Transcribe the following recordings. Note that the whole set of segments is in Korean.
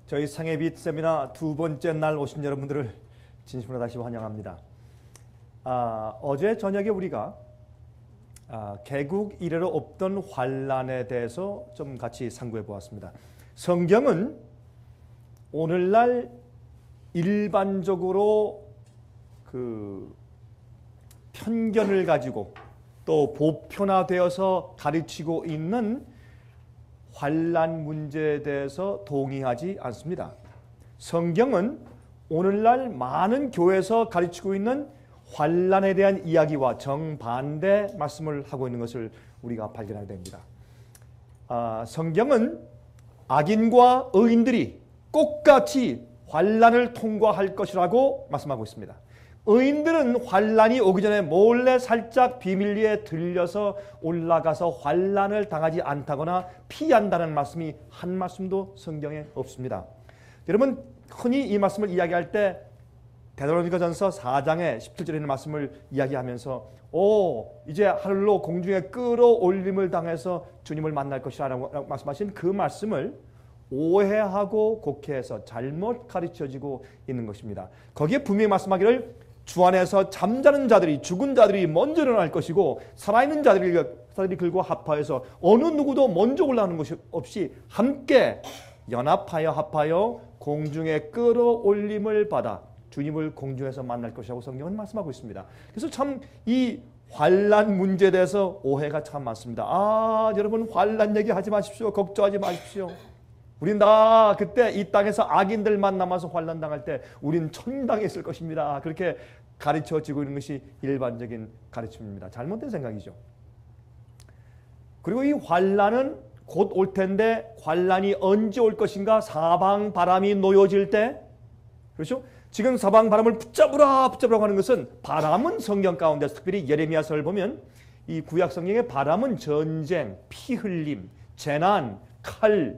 저희 상해빛 세미나 두 번째 날 오신 여러분들을 진심으로 다시 환영합니다. 어제 저녁에 우리가 개국 이래로 없던 환란에 대해서 좀 같이 상고해 보았습니다. 성경은 오늘날 일반적으로 그 편견을 가지고 또 보편화되어서 가르치고 있는 환란 문제에 대해서 동의하지 않습니다. 성경은 오늘날 많은 교회에서 가르치고 있는 환란에 대한 이야기와 정반대 말씀을 하고 있는 것을 우리가 발견하게 됩니다. 성경은 악인과 의인들이 똑같이 환란을 통과할 것이라고 말씀하고 있습니다. 의인들은 환란이 오기 전에 몰래 살짝 비밀리에 들려서 올라가서 환란을 당하지 않다거나 피한다는 말씀이 한 말씀도 성경에 없습니다. 여러분 흔히 이 말씀을 이야기할 때 데살로니가전서 4장의 17절에 있는 말씀을 이야기하면서 이제 하늘로 공중에 끌어올림을 당해서 주님을 만날 것이라고 말씀하신 그 말씀을 오해하고 곡해해서 잘못 가르쳐지고 있는 것입니다. 거기에 분명히 말씀하기를 주 안에서 잠자는 자들이 죽은 자들이 먼저 일어날 것이고 살아있는 자들이 그들과 합하여서 어느 누구도 먼저 올라오는 것이 없이 함께 연합하여 합하여 공중에 끌어올림을 받아 주님을 공중에서 만날 것이라고 성경은 말씀하고 있습니다. 그래서 참 이 환란 문제에 대해서 오해가 참 많습니다. 여러분 환란 얘기하지 마십시오. 걱정하지 마십시오. 우린 다 그때 이 땅에서 악인들만 남아서 환란 당할 때 우린 천당에 있을 것입니다. 그렇게 가르쳐지고 있는 것이 일반적인 가르침입니다. 잘못된 생각이죠. 그리고 이 환란은 곧 올 텐데 환란이 언제 올 것인가? 사방 바람이 놓여질 때, 그렇죠? 지금 사방 바람을 붙잡으라고 하는 것은, 바람은 성경 가운데서 특별히 예레미야서를 보면 이 구약 성경의 바람은 전쟁, 피 흘림, 재난, 칼,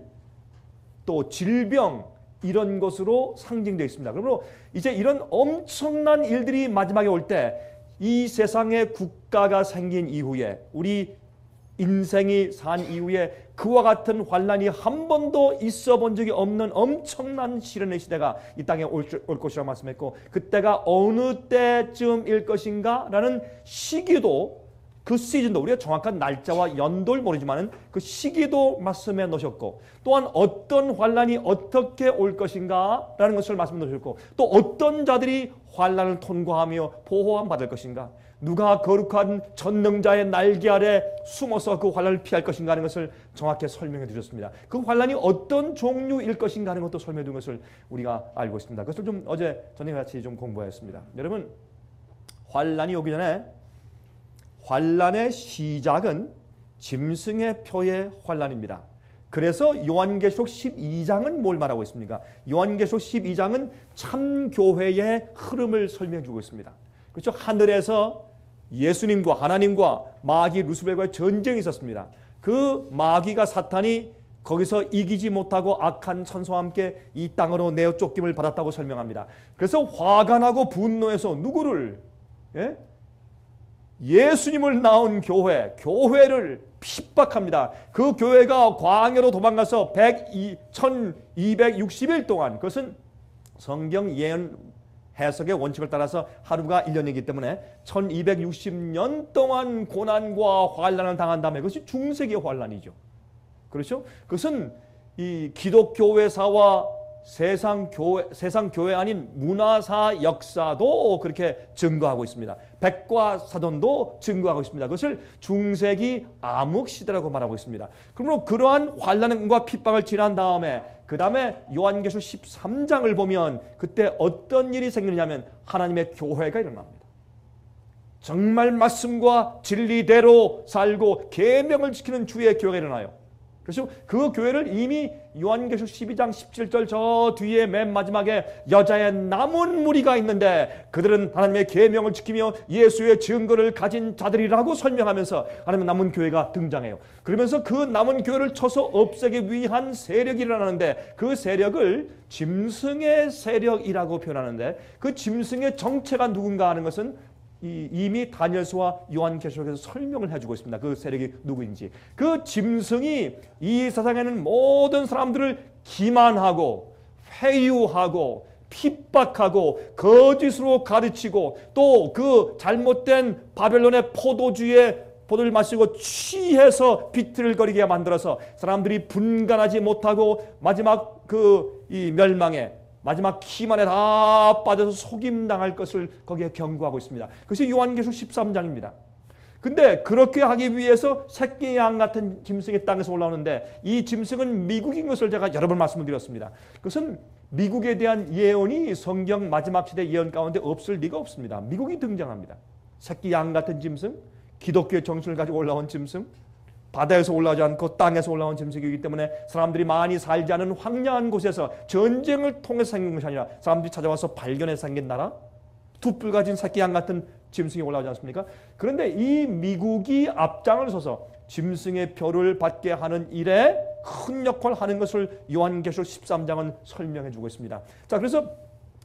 또 질병 이런 것으로 상징되어 있습니다. 그러므로 이제 이런 엄청난 일들이 마지막에 올 때 이 세상에 국가가 생긴 이후에 우리 인생이 산 이후에 그와 같은 환란이 한 번도 있어 본 적이 없는 엄청난 시련의 시대가 이 땅에 올 것이라고 말씀했고, 그때가 어느 때쯤일 것인가 라는 시기도, 그 시즌도, 우리가 정확한 날짜와 연도를 모르지만 그 시기도 말씀해 놓으셨고, 또한 어떤 환란이 어떻게 올 것인가 라는 것을 말씀해 놓으셨고, 또 어떤 자들이 환란을 통과하며 보호함 받을 것인가, 누가 거룩한 전능자의 날개 아래 숨어서 그 환란을 피할 것인가 하는 것을 정확히 설명해 주셨습니다. 그 환란이 어떤 종류일 것인가 하는 것도 설명해 준 것을 우리가 알고 있습니다. 그것을 좀 어제 저녁에 같이 좀 공부했습니다. 여러분, 환란이 오기 전에 환란의 시작은 짐승의 표의 환란입니다. 그래서 요한계시록 12장은 뭘 말하고 있습니까? 요한계시록 12장은 참교회의 흐름을 설명해 주고 있습니다. 그렇죠? 하늘에서 예수님과 하나님과 마귀 루스벨과의 전쟁이 있었습니다. 그 마귀가, 사탄이 거기서 이기지 못하고 악한 천사와 함께 이 땅으로 내어 쫓김을 받았다고 설명합니다. 그래서 화가 나고 분노해서 누구를? 예수님을 낳은 교회를 핍박합니다. 그 교회가 광야로 도망가서 1260일 동안, 그것은 성경 예언 해석의 원칙을 따라서 하루가 1년이기 때문에 1260년 동안 고난과 환란을 당한 다음에, 그것이 중세기의 환란이죠. 그렇죠? 그것은 이 기독교회사와 세상 교회 아닌 문화사 역사도 그렇게 증거하고 있습니다. 백과사전도 증거하고 있습니다. 그것을 중세기 암흑시대라고 말하고 있습니다. 그러므로 그러한 환난과 핍박을 지난 다음에 그 다음에 요한계시록 13장을 보면 그때 어떤 일이 생기느냐면 하나님의 교회가 일어납니다. 정말 말씀과 진리대로 살고 계명을 지키는 주의 교회가 일어나요. 그래서 그 교회를 이미 요한계시록 12장 17절 저 뒤에 맨 마지막에 여자의 남은 무리가 있는데 그들은 하나님의 계명을 지키며 예수의 증거를 가진 자들이라고 설명하면서 하나님의 남은 교회가 등장해요. 그러면서 그 남은 교회를 쳐서 없애기 위한 세력이 일어나는데 그 세력을 짐승의 세력이라고 표현하는데 그 짐승의 정체가 누군가 하는 것은 이미 다니엘서와 요한계시록에서 설명을 해주고 있습니다. 그 세력이 누구인지. 그 짐승이 이 세상에는 모든 사람들을 기만하고 회유하고 핍박하고 거짓으로 가르치고 또 그 잘못된 바벨론의 포도를 마시고 취해서 비틀거리게 만들어서 사람들이 분간하지 못하고 마지막 이 멸망에 마지막 키만에 다 빠져서 속임당할 것을 거기에 경고하고 있습니다. 그것이 요한계시록 13장입니다. 근데 그렇게 하기 위해서 새끼 양 같은 짐승이 땅에서 올라오는데 이 짐승은 미국인 것을 제가 여러 번 말씀을 드렸습니다. 그것은 미국에 대한 예언이 성경 마지막 시대 예언 가운데 없을 리가 없습니다. 미국이 등장합니다. 새끼 양 같은 짐승, 기독교의 정신을 가지고 올라온 짐승, 바다에서 올라오지 않고 땅에서 올라온 짐승이기 때문에 사람들이 많이 살지 않은 황량한 곳에서 전쟁을 통해서 생긴 것이 아니라 사람들이 찾아와서 발견해서 생긴 나라, 두 뿔 가진 새끼 양 같은 짐승이 올라오지 않습니까? 그런데 이 미국이 앞장을 서서 짐승의 표를 받게 하는 일에 큰 역할을 하는 것을 요한계시록 13장은 설명해 주고 있습니다. 자, 그래서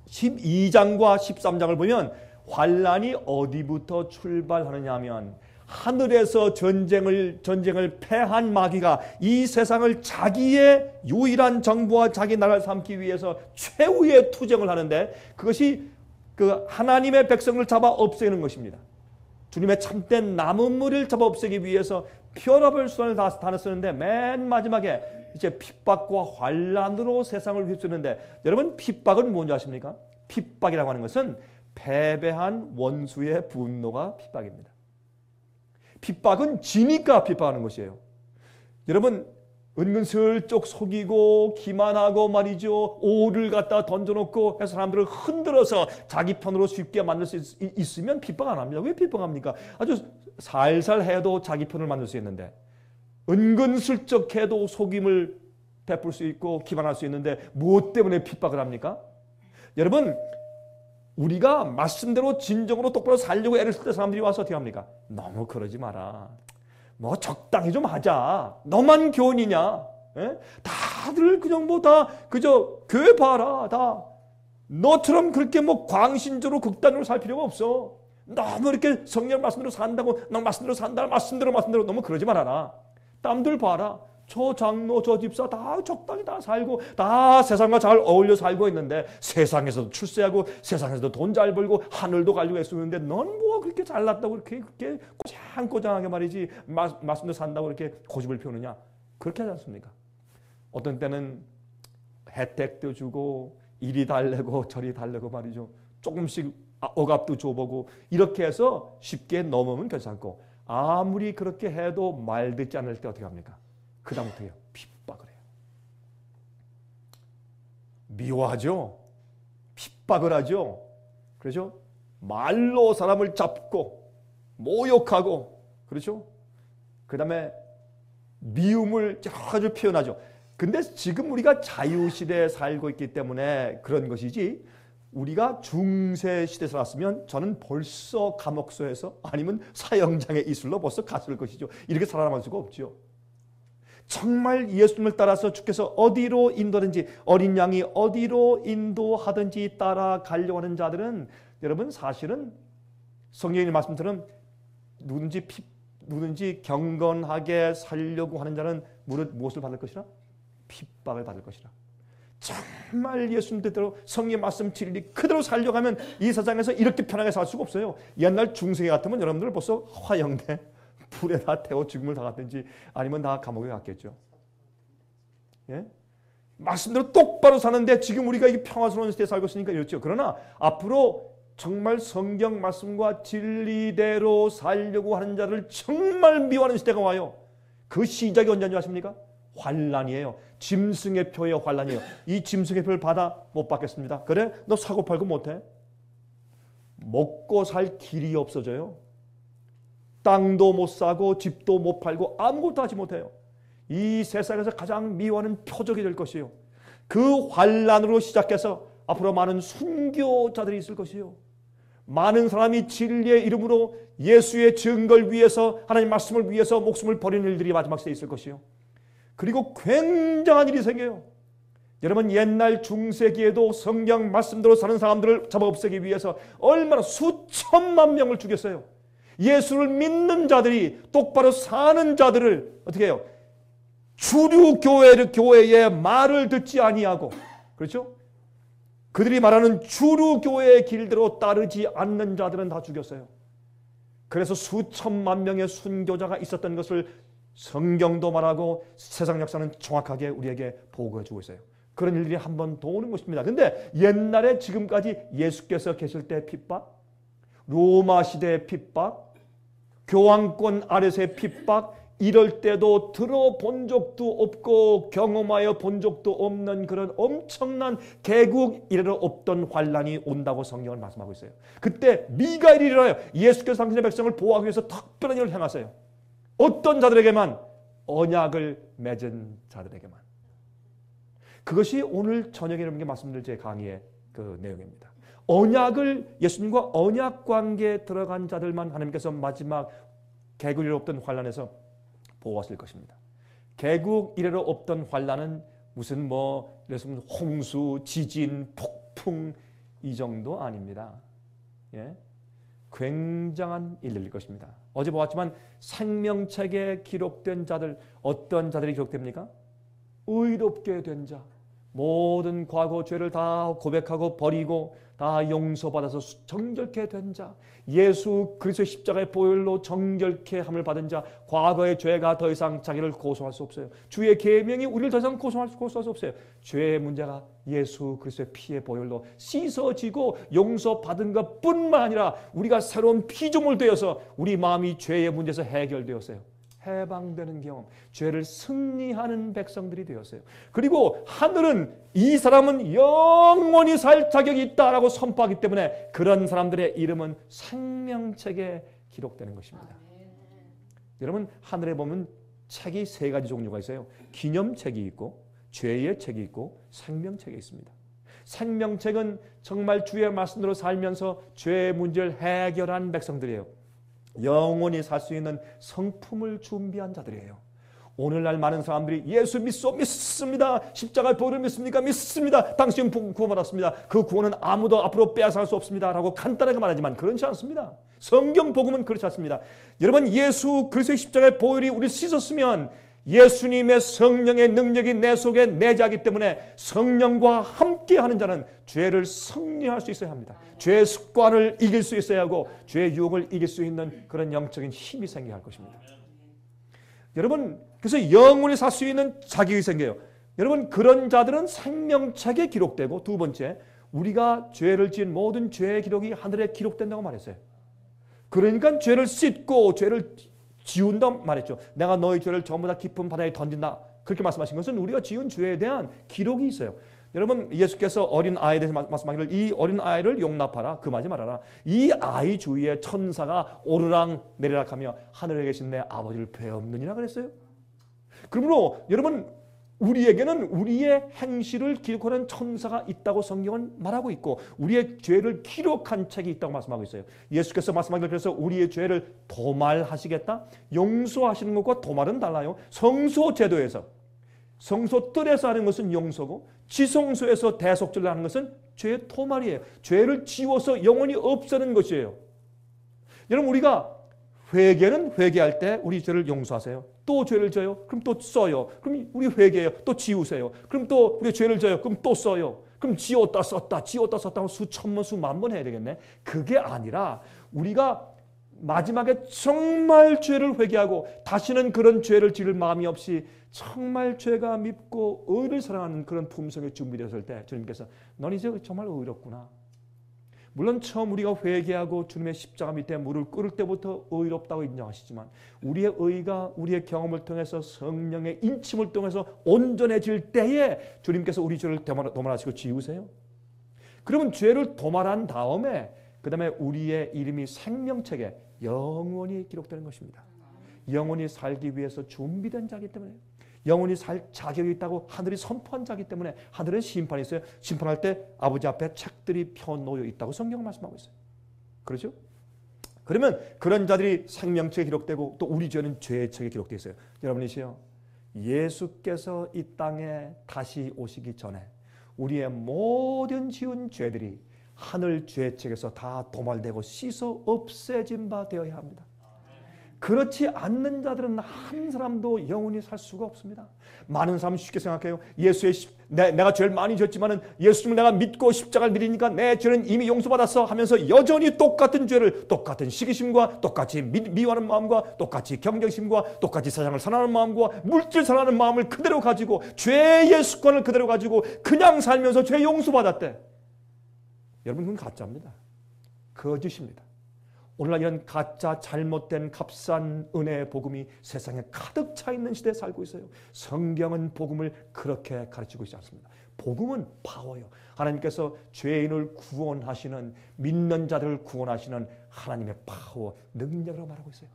12장과 13장을 보면 환란이 어디부터 출발하느냐 하면 하늘에서 전쟁을 패한 마귀가 이 세상을 자기의 유일한 정부와 자기 나라를 삼기 위해서 최후의 투쟁을 하는데 그것이 그 하나님의 백성을 잡아 없애는 것입니다. 주님의 참된 남은 무리를 잡아 없애기 위해서 별의별 수단을 다 쓰는데 맨 마지막에 이제 핍박과 환란으로 세상을 휩쓰는데 여러분 핍박은 뭔지 아십니까? 핍박이라고 하는 것은 패배한 원수의 분노가 핍박입니다. 핍박은 지니까 핍박하는 것이에요. 여러분 은근슬쩍 속이고 기만하고 말이죠. 오를 갖다 던져놓고 해서 사람들을 흔들어서 자기 편으로 쉽게 만들 수 있으면 핍박 안 합니다. 왜 핍박합니까? 아주 살살 해도 자기 편을 만들 수 있는데 은근슬쩍 해도 속임을 베풀 수 있고 기만할 수 있는데 무엇 때문에 핍박을 합니까? 여러분 우리가 말씀대로 진정으로 똑바로 살려고 애를 쓸 때 사람들이 와서 어떻게 합니까? 너무 그러지 마라. 뭐 적당히 좀 하자. 너만 교훈이냐? 에? 다들 그냥 뭐 다 그저 교회 봐라. 다 너처럼 그렇게 뭐 광신적으로 극단으로 살 필요가 없어. 너무 이렇게 성령 말씀대로 산다고 너 말씀대로 산다. 말씀대로 너무 그러지 말아라. 남들 봐라. 저 장로 저 집사 다 적당히 다 살고 다 세상과 잘 어울려 살고 있는데 세상에서도 출세하고 세상에서도 돈 잘 벌고 하늘도 가려고 애쓰는데 넌 뭐 그렇게 잘났다고 그렇게 꼬장꼬장하게 말이지 말씀대로 산다고 그렇게 고집을 피우느냐. 그렇게 하지 않습니까? 어떤 때는 혜택도 주고 이리 달래고 저리 달래고 말이죠. 조금씩 억압도 줘보고 이렇게 해서 쉽게 넘으면 괜찮고 아무리 그렇게 해도 말 듣지 않을 때 어떻게 합니까? 그 다음부터 해요. 핍박을 해요. 미워하죠. 핍박을 하죠. 그렇죠? 말로 사람을 잡고 모욕하고 그렇죠? 그 다음에 미움을 여러 가지로 표현하죠. 근데 지금 우리가 자유시대에 살고 있기 때문에 그런 것이지 우리가 중세시대에 살았으면 저는 벌써 감옥소에서 아니면 사형장에 이슬로 벌써 갔을 것이죠. 이렇게 살아남을 수가 없죠. 정말 예수님을 따라서 주께서 어디로 인도하든지 어린 양이 어디로 인도하든지 따라가려고 하는 자들은 여러분 사실은 성경의 말씀처럼 누구든지 경건하게 살려고 하는 자는 무엇을 받을 것이라? 핍박을 받을 것이라. 정말 예수님 뜻대로 성경의 말씀 진리 그대로 살려고 하면 이 세상에서 이렇게 편하게 살 수가 없어요. 옛날 중세기 같으면 여러분들 벌써 화형돼 불에 다 태워 죽음을 당했든지 아니면 다 감옥에 갔겠죠. 예? 말씀대로 똑바로 사는데 지금 우리가 이 평화스러운 시대에 살고 있으니까 이렇죠. 그러나 앞으로 정말 성경 말씀과 진리대로 살려고 하는 자를 정말 미워하는 시대가 와요. 그 시작이 언제인지 아십니까? 환란이에요. 짐승의 표의 환란이에요. 이 짐승의 표를 받아 못 받겠습니다. 그래? 너 사고 팔고 못해? 먹고 살 길이 없어져요. 땅도 못 사고 집도 못 팔고 아무것도 하지 못해요. 이 세상에서 가장 미워하는 표적이 될 것이요. 그 환란으로 시작해서 앞으로 많은 순교자들이 있을 것이요. 많은 사람이 진리의 이름으로 예수의 증거를 위해서 하나님 말씀을 위해서 목숨을 버리는 일들이 마지막 시대에 있을 것이요. 그리고 굉장한 일이 생겨요. 여러분 옛날 중세기에도 성경 말씀대로 사는 사람들을 잡아 없애기 위해서 얼마나 수천만 명을 죽였어요. 예수를 믿는 자들이 똑바로 사는 자들을 어떻게 해요? 주류 교회의 말을 듣지 아니하고 그렇죠? 그들이 말하는 주류교회의 길대로 따르지 않는 자들은 다 죽였어요. 그래서 수천만 명의 순교자가 있었던 것을 성경도 말하고 세상 역사는 정확하게 우리에게 보고해 주고 있어요. 그런 일들이 한 번 더 오는 것입니다. 근데 옛날에 지금까지 예수께서 계실 때 핍박, 로마 시대의 핍박, 교황권 아래서의 핍박, 이럴 때도 들어본 적도 없고 경험하여 본 적도 없는 그런 엄청난 개국 이래로 없던 환란이 온다고 성경은 말씀하고 있어요. 그때 미가엘이 일어나요. 예수께서 당신의 백성을 보호하기 위해서 특별한 일을 행하세요. 어떤 자들에게만? 언약을 맺은 자들에게만. 그것이 오늘 저녁에 여러분께 말씀드릴 제 강의의 그 내용입니다. 언약을, 예수님과 언약 관계에 들어간 자들만 하나님께서 마지막 개국 이래로 없던 환란에서 보호하실 것입니다. 개국 이래로 없던 환란은 무슨 예를 들면 홍수, 지진, 폭풍 이 정도 아닙니다. 예? 굉장한 일일 것입니다. 어제 보았지만 생명책에 기록된 자들, 어떤 자들이 기록됩니까? 의롭게 된 자, 모든 과거 죄를 다 고백하고 버리고 다 용서받아서 정결케 된 자, 예수 그리스도의 십자가의 보혈로 정결케 함을 받은 자, 과거의 죄가 더 이상 자기를 고소할 수 없어요. 주의 계명이 우리를 더 이상 고소할 수 없어요. 죄의 문제가 예수 그리스도의 피의 보혈로 씻어지고 용서받은 것뿐만 아니라 우리가 새로운 피조물 되어서 우리 마음이 죄의 문제에서 해결되었어요. 해방되는 경험, 죄를 승리하는 백성들이 되었어요. 그리고 하늘은 이 사람은 영원히 살 자격이 있다라고 선포하기 때문에 그런 사람들의 이름은 생명책에 기록되는 것입니다. 여러분, 하늘에 보면 책이 세 가지 종류가 있어요. 기념책이 있고 죄의 책이 있고 생명책이 있습니다. 생명책은 정말 주의 말씀대로 살면서 죄의 문제를 해결한 백성들이에요. 영원히 살 수 있는 성품을 준비한 자들이에요. 오늘날 많은 사람들이 예수 믿습니다. 십자가의 보혈을 믿습니까? 믿습니다. 당신 구원받았습니다. 그 구원은 아무도 앞으로 빼앗을 수 없습니다 라고 간단하게 말하지만 그렇지 않습니다. 성경 복음은 그렇지 않습니다. 여러분, 예수 그리스도의 십자가의 보혈이 우리를 씻었으면 예수님의 성령의 능력이 내 속에 내재하기 때문에 성령과 함께하는 자는 죄를 승리할 수 있어야 합니다. 죄의 습관을 이길 수 있어야 하고 죄의 유혹을 이길 수 있는 그런 영적인 힘이 생겨야 할 것입니다. 여러분, 그래서 영원히 살 수 있는 자격이 생겨요. 여러분, 그런 자들은 생명책에 기록되고, 두 번째, 우리가 죄를 지은 모든 죄의 기록이 하늘에 기록된다고 말했어요. 그러니까 죄를 씻고 죄를 지운다 말했죠. 내가 너희 죄를 전부 다 깊은 바다에 던진다. 그렇게 말씀하신 것은 우리가 지은 죄에 대한 기록이 있어요. 여러분, 예수께서 어린 아이에 대해서 말씀하기를 이 어린 아이를 용납하라. 금하지 말아라. 이 아이 주위에 천사가 오르락 내리락 하며 하늘에 계신 내 아버지를 배웠느니라 그랬어요. 그러므로 여러분, 우리에게는 우리의 행실을 기록하는 천사가 있다고 성경은 말하고 있고 우리의 죄를 기록한 책이 있다고 말씀하고 있어요. 예수께서 말씀하기를 그래서 우리의 죄를 도말하시겠다? 용서하시는 것과 도말은 달라요. 성소 제도에서, 성소 뜰에서 하는 것은 용서고 지성소에서 대속죄를 하는 것은 죄의 도말이에요. 죄를 지워서 영원히 없애는 것이에요. 여러분, 우리가 회개는 회개할 때 우리 죄를 용서하세요. 또 죄를 져요. 그럼 또 써요. 그럼 우리 회개해요. 또 지우세요. 그럼 또 우리 죄를 져요. 그럼 또 써요. 그럼 지웠다 썼다 지웠다 썼다 수천 번 수만 번 해야 되겠네. 그게 아니라 우리가 마지막에 정말 죄를 회개하고 다시는 그런 죄를 지을 마음이 없이 정말 죄가 밉고 의를 사랑하는 그런 품성이 준비되었을 때 주님께서 넌 이제 정말 의롭구나. 물론 처음 우리가 회개하고 주님의 십자가 밑에 무릎을 꿇을 때부터 의롭다고 인정하시지만 우리의 의가 우리의 경험을 통해서 성령의 인침을 통해서 온전해질 때에 주님께서 우리 죄를 도말하시고 지우세요. 그러면 죄를 도말한 다음에 그 다음에 우리의 이름이 생명책에 영원히 기록되는 것입니다. 영원히 살기 위해서 준비된 자이기 때문에 영원히 살 자격이 있다고 하늘이 선포한 자이기 때문에 하늘은 심판이 있어요. 심판할 때 아버지 앞에 책들이 펴놓여 있다고 성경은 말씀하고 있어요. 그렇죠? 그러면 그런 자들이 생명책에 기록되고 또 우리 죄는 죄의 책에 기록되어 있어요. 여러분이시요, 예수께서 이 땅에 다시 오시기 전에 우리의 모든 지은 죄들이 하늘 죄책에서 다 도말되고 씻어 없애진 바 되어야 합니다. 그렇지 않는 자들은 한 사람도 영원히 살 수가 없습니다. 많은 사람은 쉽게 생각해요. 내가 죄를 많이 졌지만은 예수님을 내가 믿고 십자가를 믿으니까 내 죄는 이미 용서받았어 하면서 여전히 똑같은 죄를 똑같은 시기심과 똑같이 미워하는 마음과 똑같이 경쟁심과 똑같이 세상을 사랑하는 마음과 물질 사랑하는 마음을 그대로 가지고 죄의 습관을 그대로 가지고 그냥 살면서 죄 용서받았대. 여러분 그건 가짜입니다. 거짓입니다. 오늘날 이런 가짜 잘못된 값싼 은혜의 복음이 세상에 가득 차 있는 시대에 살고 있어요. 성경은 복음을 그렇게 가르치고 있지 않습니다. 복음은 파워요. 하나님께서 죄인을 구원하시는, 믿는 자들을 구원하시는 하나님의 파워, 능력으로 말하고 있어요.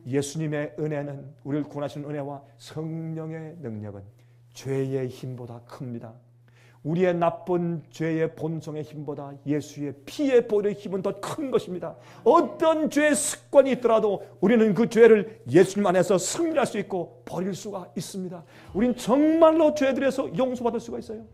예수님의 은혜는, 우리를 구원하시는 은혜와 성령의 능력은 죄의 힘보다 큽니다. 우리의 나쁜 죄의 본성의 힘보다 예수의 피의 보혈의 힘은 더 큰 것입니다. 어떤 죄의 습관이 있더라도 우리는 그 죄를 예수님 안에서 승리할 수 있고 버릴 수가 있습니다. 우린 정말로 죄들에서 용서받을 수가 있어요.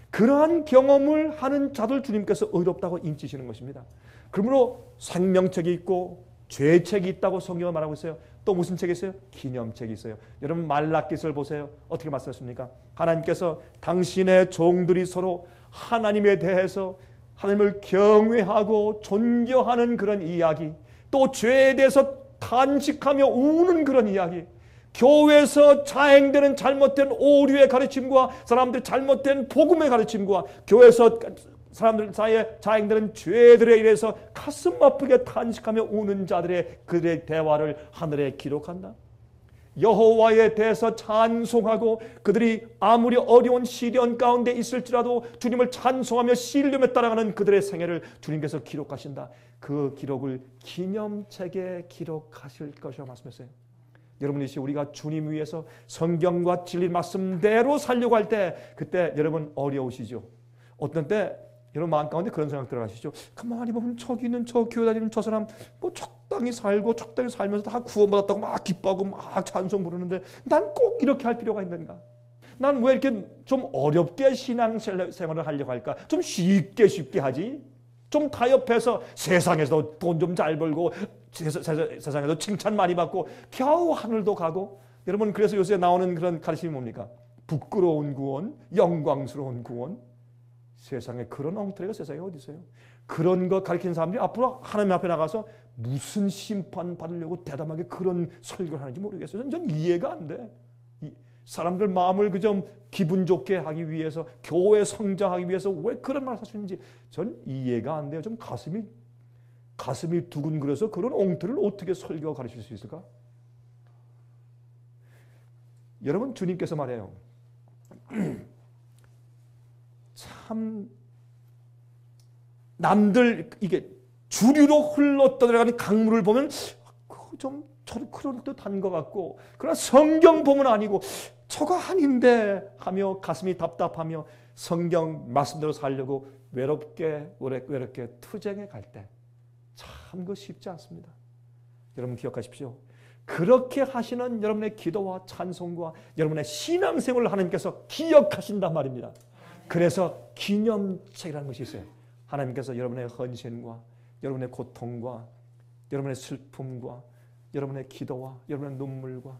그러한 경험을 하는 자들 주님께서 의롭다고 인치시는 것입니다. 그러므로 생명책이 있고 죄책이 있다고 성경은 말하고 있어요. 또 무슨 책이 있어요? 기념책이 있어요. 여러분 말라기서를 보세요. 어떻게 말씀하십니까? 하나님께서 당신의 종들이 서로 하나님에 대해서 하나님을 경외하고 존경하는 그런 이야기, 또 죄에 대해서 탄식하며 우는 그런 이야기, 교회에서 자행되는 잘못된 오류의 가르침과 사람들의 잘못된 복음의 가르침과 교회에서 사람들 사이에 자행되는 죄들에 의해서 가슴 아프게 탄식하며 우는 자들의 그들의 대화를 하늘에 기록한다. 여호와에 대해서 찬송하고 그들이 아무리 어려운 시련 가운데 있을지라도 주님을 찬송하며 신뢰에 따라가는 그들의 생애를 주님께서 기록하신다. 그 기록을 기념책에 기록하실 것이라고 말씀했어요. 여러분, 이시 우리가 주님 위해서 성경과 진리 말씀대로 살려고 할 때 그때 여러분 어려우시죠. 어떤 때 여러분 마음 가운데 그런 생각 들어가시죠. 가만히 보면 저기 있는 저 교회 다니는 저 사람 뭐 적당히 살고 적당히 살면서 다 구원받았다고 막 기뻐하고 막 찬송 부르는데 난 꼭 이렇게 할 필요가 있는가? 난 왜 이렇게 좀 어렵게 신앙생활을 하려고 할까? 좀 쉽게 하지? 좀 타협해서 세상에서 돈 좀 잘 벌고 세상에서 칭찬 많이 받고 겨우 하늘도 가고. 여러분, 그래서 요새 나오는 그런 가르침이 뭡니까? 부끄러운 구원, 영광스러운 구원. 세상에 그런 엉터리가 세상에 어디 있어요? 그런 거 가르치는 사람들이 앞으로 하나님 앞에 나가서 무슨 심판 받으려고 대담하게 그런 설교를 하는지 모르겠어요. 전 이해가 안 돼. 사람들 마음을 그저 기분 좋게 하기 위해서, 교회 성장하기 위해서 왜 그런 말을 하시는지 전 이해가 안 돼요. 좀 가슴이 두근거려서 그런 엉터리를 어떻게 설교 가르칠 수 있을까? 여러분, 주님께서 말해요. 참 남들 이게 주류로 흘러 떠들어가는 강물을 보면 좀 그럴 듯한 것 같고, 그러나 성경 보면 아니고 저거 아닌데 하며 가슴이 답답하며 성경 말씀대로 살려고 외롭게 투쟁해 갈 때 참 그 쉽지 않습니다. 여러분 기억하십시오. 그렇게 하시는 여러분의 기도와 찬송과 여러분의 신앙생활을 하나님께서 기억하신단 말입니다. 그래서 기념책이라는 것이 있어요. 하나님께서 여러분의 헌신과 여러분의 고통과 여러분의 슬픔과 여러분의 기도와 여러분의 눈물과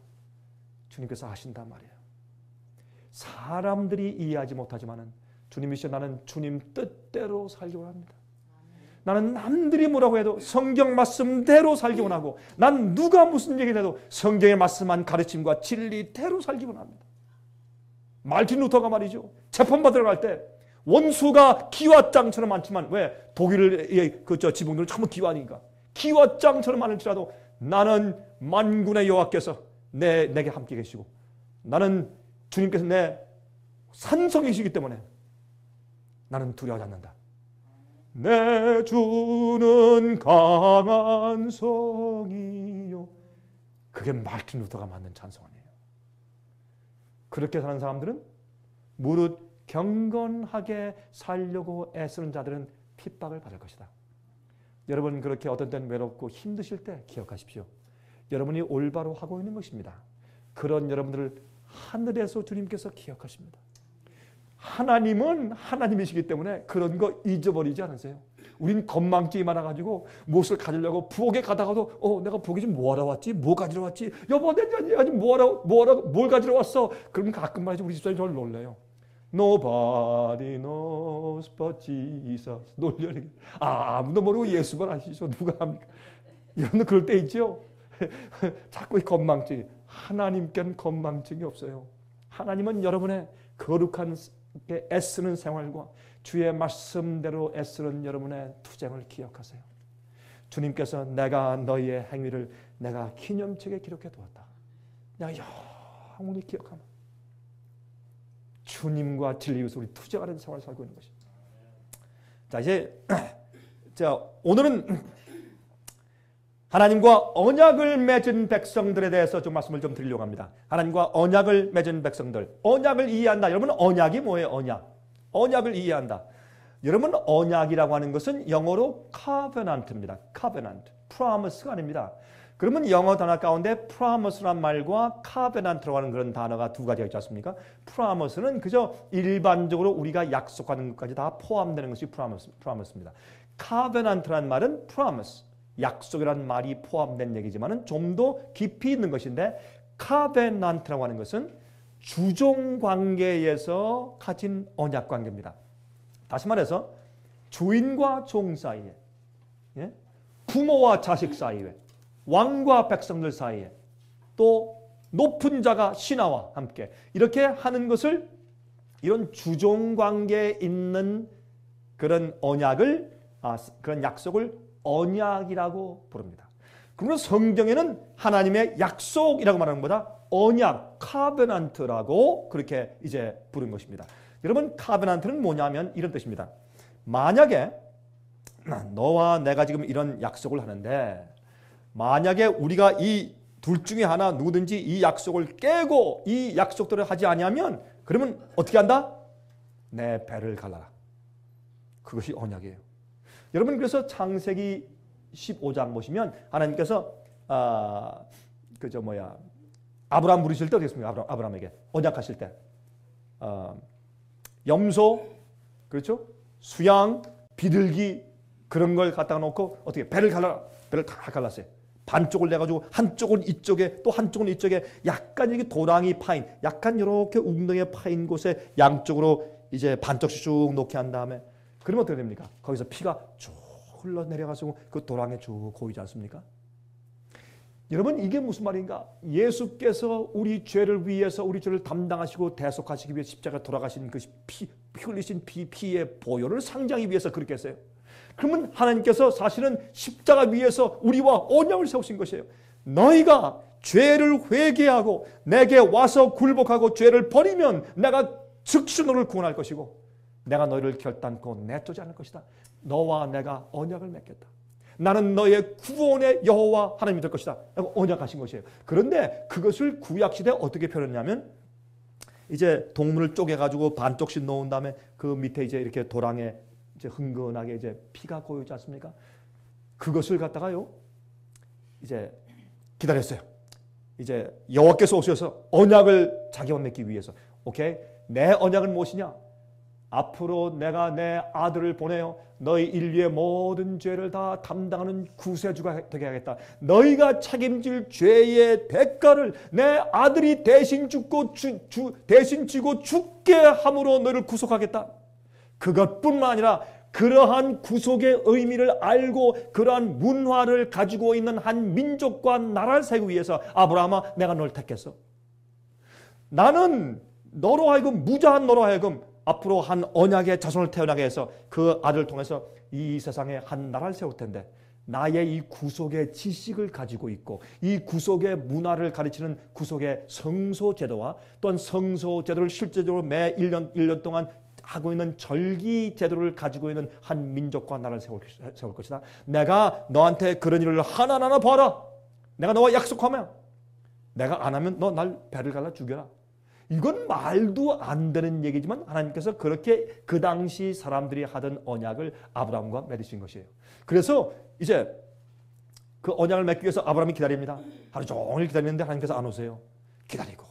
주님께서 하신단 말이에요. 사람들이 이해하지 못하지만은 주님이시여 나는 주님 뜻대로 살기 원합니다. 나는 남들이 뭐라고 해도 성경 말씀대로 살기 원하고, 난 누가 무슨 얘기를 해도 성경의 말씀한 가르침과 진리대로 살기 원합니다. 말틴 루터가 말이죠. 재판받으러 갈 때 원수가 기와장처럼 많지만, 왜? 독일의 지붕들은 전부 기와니까 기와장처럼 많을지라도 나는 만군의 여호와께서 내게 함께 계시고, 나는 주님께서 내 산성이시기 때문에 나는 두려워하지 않는다. 내 주는 강한 성이요. 그게 말틴 루터가 만든 찬송 아니에요. 그렇게 사는 사람들은 무릇 경건하게 살려고 애쓰는 자들은 핍박을 받을 것이다. 여러분, 그렇게 어떤 때는 외롭고 힘드실 때 기억하십시오. 여러분이 올바로 하고 있는 것입니다. 그런 여러분들을 하늘에서 주님께서 기억하십니다. 하나님은 하나님이시기 때문에 그런 거 잊어버리지 않으세요. 우린 건망증이 많아가지고 무엇을 가지려고 부엌에 가다가도 내가 부엌에 지금 뭐 하러 왔지? 뭐 가지러 왔지? 여보, 내가 지금 뭘 가지러 왔어? 그러면 가끔 말이지 우리 집사람이 저를 놀래요. Nobody knows but Jesus. 놀려요. 아무도 모르고 예수만 아시죠. 누가 합니까? 여러분들 그럴 때 있죠? 자꾸 건망증이. 하나님께는 건망증이 없어요. 하나님은 여러분의 거룩한 애쓰는 생활과 주의 말씀대로 애쓰는 여러분의 투쟁을 기억하세요. 주님께서 내가 너희의 행위를 내가 기념책에 기록해 두었다. 내가 영원히 기억하면 주님과 진리 위해서 우리 투쟁하는 생활을 살고 있는 것입니다. 자, 이제 오늘은 하나님과 언약을 맺은 백성들에 대해서 좀 말씀을 좀 드리려고 합니다. 하나님과 언약을 맺은 백성들. 언약을 이해한다. 여러분 언약이 뭐예요? 언약을 이해한다. 여러분 언약이라고 하는 것은 영어로 covenant입니다. covenant. promise가 아닙니다. 그러면 영어 단어 가운데 promise란 말과 covenant라고 하는 그런 단어가 두 가지가 있지 않습니까? promise는 그저 일반적으로 우리가 약속하는 것까지 다 포함되는 것이 promise입니다. covenant란 말은 promise, 약속이라는 말이 포함된 얘기지만 좀 더 깊이 있는 것인데 covenant라고 하는 것은 주종관계에서 가진 언약관계입니다. 다시 말해서 주인과 종 사이에, 부모와 자식 사이에, 왕과 백성들 사이에, 또 높은 자가 신하와 함께 이렇게 하는 것을 이런 주종관계에 있는 그런 언약을 그런 약속을 언약이라고 부릅니다. 그러면 성경에는 하나님의 약속이라고 말하는 것보다 언약, 카베넌트라고 그렇게 이제 부른 것입니다. 여러분 카베넌트는 뭐냐면 이런 뜻입니다. 만약에 너와 내가 지금 이런 약속을 하는데 만약에 우리가 이 둘 중에 하나 누구든지 이 약속을 깨고 이 약속대로 하지 아니하면 그러면 어떻게 한다? 내 배를 갈라라. 그것이 언약이에요. 여러분 그래서 창세기 15장 보시면 하나님께서 아브라함 부르실 때 어떻게 했습니까? 아브라함에게 언약하실 때 염소, 그렇죠? 수양, 비둘기 그런 걸 갖다가 놓고 어떻게 배를 갈라라. 배를 다 갈랐어요. 반쪽을 내가지고 한쪽은 이쪽에 또 한쪽은 이쪽에 약간 이게 도랑이 파인, 약간 이렇게 웅덩이에 파인 곳에 양쪽으로 이제 반쪽씩 쭉 놓게 한 다음에 그러면 어떻게 됩니까? 거기서 피가 쭉 흘러내려가지고 그 도랑에 쭉 고이지 않습니까? 여러분 이게 무슨 말인가? 예수께서 우리 죄를 위해서 우리 죄를 담당하시고 대속하시기 위해 십자가에 돌아가신 그 피 흘리신 피의 보혈을 상징하기 위해서 그렇게 했어요. 그러면 하나님께서 사실은 십자가 위에서 우리와 언약을 세우신 것이에요. 너희가 죄를 회개하고 내게 와서 굴복하고 죄를 버리면 내가 즉시 너를 구원할 것이고 내가 너희를 결단코 내쫓지 않을 것이다. 너와 내가 언약을 맺겠다. 나는 너의 구원의 여호와 하나님이 될 것이다. 라고 언약하신 것이에요. 그런데 그것을 구약시대에 어떻게 표현했냐면 이제 동물을 쪼개가지고 반쪽씩 놓은 다음에 그 밑에 이제 이렇게 도랑에 이제 흥건하게 이제 피가 고이지 않습니까? 그것을 갖다가요 이제 기다렸어요. 이제 여호와께서 오셔서 언약을 자기와 맺기 위해서 오케이 내 언약은 무엇이냐? 앞으로 내가 내 아들을 보내어 너희 인류의 모든 죄를 다 담당하는 구세주가 되게 하겠다. 너희가 책임질 죄의 대가를 내 아들이 대신 죽고 대신 지고 죽게 함으로 너희를 구속하겠다. 그것뿐만 아니라 그러한 구속의 의미를 알고 그러한 문화를 가지고 있는 한 민족과 나라를 세우기 위해서 아브라함아 내가 너를 택했어. 나는 너로 하여금 무자한 너로 하여금 앞으로 한 언약의 자손을 태어나게 해서 그 아들을 통해서 이 세상에 한 나라를 세울 텐데 나의 이 구속의 지식을 가지고 있고 이 구속의 문화를 가르치는 구속의 성소제도와 또한 성소제도를 실제적으로 매 1년 동안 하고 있는 절기 제도를 가지고 있는 한 민족과 나라를 세울 것이다. 내가 너한테 그런 일을 하나하나 봐라. 내가 너와 약속하면 내가 안 하면 너 날 배를 갈라 죽여라. 이건 말도 안 되는 얘기지만 하나님께서 그렇게 그 당시 사람들이 하던 언약을 아브라함과 맺으신 것이에요. 그래서 이제 그 언약을 맺기 위해서 아브라함이 기다립니다. 하루 종일 기다리는데 하나님께서 안 오세요. 기다리고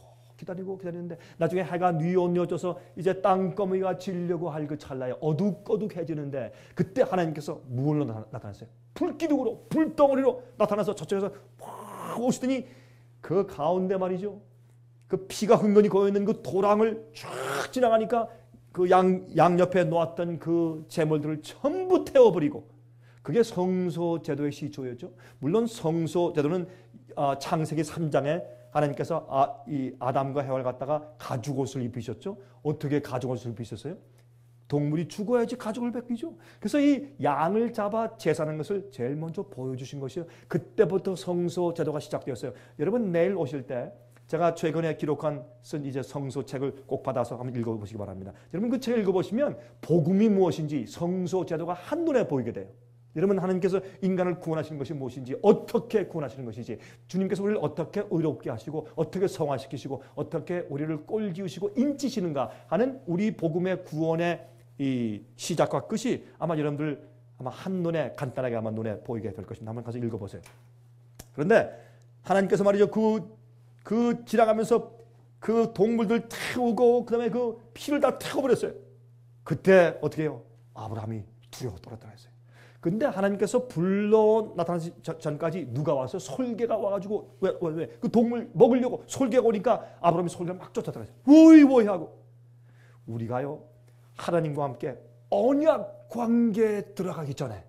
기다리는데 나중에 해가 뉘어져서 이제 땅거미가 지려고 할 그 찰나에 어둑어둑해지는데 그때 하나님께서 무엇로 나타났어요? 불기둥으로 불덩어리로 나타나서 저쪽에서 확 오시더니 그 가운데 말이죠. 그 피가 흥건히 고여있는 그 도랑을 쫙 지나가니까 그 양옆에 놓았던 그 제물들을 전부 태워버리고 그게 성소제도의 시초였죠. 물론 성소제도는 창세기 3장에 하나님께서 이 아담과 해와를 갖다가 가죽옷을 입히셨죠. 어떻게 가죽옷을 입히셨어요? 동물이 죽어야지 가죽을 벗기죠. 그래서 이 양을 잡아 제사하는 것을 제일 먼저 보여주신 것이요. 그때부터 성소제도가 시작되었어요. 여러분 내일 오실 때 제가 최근에 쓴 이제 성소책을 꼭 받아서 한번 읽어보시기 바랍니다. 여러분 그 책을 읽어보시면 복음이 무엇인지 성소제도가 한눈에 보이게 돼요. 여러분 하나님께서 인간을 구원하시는 것이 무엇인지 어떻게 구원하시는 것인지 주님께서 우리를 어떻게 의롭게 하시고 어떻게 성화시키시고 어떻게 우리를 꼴지으시고 인치시는가 하는 우리 복음의 구원의 이 시작과 끝이 아마 여러분들 한눈에 간단하게 아마 눈에 보이게 될 것입니다. 한번 가서 읽어보세요. 그런데 하나님께서 말이죠. 그 지나가면서 그 동물들 태우고 그 다음에 그 피를 다 태워버렸어요. 그때 어떻게 해요? 아브라함이 두려워 떨었다 했어요. 근데 하나님께서 불러 나타나기 전까지 누가 와서 솔개가 와가지고 왜? 그 동물 먹으려고 솔개가 오니까 아브라함이 솔개를 막 쫓아들어요. 워이 하고 우리가요 하나님과 함께 언약 관계에 들어가기 전에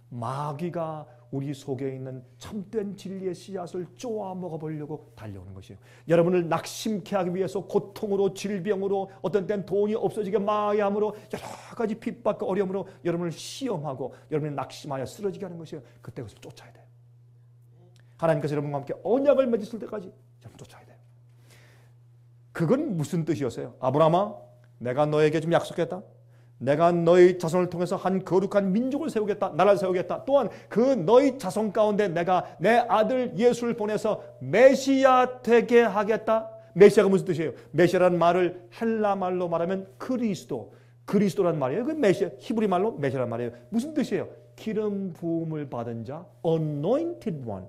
마귀가 우리 속에 있는 참된 진리의 씨앗을 쪼아 먹어보려고 달려오는 것이에요. 여러분을 낙심케 하기 위해서 고통으로 질병으로 어떤 때는 돈이 없어지게 마약으로 여러 가지 핍박과 어려움으로 여러분을 시험하고 여러분을 낙심하여 쓰러지게 하는 것이에요. 그때 그것을 쫓아야 돼요. 하나님께서 여러분과 함께 언약을 맺으실 때까지 여러분 쫓아야 돼요. 그건 무슨 뜻이었어요? 아브라함아 내가 너에게 좀 약속했다. 내가 너희 자손을 통해서 한 거룩한 민족을 세우겠다. 나라를 세우겠다. 또한 그 너희 자손 가운데 내가 내 아들 예수를 보내서 메시아 되게 하겠다. 메시아가 무슨 뜻이에요? 메시아라는 말을 헬라 말로 말하면 그리스도란 말이에요. 그 메시아 히브리 말로 메시아란 말이에요. 무슨 뜻이에요? 기름 부음을 받은 자, anointed one.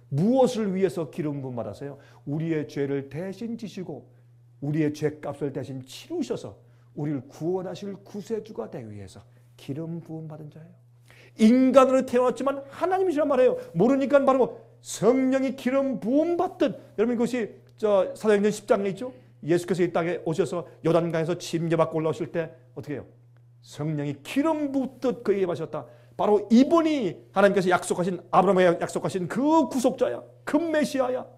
무엇을 위해서 기름 부음 받았어요? 우리의 죄를 대신 지시고 우리의 죄값을 대신 치르셔서 우리를 구원하실 구세주가 되기 위해서 기름 부음 받은 자예요. 인간으로 태어났지만 하나님이시란 말이에요. 모르니까 바로 성령이 기름 부음 받듯 여러분 그것이 사도행전 10장에 있죠. 예수께서 이 땅에 오셔서 요단강에서 침례받고 올라오실 때 어떻게 해요? 성령이 기름 붓듯 그에게 마셨다. 바로 이분이 하나님께서 약속하신 아브라함에게 약속하신 그 구속자야. 그 메시아야.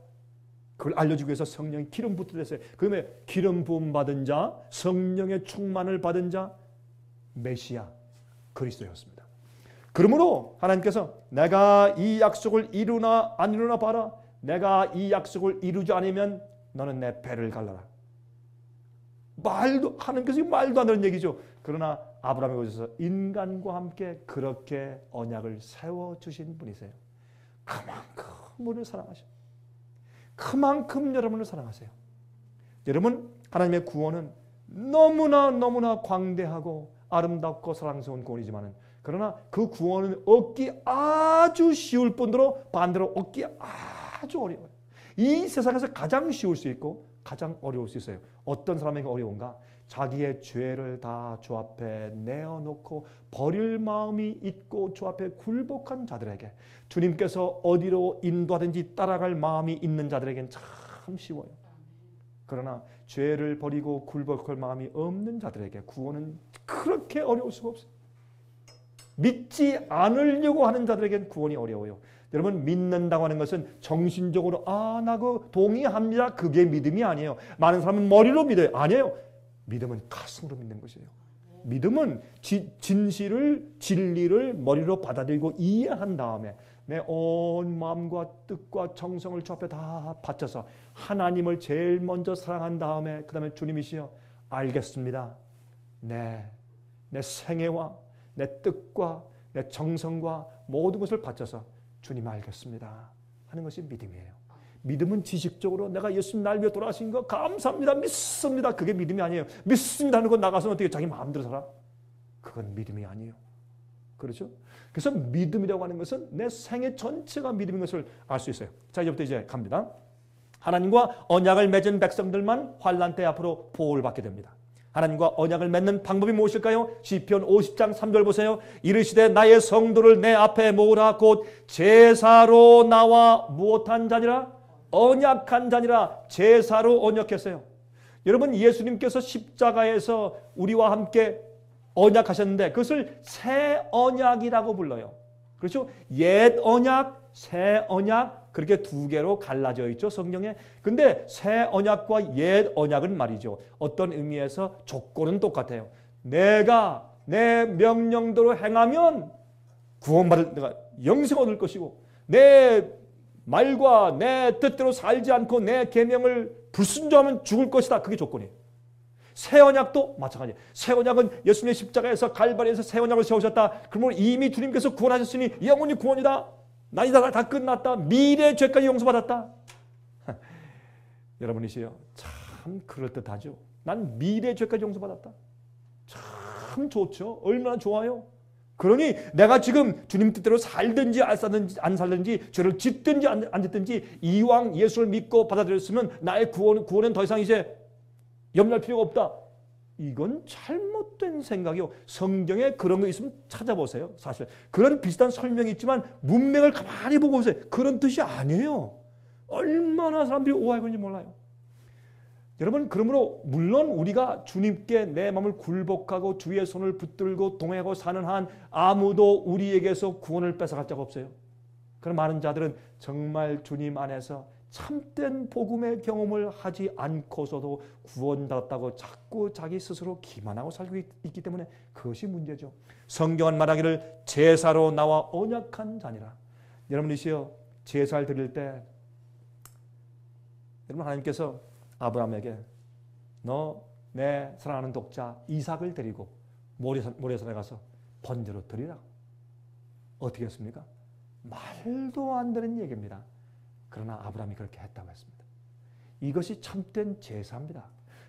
그걸 알려주기 위해서 성령이 기름 붓듯 했어요. 그러면 기름 부음 받은 자, 성령의 충만을 받은 자, 메시아 그리스도였습니다. 그러므로 하나님께서 내가 이 약속을 이루나 안 이루나 봐라. 내가 이 약속을 이루지 않으면 너는 내 배를 갈라라. 하나님께서 말도 안 되는 얘기죠. 그러나 아브라함에 오셔서 인간과 함께 그렇게 언약을 세워주신 분이세요. 그만큼 우리를 사랑하셔. 그만큼 여러분을 사랑하세요. 여러분 하나님의 구원은 너무나 광대하고 아름답고 사랑스러운 구원이지만 그러나 그 구원은 얻기 아주 쉬울 뿐더러 반대로 얻기 아주 어려워요. 이 세상에서 가장 쉬울 수 있고 가장 어려울 수 있어요. 어떤 사람에게 어려운가? 자기의 죄를 다 주 앞에 내어놓고 버릴 마음이 있고 주 앞에 굴복한 자들에게 주님께서 어디로 인도하든지 따라갈 마음이 있는 자들에게는 참 쉬워요. 그러나 죄를 버리고 굴복할 마음이 없는 자들에게 구원은 그렇게 어려울 수가 없어요. 믿지 않으려고 하는 자들에게는 구원이 어려워요. 여러분 믿는다고 하는 것은 정신적으로 나 그 동의합니다. 그게 믿음이 아니에요. 많은 사람은 머리로 믿어요. 아니에요. 믿음은 가슴으로 믿는 것이에요. 믿음은 진리를 머리로 받아들이고 이해한 다음에 내 온 마음과 뜻과 정성을 주 앞에 다 바쳐서 하나님을 제일 먼저 사랑한 다음에 그 다음에 주님이시여 알겠습니다. 내 생애와 내 뜻과 내 정성과 모든 것을 바쳐서 주님 알겠습니다 하는 것이 믿음이에요. 믿음은 지식적으로 내가 예수님 날 위해 돌아가신 거 감사합니다. 믿습니다. 그게 믿음이 아니에요. 믿습니다 하는 거 나가서 어떻게 자기 마음대로 살아? 그건 믿음이 아니에요. 그렇죠? 그래서 믿음이라고 하는 것은 내 생애 전체가 믿음인 것을 알 수 있어요. 자, 이제부터 이제 갑니다. 하나님과 언약을 맺은 백성들만 환난 때 앞으로 보호를 받게 됩니다. 하나님과 언약을 맺는 방법이 무엇일까요? 시편 50장 3절 보세요. 이르시되 나의 성도를 내 앞에 모으라. 곧 제사로 나와 무엇한 자니라? 언약한 자니라. 제사로 언약했어요. 여러분, 예수님께서 십자가에서 우리와 함께 언약하셨는데 그것을 새 언약이라고 불러요. 그렇죠? 옛 언약, 새 언약, 그렇게 두 개로 갈라져 있죠, 성경에. 근데 새 언약과 옛 언약은 말이죠, 어떤 의미에서 조건은 똑같아요. 내가 내 명령대로 행하면 구원받을, 내가 영생 얻을 것이고, 내 말과 내 뜻대로 살지 않고 내 계명을 불순종하면 죽을 것이다. 그게 조건이에요. 새 언약도 마찬가지예요. 새 언약은 예수님의 십자가에서 갈바리에서 새 언약을 세우셨다. 그러면 이미 주님께서 구원하셨으니 영원히 구원이다. 나이다 다 끝났다. 미래 죄까지 용서받았다. 여러분이시요, 참 그럴듯하죠. 난 미래 죄까지 용서받았다. 참 좋죠. 얼마나 좋아요. 그러니 내가 지금 주님 뜻대로 살든지 안 살든지 죄를 짓든지 안 짓든지 이왕 예수를 믿고 받아들였으면 나의 구원은 더 이상 이제 염려할 필요가 없다. 이건 잘못된 생각이요. 성경에 그런 거 있으면 찾아보세요. 사실 그런 비슷한 설명이 있지만 문맥을 가만히 보고 보세요. 그런 뜻이 아니에요. 얼마나 사람들이 오해하고 있는지 몰라요. 여러분, 그러므로 물론 우리가 주님께 내 마음을 굴복하고 주의 손을 붙들고 동행하고 사는 한 아무도 우리에게서 구원을 뺏어갈 자가 없어요. 그런 많은 자들은 정말 주님 안에서 참된 복음의 경험을 하지 않고서도 구원받았다고 자꾸 자기 스스로 기만하고 살고 있기 때문에 그것이 문제죠. 성경은 말하기를 제사로 나와 언약한 자니라. 여러분이시여, 제사를 드릴 때 여러분, 하나님께서 아브라함에게 너 내 사랑하는 독자 이삭을 데리고 모래산에 가서 번제로 드리라. 어떻게 했습니까? 말도 안 되는 얘기입니다. 그러나 아브라함이 그렇게 했다고 했습니다. 이것이 참된 제사입니다.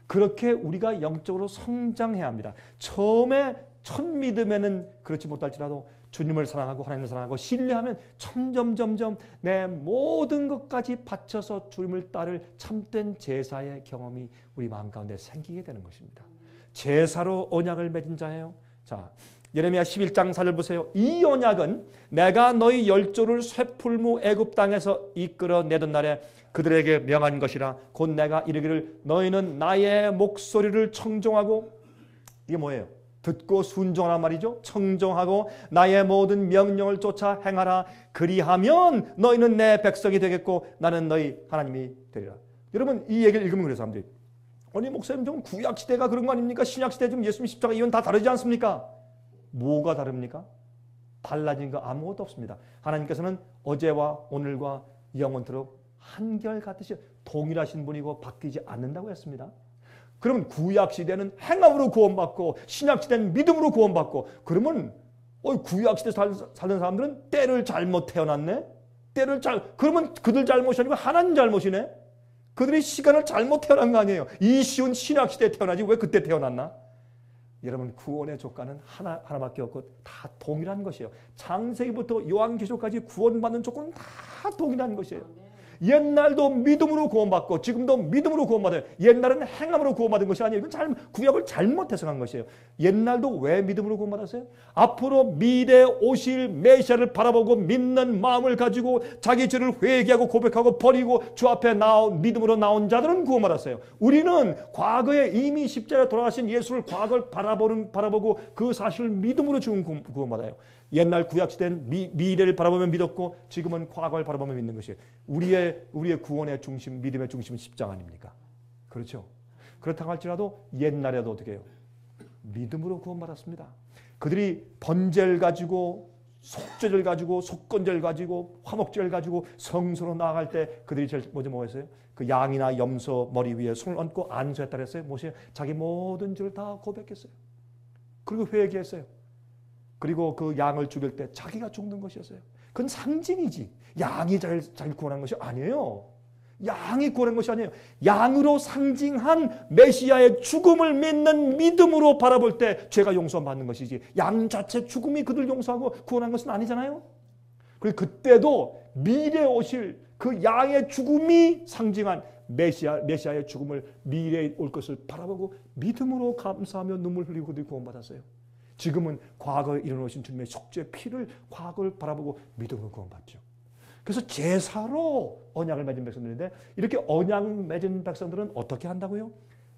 그렇게 우리가 영적으로 성장해야 합니다. 처음에 첫 믿음에는 그렇지 못할지라도 주님을 사랑하고 하나님을 사랑하고 신뢰하면 점점 내 모든 것까지 바쳐서 주님을 따를 참된 제사의 경험이 우리 마음 가운데 생기게 되는 것입니다. 제사로 언약을 맺은 자예요. 자, 예레미야 11장 4절 보세요. 이 언약은 내가 너희 열조를 쇠풀무 애굽 땅에서 이끌어내던 날에 그들에게 명한 것이라. 곧 내가 이르기를 너희는 나의 목소리를 청종하고, 이게 뭐예요? 듣고 순종하란 말이죠. 청종하고 나의 모든 명령을 쫓아 행하라. 그리하면 너희는 내 백성이 되겠고 나는 너희 하나님이 되리라. 여러분, 이 얘기를 읽으면 그래요, 사람들이. 아니 목사님, 좀 구약시대가 그런 거 아닙니까? 신약시대 지금 예수님 십자가 이건 다 다르지 않습니까? 뭐가 다릅니까? 달라진 거 아무것도 없습니다. 하나님께서는 어제와 오늘과 영원토록 한결같으시 동일하신 분이고 바뀌지 않는다고 했습니다. 그러면 구약시대는 행함으로 구원받고 신약시대는 믿음으로 구원받고, 그러면 구약시대 살던 사람들은 때를 잘못 태어났네? 그러면 그들 잘못이 아니고 하나님 잘못이네? 그들이 시간을 잘못 태어난 거 아니에요? 이 쉬운 신약시대에 태어나지 왜 그때 태어났나? 여러분, 구원의 조건은 하나밖에 없고 다 동일한 것이에요. 창세기부터 요한계시록까지 구원받는 조건은 다 동일한 것이에요. 옛날도 믿음으로 구원받고 지금도 믿음으로 구원받아요. 옛날은 행함으로 구원받은 것이 아니에요. 이건 구약을 잘못 해석한 것이에요. 옛날도 왜 믿음으로 구원받았어요? 앞으로 미래 오실 메시아를 바라보고 믿는 마음을 가지고 자기 죄를 회개하고 고백하고 버리고 주 앞에 믿음으로 나온 자들은 구원받았어요. 우리는 과거에 이미 십자가에 돌아가신 예수를 과거를 바라보고 그 사실을 믿음으로 지금 구원받아요. 옛날 구약시대는 미래를 바라보면 믿었고 지금은 과거를 바라보면 믿는 것이에요. 우리의 구원의 중심, 믿음의 중심은 십자가 아닙니까? 그렇죠? 그렇다고 할지라도 옛날에도 어떻게 해요? 믿음으로 구원받았습니다. 그들이 번제를 가지고 속죄를 가지고 속건제를 가지고 화목제를 가지고 성소로 나아갈 때 그들이 제일 먼저 뭐 했어요? 그 양이나 염소 머리 위에 손을 얹고 안수했다 그랬어요. 뭐세요? 자기 모든 죄를 다 고백했어요. 그리고 회개했어요. 그리고 그 양을 죽일 때 자기가 죽는 것이었어요. 그건 상징이지. 양이 자기를 구원한 것이 아니에요. 양이 구원한 것이 아니에요. 양으로 상징한 메시아의 죽음을 믿는 믿음으로 바라볼 때 죄가 용서받는 것이지, 양 자체 죽음이 그들 용서하고 구원한 것은 아니잖아요. 그리고 그때도 미래 오실 그 양의 죽음이 상징한 메시아의 죽음을 미래에 올 것을 바라보고 믿음으로 감사하며 눈물 흘리고 그들이 구원받았어요. 지금은 과거에 일어나신 주님의 속죄 피를 과거를 바라보고 믿음으로 구원받죠. 그래서 제사로 언약을 맺은 백성들인데 이렇게 언약 맺은 백성들은 어떻게 한다고요?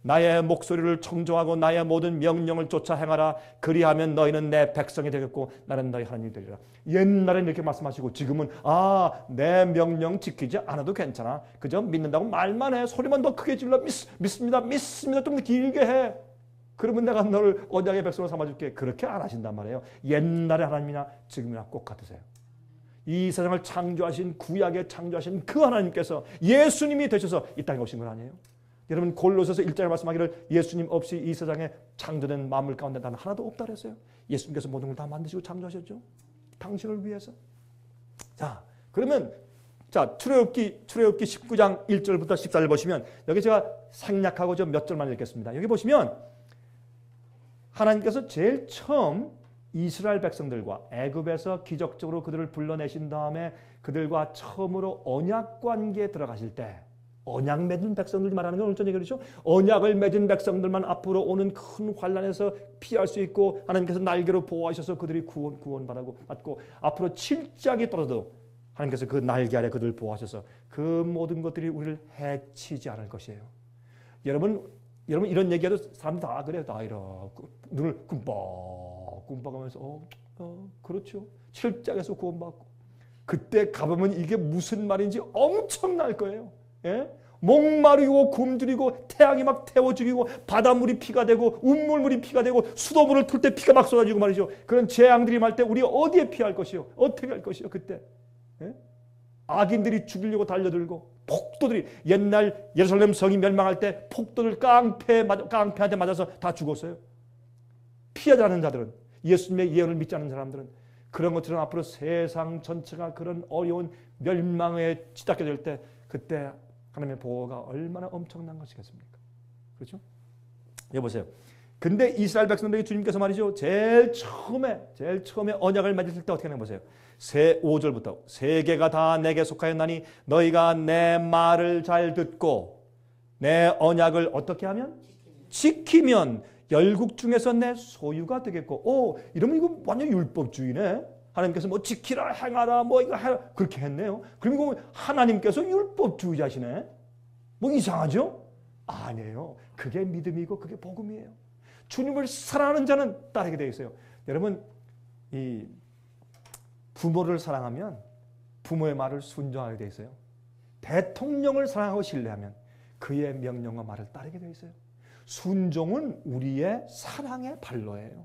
나의 목소리를 청종하고 나의 모든 명령을 쫓아 행하라. 그리하면 너희는 내 백성이 되겠고 나는 너희 하나님이 되리라. 옛날에는 이렇게 말씀하시고 지금은 내 명령 지키지 않아도 괜찮아. 그저 믿는다고 말만 해. 소리만 더 크게 질러. 믿습니다. 좀 길게 해. 그러면 내가 너를 언약의 백성으로 삼아줄게. 그렇게 안 하신단 말이에요. 옛날의 하나님이나 지금이나 꼭 같으세요. 이 세상을 창조하신 구약에 창조하신 그 하나님께서 예수님이 되셔서 이 땅에 오신 건 아니에요. 여러분 골로새서 1장에 말씀하기를 예수님 없이 이 세상에 창조된 만물 가운데 단 하나도 없다 그랬어요. 예수님께서 모든 걸 다 만드시고 창조하셨죠. 당신을 위해서. 자, 그러면 출애굽기 19장 1절부터 14절 보시면 여기 제가 생략하고 좀 몇 절만 읽겠습니다. 여기 보시면 하나님께서 제일 처음 이스라엘 백성들과 애굽에서 기적적으로 그들을 불러내신 다음에 그들과 처음으로 언약 관계에 들어가실 때 언약 맺은 백성들 말하는 건 오늘 저녁에 그렇죠? 언약을 맺은 백성들만 앞으로 오는 큰 환난에서 피할 수 있고 하나님께서 날개로 보호하셔서 그들이 구원받고 앞으로 칠장이 떨어져도 하나님께서 그 날개 아래 그들을 보호하셔서 그 모든 것들이 우리를 해치지 않을 것이에요. 여러분 이런 얘기해도 사람들 다 그래요. 다 이렇게 눈을 꿈뻑하면서 그렇죠. 칠장에서 구원받고 그때 가보면 이게 무슨 말인지 엄청날 거예요. 예? 목마르고 굶주리고 태양이 막 태워 죽이고 바닷물이 피가 되고 운물물이 피가 되고 수돗물을 틀 때 피가 막 쏟아지고 말이죠. 그런 재앙들이 말 때 우리 어디에 피할 것이요? 어떻게 할 것이요? 그때 예? 악인들이 죽이려고 달려들고 폭도들이 옛날 예루살렘 성이 멸망할 때 폭도들 깡패한테 맞아서 다 죽었어요. 피하지 않은 자들은 예수님의 예언을 믿지 않는 사람들은 그런 것처럼 앞으로 세상 전체가 그런 어려운 멸망에 치닫게 될 때 그때 하나님의 보호가 얼마나 엄청난 것이겠습니까? 그렇죠? 여보세요. 근데 이스라엘 백성들에게 주님께서 말이죠. 제일 처음에 언약을 맺으실 때 어떻게 하는 거 보세요. 5절부터 세계가 다 내게 속하였나니 너희가 내 말을 잘 듣고 내 언약을 어떻게 하면? 지키면 열국 중에서 내 소유가 되겠고 이러면 이거 완전 율법주의네. 하나님께서 뭐 지키라 행하라 뭐 이거 해라 그렇게 했네요. 그럼 이거 하나님께서 율법주의자시네. 뭐 이상하죠? 아니에요. 그게 믿음이고 그게 복음이에요. 주님을 사랑하는 자는 따르게 되어 있어요. 여러분 이 부모를 사랑하면 부모의 말을 순종하게 되어 있어요. 대통령을 사랑하고 신뢰하면 그의 명령과 말을 따르게 되어 있어요. 순종은 우리의 사랑의 발로예요.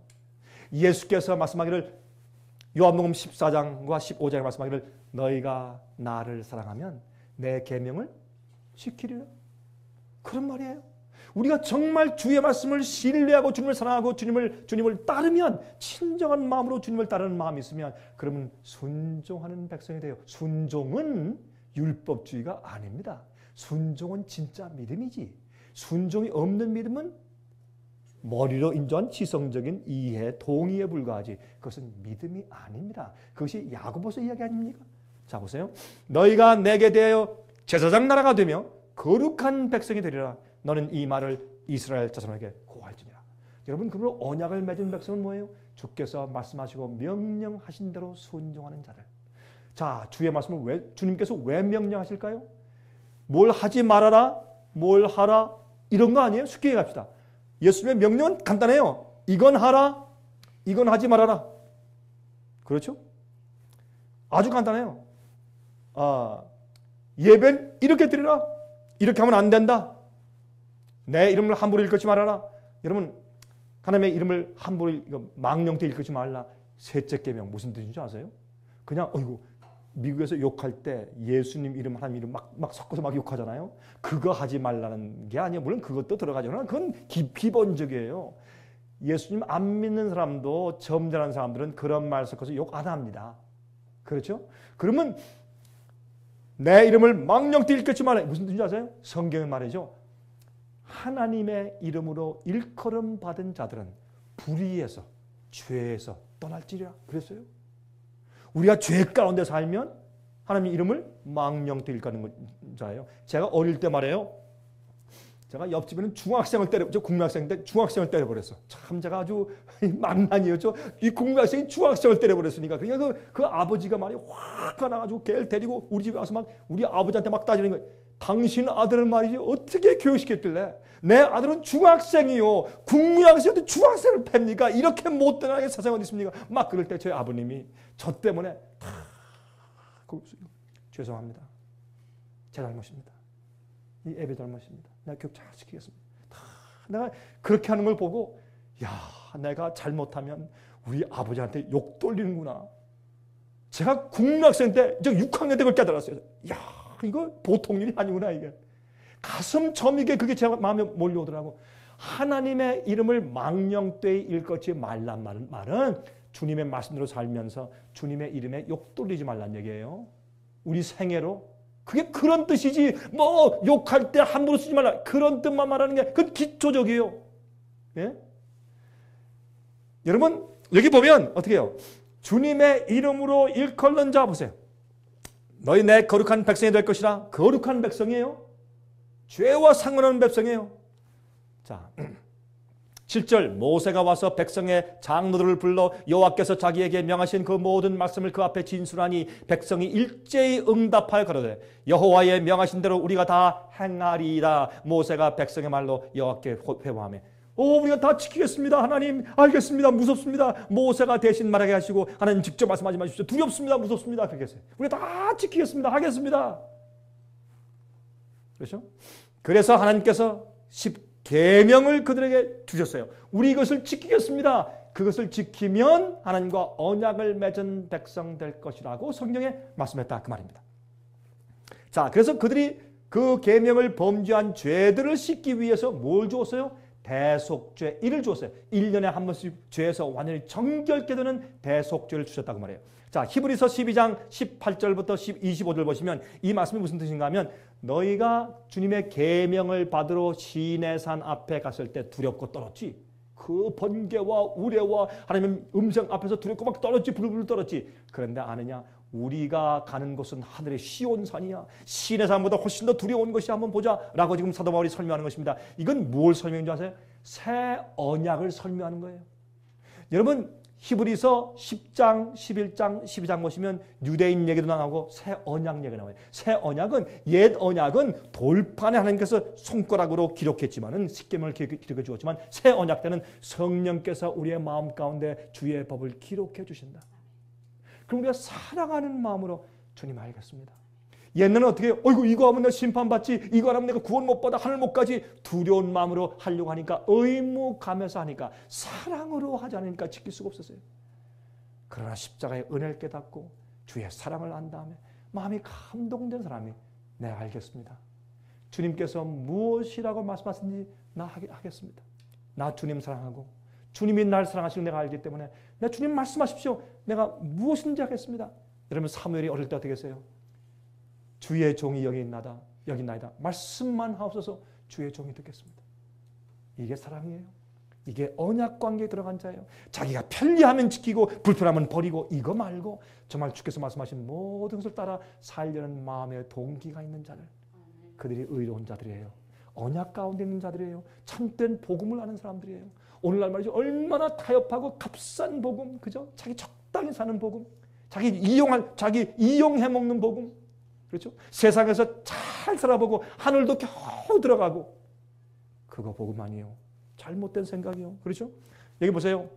예수께서 말씀하기를 요한복음 14장과 15장에 말씀하기를 너희가 나를 사랑하면 내 계명을 지키리라. 그런 말이에요. 우리가 정말 주의 말씀을 신뢰하고 주님을 사랑하고 주님을 따르면 친정한 마음으로 주님을 따르는 마음이 있으면 그러면 순종하는 백성이 돼요. 순종은 율법주의가 아닙니다. 순종은 진짜 믿음이지. 순종이 없는 믿음은 머리로 인정한 지성적인 이해, 동의에 불과하지. 그것은 믿음이 아닙니다. 그것이 야고보서 이야기 아닙니까? 자 보세요. 너희가 내게 대하여 제사장 나라가 되며 거룩한 백성이 되리라. 너는 이 말을 이스라엘 자손에게 고할지니라. 여러분 그러므로 언약을 맺은 백성은 뭐예요? 주께서 말씀하시고 명령하신 대로 순종하는 자들. 자 주의 말씀을 주님께서 왜 명령하실까요? 뭘 하지 말아라, 뭘 하라 이런 거 아니에요? 쉽게 얘기합시다. 예수님의 명령은 간단해요. 이건 하라, 이건 하지 말아라. 그렇죠? 아주 간단해요. 예배는 이렇게 드리라. 이렇게 하면 안 된다. 내 이름을 함부로 일컫지 말아라. 여러분 하나님의 이름을 함부로 망령되이 일컫지 말라. 셋째 계명 무슨 뜻인지 아세요? 그냥 미국에서 욕할 때 예수님 이름 하나님 이름 막 섞어서 막 욕하잖아요. 그거 하지 말라는 게 아니에요. 물론 그것도 들어가죠. 그건 기본적이에요. 예수님 안 믿는 사람도 점잖은 사람들은 그런 말 섞어서 욕 안 합니다. 그렇죠? 그러면 내 이름을 망령되이 일컫지 말라. 무슨 뜻인지 아세요? 성경의 말이죠. 하나님의 이름으로 일컬음 받은 자들은 불의에서 죄에서 떠날지리라 그랬어요. 우리가 죄 가운데 살면 하나님 이름을 망령되 일컫는 자예요. 제가 어릴 때 말이에요. 제가 옆집에는 중학생을 저 국민학생 때 중학생을 때려버렸어. 참 제가 아주 망난이었죠. 이 국민학생이 중학생을 때려버렸으니까. 그러니까 그 아버지가 말이 화가 나가지고 걔를 데리고 우리 집에 와서 막 우리 아버지한테 막 따지는 거예요. 당신 아들은 말이지 어떻게 교육시켰길래 내 아들은 중학생이요. 국민학생한테 중학생을 팹니까? 이렇게 못된 아이가 세상에 어디 있습니까? 막 그럴 때 저희 아버님이 저 때문에 다 죄송합니다. 제 잘못입니다. 이 애비 잘못입니다. 내가 교육 잘 시키겠습니다. 다 내가 그렇게 하는 걸 보고 야, 내가 잘못하면 우리 아버지한테 욕 돌리는구나. 제가 국민학생 때, 저 6학년 때 그걸 깨달았어요. 야, 이거 보통 일이 아니구나 이게. 가슴 저미게 그게 제 마음에 몰려오더라고. 하나님의 이름을 망령되이 일컫지 말란 말은 주님의 말씀대로 살면서 주님의 이름에 욕 돌리지 말란 얘기예요. 우리 생애로. 그게 그런 뜻이지. 뭐 욕할 때 함부로 쓰지 말라. 그런 뜻만 말하는 게 그건 기초적이에요. 예? 여러분 여기 보면 어떻게 해요? 주님의 이름으로 일컬는 자 보세요. 너희 내 거룩한 백성이 될 것이라. 거룩한 백성이에요. 죄와 상관없는 백성이에요. 자, 7절 모세가 와서 백성의 장로들을 불러 여호와께서 자기에게 명하신 그 모든 말씀을 그 앞에 진술하니 백성이 일제히 응답하여 가로되 여호와의 명하신 대로 우리가 다 행하리이다. 모세가 백성의 말로 여호와께 회복하며 우리가 다 지키겠습니다. 하나님 알겠습니다. 무섭습니다. 모세가 대신 말하게 하시고 하나님 직접 말씀하지 마십시오. 두렵습니다. 무섭습니다. 그렇게 했어요. 우리가 다 지키겠습니다. 하겠습니다. 그렇죠? 그래서 하나님께서 10계명을 그들에게 주셨어요. 우리 이것을 지키겠습니다. 그것을 지키면 하나님과 언약을 맺은 백성 될 것이라고 성경에 말씀했다. 그 말입니다. 자, 그래서 그들이 그 계명을 범죄한 죄들을 씻기 위해서 뭘 주었어요? 대속죄 1을 주었어요. 1년에 한 번씩 죄에서 완전히 정결케 되는 대속죄를 주셨다고 말해요. 자, 히브리서 12장 18절부터 25절 보시면 이 말씀이 무슨 뜻인가 하면 너희가 주님의 계명을 받으러 시내산 앞에 갔을 때 두렵고 떨었지. 그 번개와 우레와 하나님의 음성 앞에서 두렵고 막 떨었지. 부들부들 떨었지. 그런데 아느냐? 우리가 가는 곳은 하늘의 시온산이야. 시내산보다 훨씬 더 두려운 것이 한번 보자 라고 지금 사도 바울이 설명하는 것입니다. 이건 뭘 설명인 줄 아세요? 새 언약을 설명하는 거예요. 여러분 히브리서 10장, 11장, 12장 보시면 유대인 얘기도 나오고 새 언약 얘기가 나와요. 새 언약은 옛 언약은 돌판에 하나님께서 손가락으로 기록했지만은 십계명을 기록해 주었지만 새 언약 때는 성령께서 우리의 마음 가운데 주의 법을 기록해 주신다. 그럼 우리가 사랑하는 마음으로 주님 알겠습니다. 옛날에는 어떻게 해요? 어이구 이거 하면 내가 심판받지, 이거 하면 내가 구원 못 받아, 하늘 못 가지, 두려운 마음으로 하려고 하니까 의무감에서 하니까 사랑으로 하지 않으니까 지킬 수가 없었어요. 그러나 십자가의 은혜를 깨닫고 주의 사랑을 안 다음에 마음이 감동된 사람이 내가 알겠습니다. 주님께서 무엇이라고 말씀하시는지 나 하겠습니다. 나 주님 사랑하고 주님이 날 사랑하시는 내가 알기 때문에 내 주님 말씀하십시오. 내가 무엇인지 하겠습니다. 여러분 사무엘이 어릴 때 어떻게 했어요? 주의 종이 여기 있나이다. 말씀만 하옵소서. 주의 종이 듣겠습니다. 이게 사랑이에요. 이게 언약 관계에 들어간 자예요. 자기가 편리하면 지키고 불편하면 버리고 이거 말고 정말 주께서 말씀하신 모든 것을 따라 살려는 마음의 동기가 있는 자들. 그들이 의로운 자들이에요. 언약 가운데 있는 자들이에요. 참된 복음을 아는 사람들이에요. 오늘날 말이죠. 얼마나 타협하고 값싼 복음, 그죠? 자기 적당히 사는 복음, 자기 이용해 먹는 복음, 그렇죠? 세상에서 잘 살아보고 하늘도 겨우 들어가고 그거 복음 아니에요. 잘못된 생각이요. 그렇죠? 여기 보세요.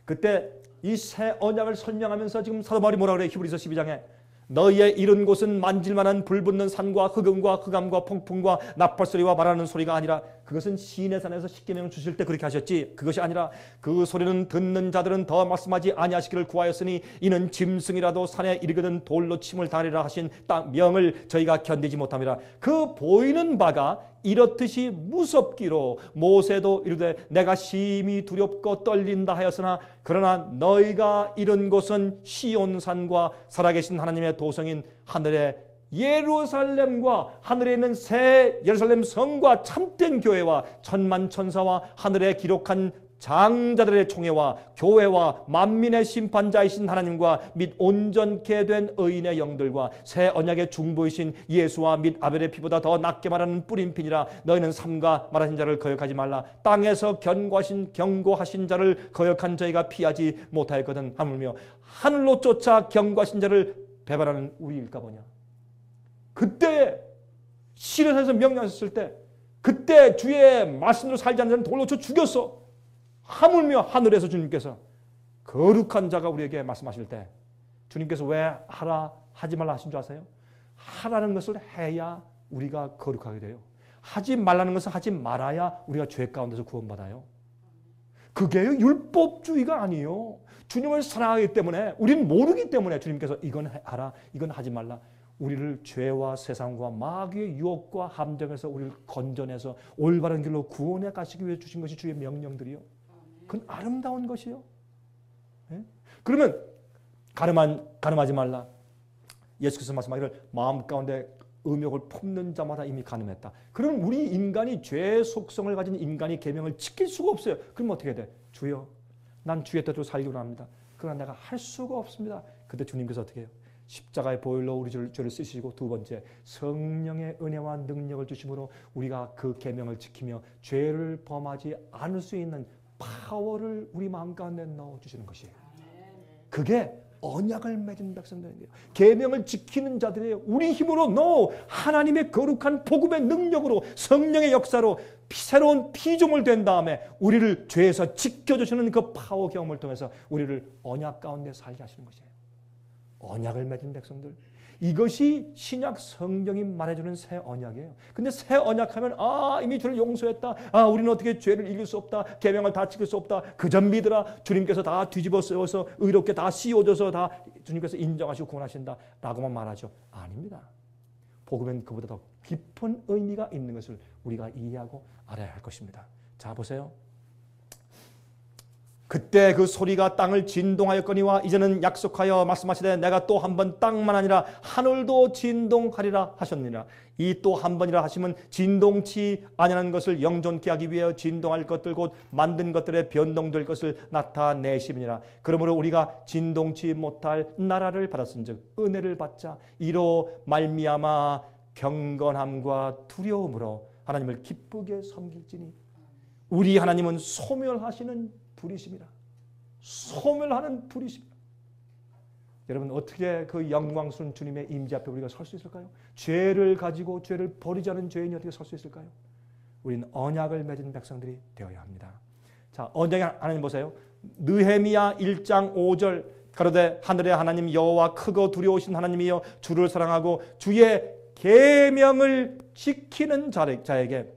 그때 이 새 언약을 설명하면서 지금 사도 바울이 뭐라 그래요? 히브리서 12장에 너희의 이른 곳은 만질만한 불붙는 산과 흑음과 흑암과 폭풍과 나팔소리와 말하는 소리가 아니라 그것은 시내산에서 십계명을 주실 때 그렇게 하셨지. 그것이 아니라 그 소리는 듣는 자들은 더 말씀하지 아니하시기를 구하였으니 이는 짐승이라도 산에 이르거든 돌로 침을 다리라 하신 딱 명을 저희가 견디지 못함이라. 그 보이는 바가 이렇듯이 무섭기로 모세도 이르되 내가 심히 두렵고 떨린다 하였으나 그러나 너희가 이른 곳은 시온산과 살아계신 하나님의 도성인 하늘의 예루살렘과 하늘에 있는 새 예루살렘 성과 참된 교회와 천만 천사와 하늘에 기록한 장자들의 총회와 교회와 만민의 심판자이신 하나님과 및 온전케 된 의인의 영들과 새 언약의 중보이신 예수와 및 아벨의 피보다 더 낫게 말하는 뿌린 피니라. 너희는 삼가 말하신 자를 거역하지 말라. 땅에서 경고하신 자를 거역한 저희가 피하지 못하였거든 하물며 하늘로 쫓아 경고하신 자를 배반하는 우리일까 보냐. 그때 시련에서 명령하셨을 때 그때 주의 말씀으로 살지 않는 자는 돌로 쳐 죽였어. 하물며 하늘에서 주님께서 거룩한 자가 우리에게 말씀하실 때 주님께서 왜 하지 말라 하신 줄 아세요? 하라는 것을 해야 우리가 거룩하게 돼요. 하지 말라는 것을 하지 말아야 우리가 죄 가운데서 구원받아요. 그게 율법주의가 아니에요. 주님을 사랑하기 때문에, 우리는 모르기 때문에 주님께서 이건 하라, 이건 하지 말라. 우리를 죄와 세상과 마귀의 유혹과 함정에서 우리를 건져내서 올바른 길로 구원해 가시기 위해 주신 것이 주의 명령들이요. 그건 아름다운 것이요. 네? 그러면 가늠하지 말라. 예수께서 말씀하기를 마음 가운데 음욕을 품는 자마다 이미 가늠했다. 그럼 우리 인간이 죄의 속성을 가진 인간이 계명을 지킬 수가 없어요. 그럼 어떻게 돼? 주여, 난 주의 뜻대로 살기로 합니다. 그러나 내가 할 수가 없습니다. 그때 주님께서 어떻게 해요? 십자가의 보혈로 우리 죄를 쓰시고, 두 번째 성령의 은혜와 능력을 주심으로 우리가 그 계명을 지키며 죄를 범하지 않을 수 있는 파워를 우리 마음 가운데 넣어주시는 것이에요. 그게 언약을 맺은 백성들이에요. 계명을 지키는 자들이에요. 우리 힘으로 하나님의 거룩한 복음의 능력으로 성령의 역사로 새로운 피조물 된 다음에 우리를 죄에서 지켜주시는 그 파워 경험을 통해서 우리를 언약 가운데 살게 하시는 것이에요. 언약을 맺은 백성들, 이것이 신약 성경이 말해주는 새 언약이에요. 근데 새 언약하면 이미 죄를 용서했다, 우리는 어떻게 죄를 이길 수 없다, 계명을 다 지킬 수 없다, 그저 믿으라, 주님께서 다 뒤집어 쓰여서 의롭게 다 씌워줘서 다 주님께서 인정하시고 구원하신다 라고만 말하죠. 아닙니다. 복음엔 그보다 더 깊은 의미가 있는 것을 우리가 이해하고 알아야 할 것입니다. 자, 보세요. 그때 그 소리가 땅을 진동하였거니와 이제는 약속하여 말씀하시되 내가 또 한 번 땅만 아니라 하늘도 진동하리라 하셨느니라. 이 또 한 번이라 하시면 진동치 아니하는 것을 영존케 하기 위하여 진동할 것들 곧 만든 것들의 변동될 것을 나타내심이니라. 그러므로 우리가 진동치 못할 나라를 받았은즉 은혜를 받자 이로 말미암아 경건함과 두려움으로 하나님을 기쁘게 섬길지니 우리 하나님은 소멸하시는 불이십니다. 소멸하는 불이십니다. 여러분, 어떻게 그 영광스러운 주님의 임재 앞에 우리가 설 수 있을까요? 죄를 가지고 죄를 버리지 않은 죄인이 어떻게 설 수 있을까요? 우리는 언약을 맺은 백성들이 되어야 합니다. 자, 언약의 하나님 보세요. 느헤미야 1장 5절 가로되 하늘의 하나님 여호와 크고 두려우신 하나님이여 주를 사랑하고 주의 계명을 지키는 자에게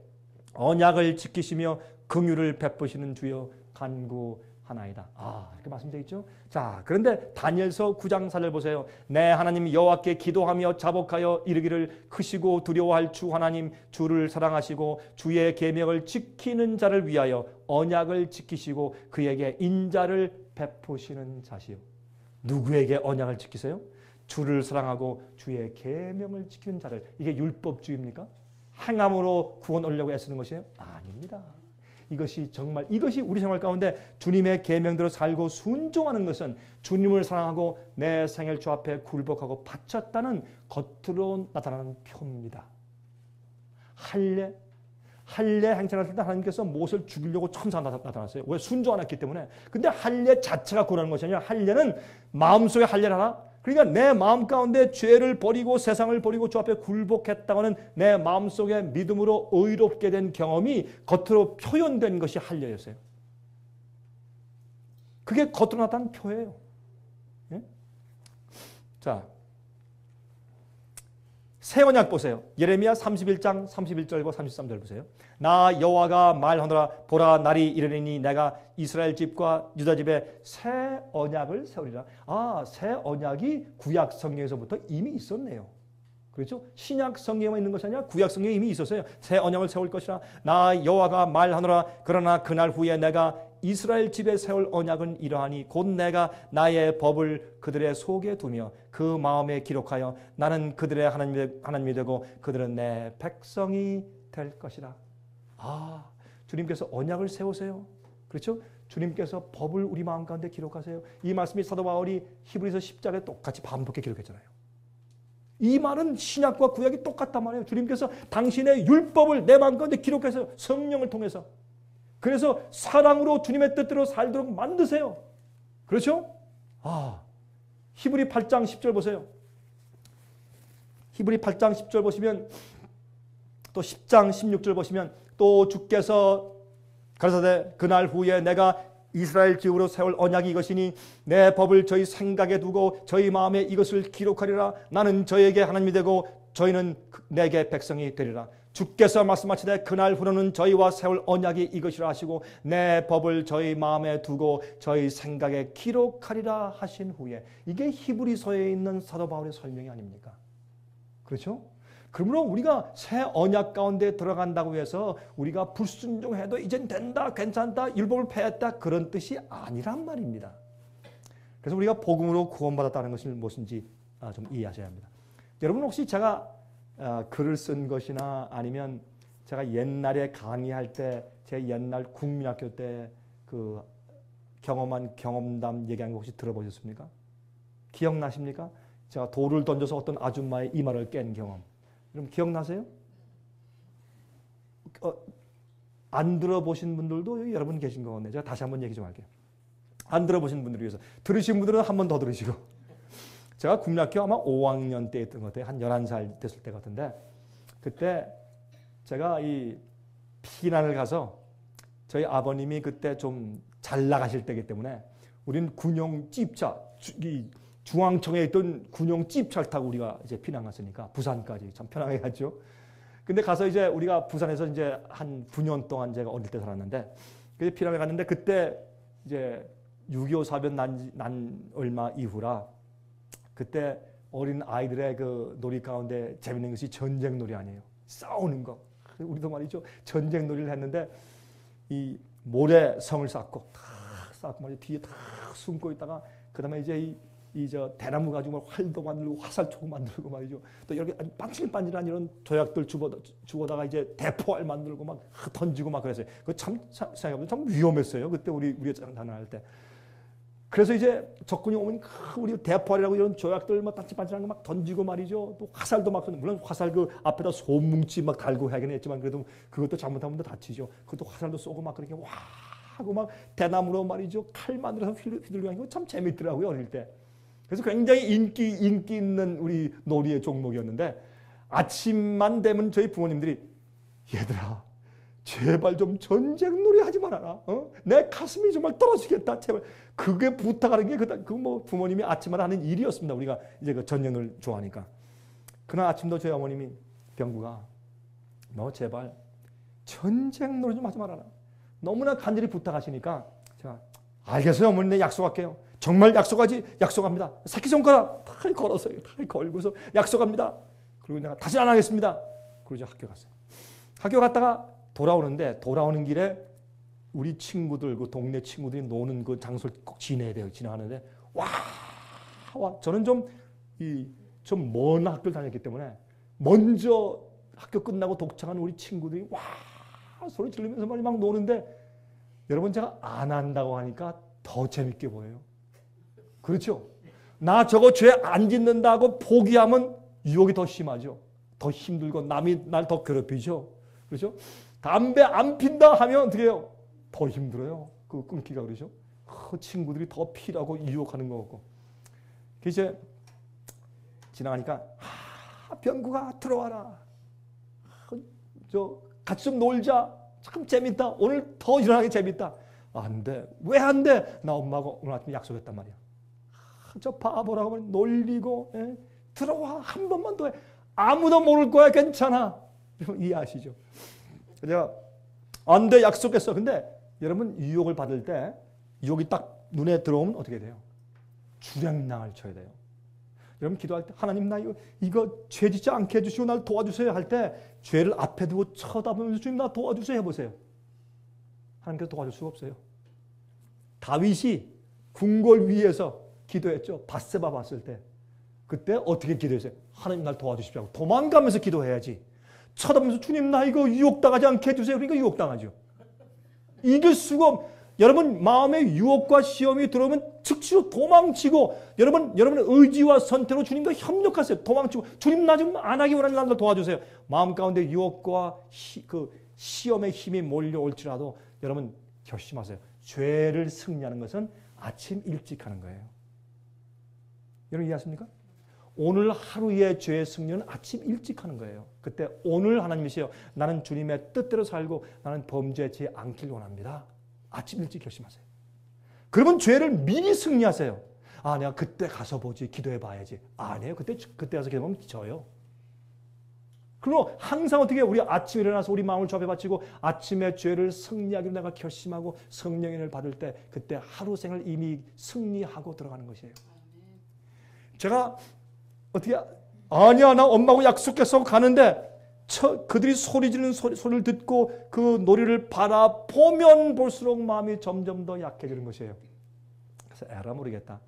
언약을 지키시며 긍휼을 베푸시는 주여 간구하나이다. 이렇게 말씀되어 있죠. 자, 그런데 다니엘서 9장 4절 보세요. 내 하나님 여호와께 기도하며 자복하여 이르기를 크시고 두려워할 주 하나님 주를 사랑하시고 주의 계명을 지키는 자를 위하여 언약을 지키시고 그에게 인자를 베푸시는 자시요. 누구에게 언약을 지키세요? 주를 사랑하고 주의 계명을 지키는 자를. 이게 율법주의입니까? 행함으로 구원 얻으려고 애쓰는 것이에요? 아닙니다. 이것이 우리 생활 가운데 주님의 계명대로 살고 순종하는 것은 주님을 사랑하고 내 생일 주 앞에 굴복하고 바쳤다는 겉으로 나타나는 표입니다. 할례 행차할 때 하나님께서 모세를 죽이려고 천사가 나타났어요. 왜? 순종 안 했기 때문에. 근데 할례 자체가 구원하는 것이 아니라 할례는 마음속에 할례를 하라. 그러니까 내 마음 가운데 죄를 버리고 세상을 버리고 주 앞에 굴복했다고는 내 마음속에 믿음으로 의롭게 된 경험이 겉으로 표현된 것이 할례였어요. 그게 겉으로 나타난 표예요. 예? 자, 새 언약 보세요. 예레미야 31장 31절과 33절 보세요. 나 여호와가 말하노라 보라 날이 이르리니 내가 이스라엘 집과 유다 집에 새 언약을 세우리라. 새 언약이 구약 성경에서부터 이미 있었네요. 그렇죠? 신약 성경에만 있는 것이 아니라 구약 성경에 이미 있었어요. 새 언약을 세울 것이라. 나 여호와가 말하노라. 그러나 그날 후에 내가 이스라엘 집에 세울 언약은 이러하니 곧 내가 나의 법을 그들의 속에 두며 그 마음에 기록하여 나는 그들의 하나님이 되고 그들은 내 백성이 될 것이라. 주님께서 언약을 세우세요. 그렇죠? 주님께서 법을 우리 마음 가운데 기록하세요. 이 말씀이 사도 바울이 히브리서 10장에 똑같이 반복해 기록했잖아요. 이 말은 신약과 구약이 똑같단 말이에요. 주님께서 당신의 율법을 내 마음 가운데 기록해서 성령을 통해서. 그래서 사랑으로 주님의 뜻대로 살도록 만드세요. 그렇죠? 히브리 8장 10절 보세요. 히브리 8장 10절 보시면 또 10장 16절 보시면 또 주께서 가라사대 그날 후에 내가 이스라엘 지으로 세울 언약이 이것이니 내 법을 저희 생각에 두고 저희 마음에 이것을 기록하리라. 나는 저에게 하나님이 되고 저희는 내게 백성이 되리라. 주께서 말씀하시되 그날 후로는 저희와 세울 언약이 이것이라 하시고 내 법을 저희 마음에 두고 저희 생각에 기록하리라 하신 후에, 이게 히브리서에 있는 사도 바울의 설명이 아닙니까? 그렇죠? 그러므로 우리가 새 언약 가운데 들어간다고 해서 우리가 불순종해도 이젠 된다, 괜찮다, 율법을 폐했다, 그런 뜻이 아니란 말입니다. 그래서 우리가 복음으로 구원받았다는 것이 무엇인지 좀 이해하셔야 합니다. 여러분 혹시 제가 글을 쓴 것이나 아니면 제가 옛날에 강의할 때 제 옛날 국민학교 때 그 경험한 경험담 얘기한 거 혹시 들어보셨습니까? 기억나십니까? 제가 돌을 던져서 어떤 아줌마의 이마를 깬 경험. 여러분 기억나세요? 안 들어보신 분들도 여러분 계신 것 같네요. 제가 다시 한번 얘기 좀 할게요. 안 들어보신 분들을 위해서. 들으신 분들은 한 번 더 들으시고. 제가 국민학교 아마 5학년 때 있던 것 같아요. 한 11살 됐을 때 같은데, 그때 제가 이 피난을 가서 저희 아버님이 그때 좀 잘 나가실 때이기 때문에 우린 군용 찝차, 중앙청에 있던 군용 찝차를 타고 우리가 이제 피난 갔으니까 부산까지 참 편하게 갔죠. 근데 가서 이제 우리가 부산에서 이제 한 9년 동안 제가 어릴 때 살았는데, 그래서 피난을 갔는데 그때 이제 6.25 사변 난 얼마 이후라 그때 어린 아이들의 그 놀이 가운데 재밌는 것이 전쟁 놀이 아니에요. 싸우는 거. 우리도 말이죠. 전쟁 놀이를 했는데 이 모래성을 쌓고 말이죠. 뒤에 다 숨고 있다가 그다음에 이제 저 대나무 가지고 활도 만들고 화살촉 만들고 말이죠. 또 이렇게 반질반질한 이런 조약들 주워다가 이제 대포알 만들고 막 던지고 막 그랬어요. 그 참 생각해보면 참 위험했어요. 그때 우리가 장난할 때. 그래서 이제 적군이 오면 우리 대포알이라고 이런 조약들 막 반질반질한 거 막 던지고 말이죠. 또 화살도 막, 물론 화살 그 앞에다 솜뭉치 막 달고 하긴 했지만 그래도 그것도 잘못하면 다치죠. 그것도 화살도 쏘고 막 그렇게 와 하고 막 대나무로 말이죠. 칼 만들어서 휘둘리고 하는 거 참 재밌더라고요, 어릴 때. 그래서 굉장히 인기 있는 우리 놀이의 종목이었는데, 아침만 되면 저희 부모님들이 얘들아 제발 좀 전쟁 놀이 하지 말아라. 내 가슴이 정말 떨어지겠다. 제발. 그게 부탁하는 게 그 뭐 부모님이 아침마다 하는 일이었습니다. 우리가 이제 그 전쟁을 좋아하니까. 그날 아침도 저희 어머님이 병구가 너 제발 전쟁 놀이 좀 하지 말아라. 너무나 간절히 부탁하시니까 제가 알겠어요 어머니, 내 약속할게요. 정말 약속합니다. 새끼손가락 다 걸었어요. 다 걸고서 약속합니다. 그리고 내가 다시 안 하겠습니다. 그리고 이제 학교 갔어요. 학교 갔다가 돌아오는 길에 우리 친구들, 그 동네 친구들이 노는 그 장소를 꼭 지나야 돼요. 지나가는데 와 저는 좀 먼 학교를 다녔기 때문에 먼저 학교 끝나고 독창한 우리 친구들이 와 소리 지르면서 막 노는데, 여러분 제가 안 한다고 하니까 더 재밌게 보여요. 그렇죠? 나 저거 죄 안 짓는다고 포기하면 유혹이 더 심하죠. 더 힘들고 남이 날 더 괴롭히죠. 그렇죠? 담배 안 핀다 하면 어떻게 해요? 더 힘들어요. 그 끊기가. 그러죠? 친구들이 더 피라고 유혹하는 거 같고. 이제 지나가니까 병구가 들어와라. 같이 좀 놀자. 참 재밌다. 오늘 더 일어나기 재밌다. 안 돼. 왜 안 돼? 나 엄마하고 오늘 아침에 약속했단 말이야. 저 바보라고 놀리고 들어와. 한 번만 더 해. 아무도 모를 거야. 괜찮아. 이해하시죠? 제가 안 돼. 약속했어. 근데 여러분 유혹을 받을 때 유혹이 딱 눈에 들어오면 어떻게 돼요? 주량낭을 쳐야 돼요. 여러분 기도할 때 하나님 나 이거 죄 짓지 않게 해주시고 날 도와주세요 할 때 죄를 앞에 두고 쳐다보면서 주님 나 도와주세요 해보세요. 하나님께서 도와줄 수가 없어요. 다윗이 궁궐 위에서 기도했죠. 밧세바 봤을 때. 그때 어떻게 기도했어요? 하나님 날 도와주십시오. 도망가면서 기도해야지. 쳐다보면서 주님 나 이거 유혹당하지 않게 해주세요. 그러니까 유혹당하죠. 이길 수가 여러분 마음의 유혹과 시험이 들어오면 즉시로 도망치고 여러분의 의지와 선택으로 주님과 협력하세요. 도망치고 주님 나 좀 안 하기 원하는 사람들 도와주세요. 마음 가운데 유혹과 시험의 힘이 몰려올지라도 여러분 결심하세요. 죄를 승리하는 것은 아침 일찍 하는 거예요. 여러분 이해하십니까? 오늘 하루의 죄의 승리는 아침 일찍 하는 거예요. 그때 오늘 하나님이시여 나는 주님의 뜻대로 살고 나는 범죄치 않길 원합니다. 아침 일찍 결심하세요. 그러면 죄를 미리 승리하세요. 아, 내가 그때 가서 보지, 기도해 봐야지. 아니에요. 그때 가서 기도하면 져요. 그리고 항상 어떻게 우리 아침에 일어나서 우리 마음을 주 앞에 바치고 아침에 죄를 승리하기로 내가 결심하고 성령의 은혜를 받을 때 그때 하루 생을 이미 승리하고 들어가는 것이에요. 제가 어떻게 아니야 나 엄마하고 약속해서 가는데 그들이 소리 지르는 소리를 듣고 그 놀이를 바라보면 볼수록 마음이 점점 더 약해지는 것이에요. 그래서 에라 모르겠다.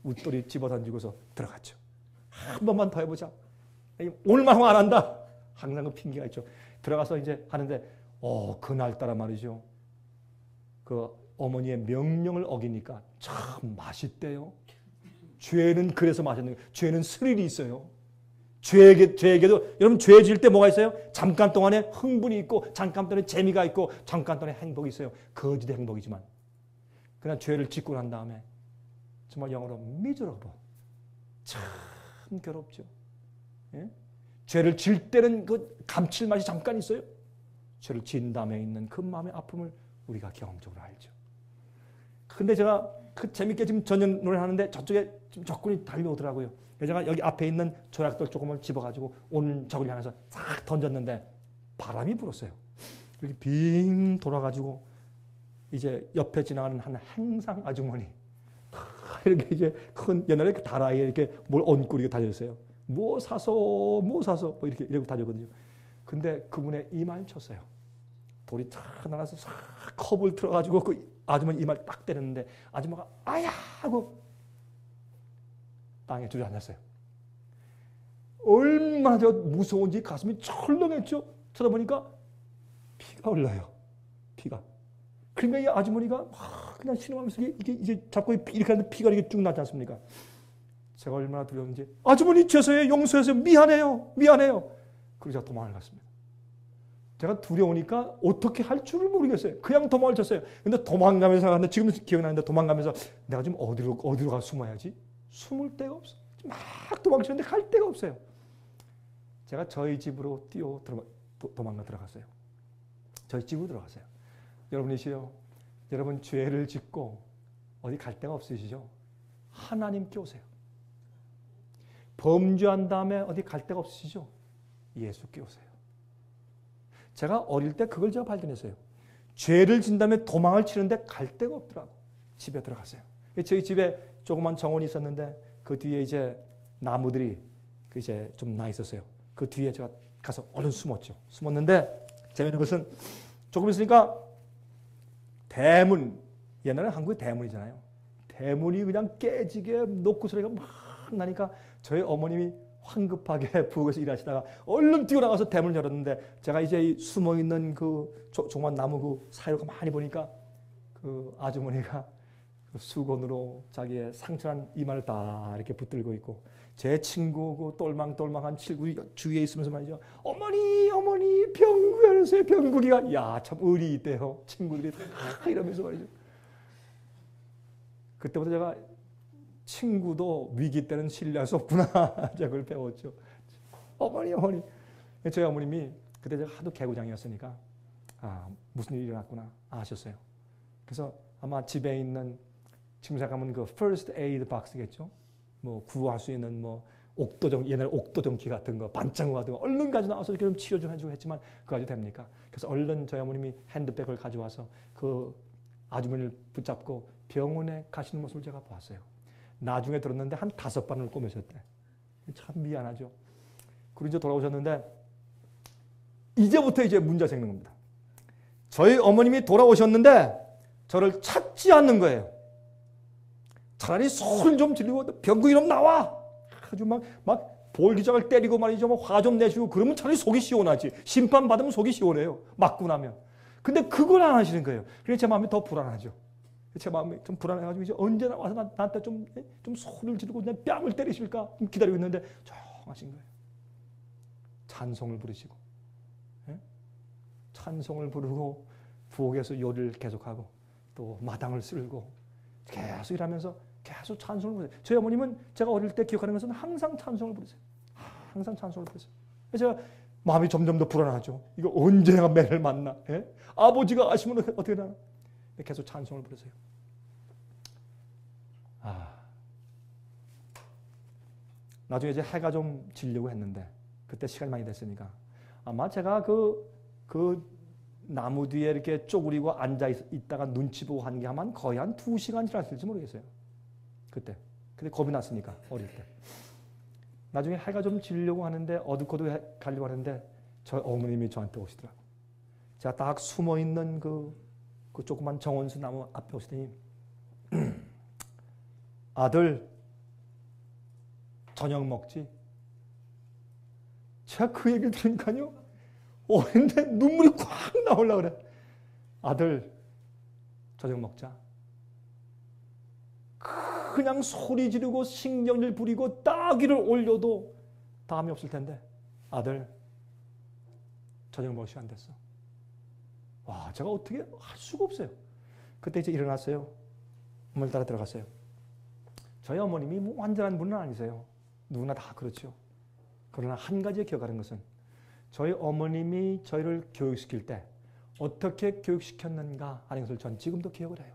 웃돌이 집어던지고서 들어갔죠. 한 번만 더 해보자. 오늘만 하면 안 한다. 항상 그 핑계가 있죠. 들어가서 이제 하는데 그날따라 말이죠. 그 어머니의 명령을 어기니까 참 맛있대요. 죄는 그래서 맛있는 거예요. 죄는 스릴이 있어요. 죄에게도 여러분 죄 지을 때 뭐가 있어요? 잠깐 동안에 흥분이 있고 잠깐 동안에 재미가 있고 잠깐 동안에 행복이 있어요. 거짓의 행복이지만 그냥 죄를 짓고 난 다음에 정말 영어로 miserable. 참 괴롭죠. 예? 죄를 질 때는 그 감칠맛이 잠깐 있어요. 죄를 지은 다음에 있는 그 마음의 아픔을 우리가 경험적으로 알죠. 근데 제가 재밌게 지금 저녁 노래하는데 저쪽에 좀 적군이 달려오더라고요. 제가 여기 앞에 있는 조약돌 조금을 집어가지고 오는 적을 향해서 싹 던졌는데 바람이 불었어요. 이렇게 빙 돌아가지고 이제 옆에 지나가는 한 행상 아주머니 이렇게 이제 큰 옛날에 그 다라이에 이렇게 뭘 얹고 이렇게 달렸어요. 뭐 사서 뭐 이렇게 이러고 달렸거든요. 근데 그분의 이마를 쳤어요. 돌이 탁 날아서 싹 컵을 틀어가지고 그 아주머니 이마를 딱 때렸는데 아주머니가 아야 하고 땅에 주저앉았어요. 얼마나 저 무서운지 가슴이 철렁했죠. 쳐다보니까 피가 흘러요. 피가. 그러니까 이 아주머니가 그냥 신음하면서 이게 잡고 이렇게 하는데 피가 이렇게 쭉 나지 않습니까? 제가 얼마나 두려운지 아주머니 죄송해요. 용서해서 미안해요. 그리고 제가 도망을 갔습니다. 제가 두려우니까 어떻게 할 줄을 모르겠어요. 그냥 도망을 쳤어요. 근데 도망가면서 갔는데 지금 기억나는데 도망가면서 내가 좀 어디로 가서 숨어야지? 숨을 데가 없어. 막 도망치는데 갈 데가 없어요. 제가 저희 집으로 도망가 들어갔어요. 저희 집으로 들어갔어요. 여러분이시요. 여러분 죄를 짓고 어디 갈 데가 없으시죠? 하나님께 오세요. 범죄한 다음에 어디 갈 데가 없으시죠? 예수께 오세요. 제가 어릴 때 그걸 제가 발견했어요. 죄를 진 다음에 도망을 치는데 갈 데가 없더라고. 집에 들어갔어요. 저희 집에 조그만 정원이 있었는데 그 뒤에 이제 나무들이 이제 좀 나 있었어요. 그 뒤에 제가 가서 얼른 숨었죠. 숨었는데 재미있는 것은 조금 있으니까 대문, 옛날에 한국이 대문이잖아요. 대문이 그냥 깨지게 녹고 소리가 막 나니까 저희 어머님이 황급하게 부엌에서 일하시다가 얼른 뛰어나가서 대문을 열었는데 제가 이제 숨어있는 그 조그만 나무 그 사이로 많이 보니까 그 아주머니가 수건으로 자기의 상처난 이마를 다 이렇게 붙들고 있고 제 친구 그 똘망똘망한 친구 주위에 있으면서 말이죠. 어머니 병구하세요. 병구리가 야 참 의리 있대요. 친구들이 다 이러면서 말이죠. 그때부터 제가 친구도 위기 때는 신뢰할 수 없구나. 제가 그걸 배웠죠. 어머니. 저희 어머님이 그때 제가 하도 개구장이었으니까 무슨 일이 일어났구나 아셨어요. 그래서 아마 집에 있는 지금 생각하면 그 first aid box겠죠. 뭐 구할 수 있는 뭐 옛날 옥도전기 같은 거, 반창고 같은 거 얼른 가져 나와서 이렇게 좀 치료 좀 해주고 했지만 그거 가지고 됩니까? 그래서 얼른 저희 어머님이 핸드백을 가져와서 그 아주머니를 붙잡고 병원에 가시는 모습을 제가 봤어요. 나중에 들었는데 한 5번을 꼬매셨대. 참 미안하죠. 그리고 이제 돌아오셨는데 이제부터 이제 문제가 생기는 겁니다. 저희 어머님이 돌아오셨는데 저를 찾지 않는 거예요. 차라리 소리 좀 지르고 병구 이름 나와. 아주 막 볼기장을 때리고 말이죠. 화 좀 내주고 그러면 차라리 속이 시원하지. 심판 받으면 속이 시원해요. 맞고 나면. 근데 그걸 안 하시는 거예요. 그래서 제 마음이 더 불안하죠. 제 마음이 좀 불안해가지고 이제 언제나 와서 나한테 좀 소리를 지르고 그냥 뺨을 때리실까 기다리고 있는데 조용하신 거예요. 찬송을 부르시고, 예? 찬송을 부르고 부엌에서 요리를 계속하고 또 마당을 쓸고 계속 일하면서 계속 찬송을 부르세요. 저희 어머님은 제가 어릴 때 기억하는 것은 항상 찬송을 부르세요. 항상 찬송을 부르세요. 제가 마음이 점점 더 불안하죠. 이거 언제 내가 매를 만나? 예? 아버지가 아시면 어떻게 되나? 계속 찬송을 부르세요. 나중에 이제 해가 좀 지려고 했는데 그때 시간이 많이 됐으니까 아마 제가 그 나무 뒤에 이렇게 쪼그리고 앉아 있다가 눈치 보고 한 게 아마 거의 한 2시간 지났을지 모르겠어요. 그때 겁이 났으니까 어릴 때. 나중에 해가 좀 지려고 하는데 어둡고도 가려고 하는데 저희 어머님이 저한테 오시더라고. 제가 딱 숨어 있는 그 조그만 정원수 나무 앞에 오시더니 아들 저녁 먹지? 제가 그 얘기를 들으니까요. 어린데 눈물이 콱 나오려고 그래. 아들 저녁 먹자. 그냥 소리 지르고 신경질 부리고 따귀를 올려도 다음이 없을 텐데 아들 저녁 먹을 시간 됐어. 와, 제가 어떻게 할 수가 없어요. 그때 이제 일어났어요. 어머니 따라 들어갔어요. 저희 어머님이 뭐 완전한 분은 아니세요. 누구나 다 그렇죠. 그러나 한 가지 기억하는 것은 저희 어머님이 저희를 교육시킬 때 어떻게 교육시켰는가 하는 것을 전 지금도 기억을 해요.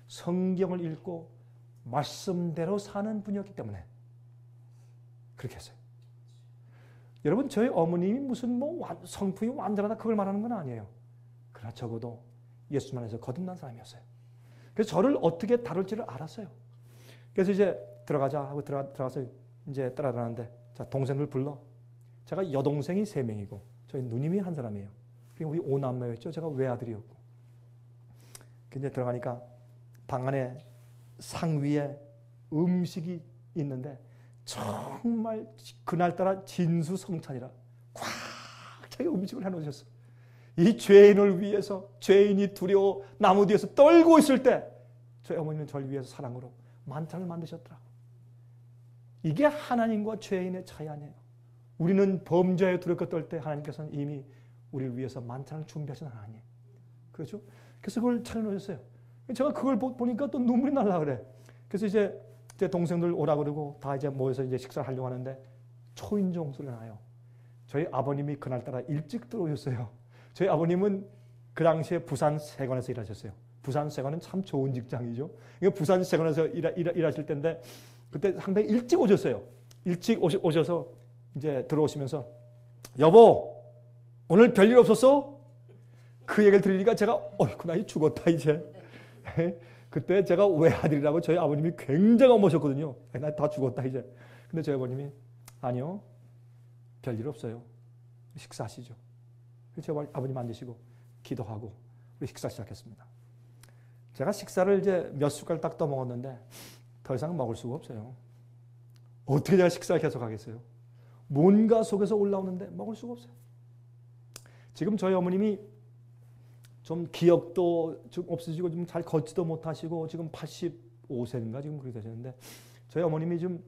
성경을 읽고 말씀대로 사는 분이었기 때문에 그렇게 했어요. 여러분, 저희 어머님이 무슨 성품이 완전하다 그걸 말하는 건 아니에요. 그러나 적어도 예수님 안에서 거듭난 사람이었어요. 그래서 저를 어떻게 다룰지를 알았어요. 그래서 이제 들어가자 하고 들어가서 이제 따라가는데 자, 동생들 불러. 제가 여동생이 3명이고 저희 누님이 한 사람이에요. 그리고 우리 5남매였죠. 제가 외아들이었고. 이제 들어가니까 방 안에 상 위에 음식이 있는데 정말 그날따라 진수성찬이라 꽉 차게 음식을 해놓으셨어. 이 죄인을 위해서 죄인이 두려워 나무 뒤에서 떨고 있을 때 저희 어머니는 저를 위해서 사랑으로 만찬을 만드셨더라고. 이게 하나님과 죄인의 차이 아니에요. 우리는 범죄에 두렵고 떨 때 하나님께서는 이미 우리를 위해서 만찬을 준비하신 하나님. 그렇죠? 그래서 그걸 차려놓으셨어요. 제가 그걸 보니까 또 눈물이 날라 그래. 그래서 이제 제 동생들 오라 그러고 다 이제 모여서 이제 식사를 하려고 하는데 초인종 소리가 나요. 저희 아버님이 그날따라 일찍 들어오셨어요. 저희 아버님은 그 당시에 부산 세관에서 일하셨어요. 부산 세관은 참 좋은 직장이죠. 부산 세관에서 일하실 때인데 그때 상당히 일찍 오셨어요. 일찍 오셔서 이제 들어오시면서 여보 오늘 별일 없었어? 그 얘기를 들으니까 제가 어이구 나 죽었다 이제. 그때 제가 외아들이라고 저희 아버님이 굉장히 엄하셨거든요. 나 다 죽었다 이제. 근데 저희 아버님이 아니요 별일 없어요. 식사하시죠. 저희 아버님 앉으시고 기도하고 우리 식사 시작했습니다. 제가 식사를 이제 몇 숟갈 딱 떠먹었는데 더 이상 먹을 수가 없어요. 어떻게 제가 식사를 계속 하겠어요? 뭔가 속에서 올라오는데 먹을 수가 없어요. 지금 저희 어머님이 좀 기억도 좀 없으시고 좀 잘 걷지도 못하시고 지금 85세인가 지금 그렇게 되시는데 저희 어머님이 좀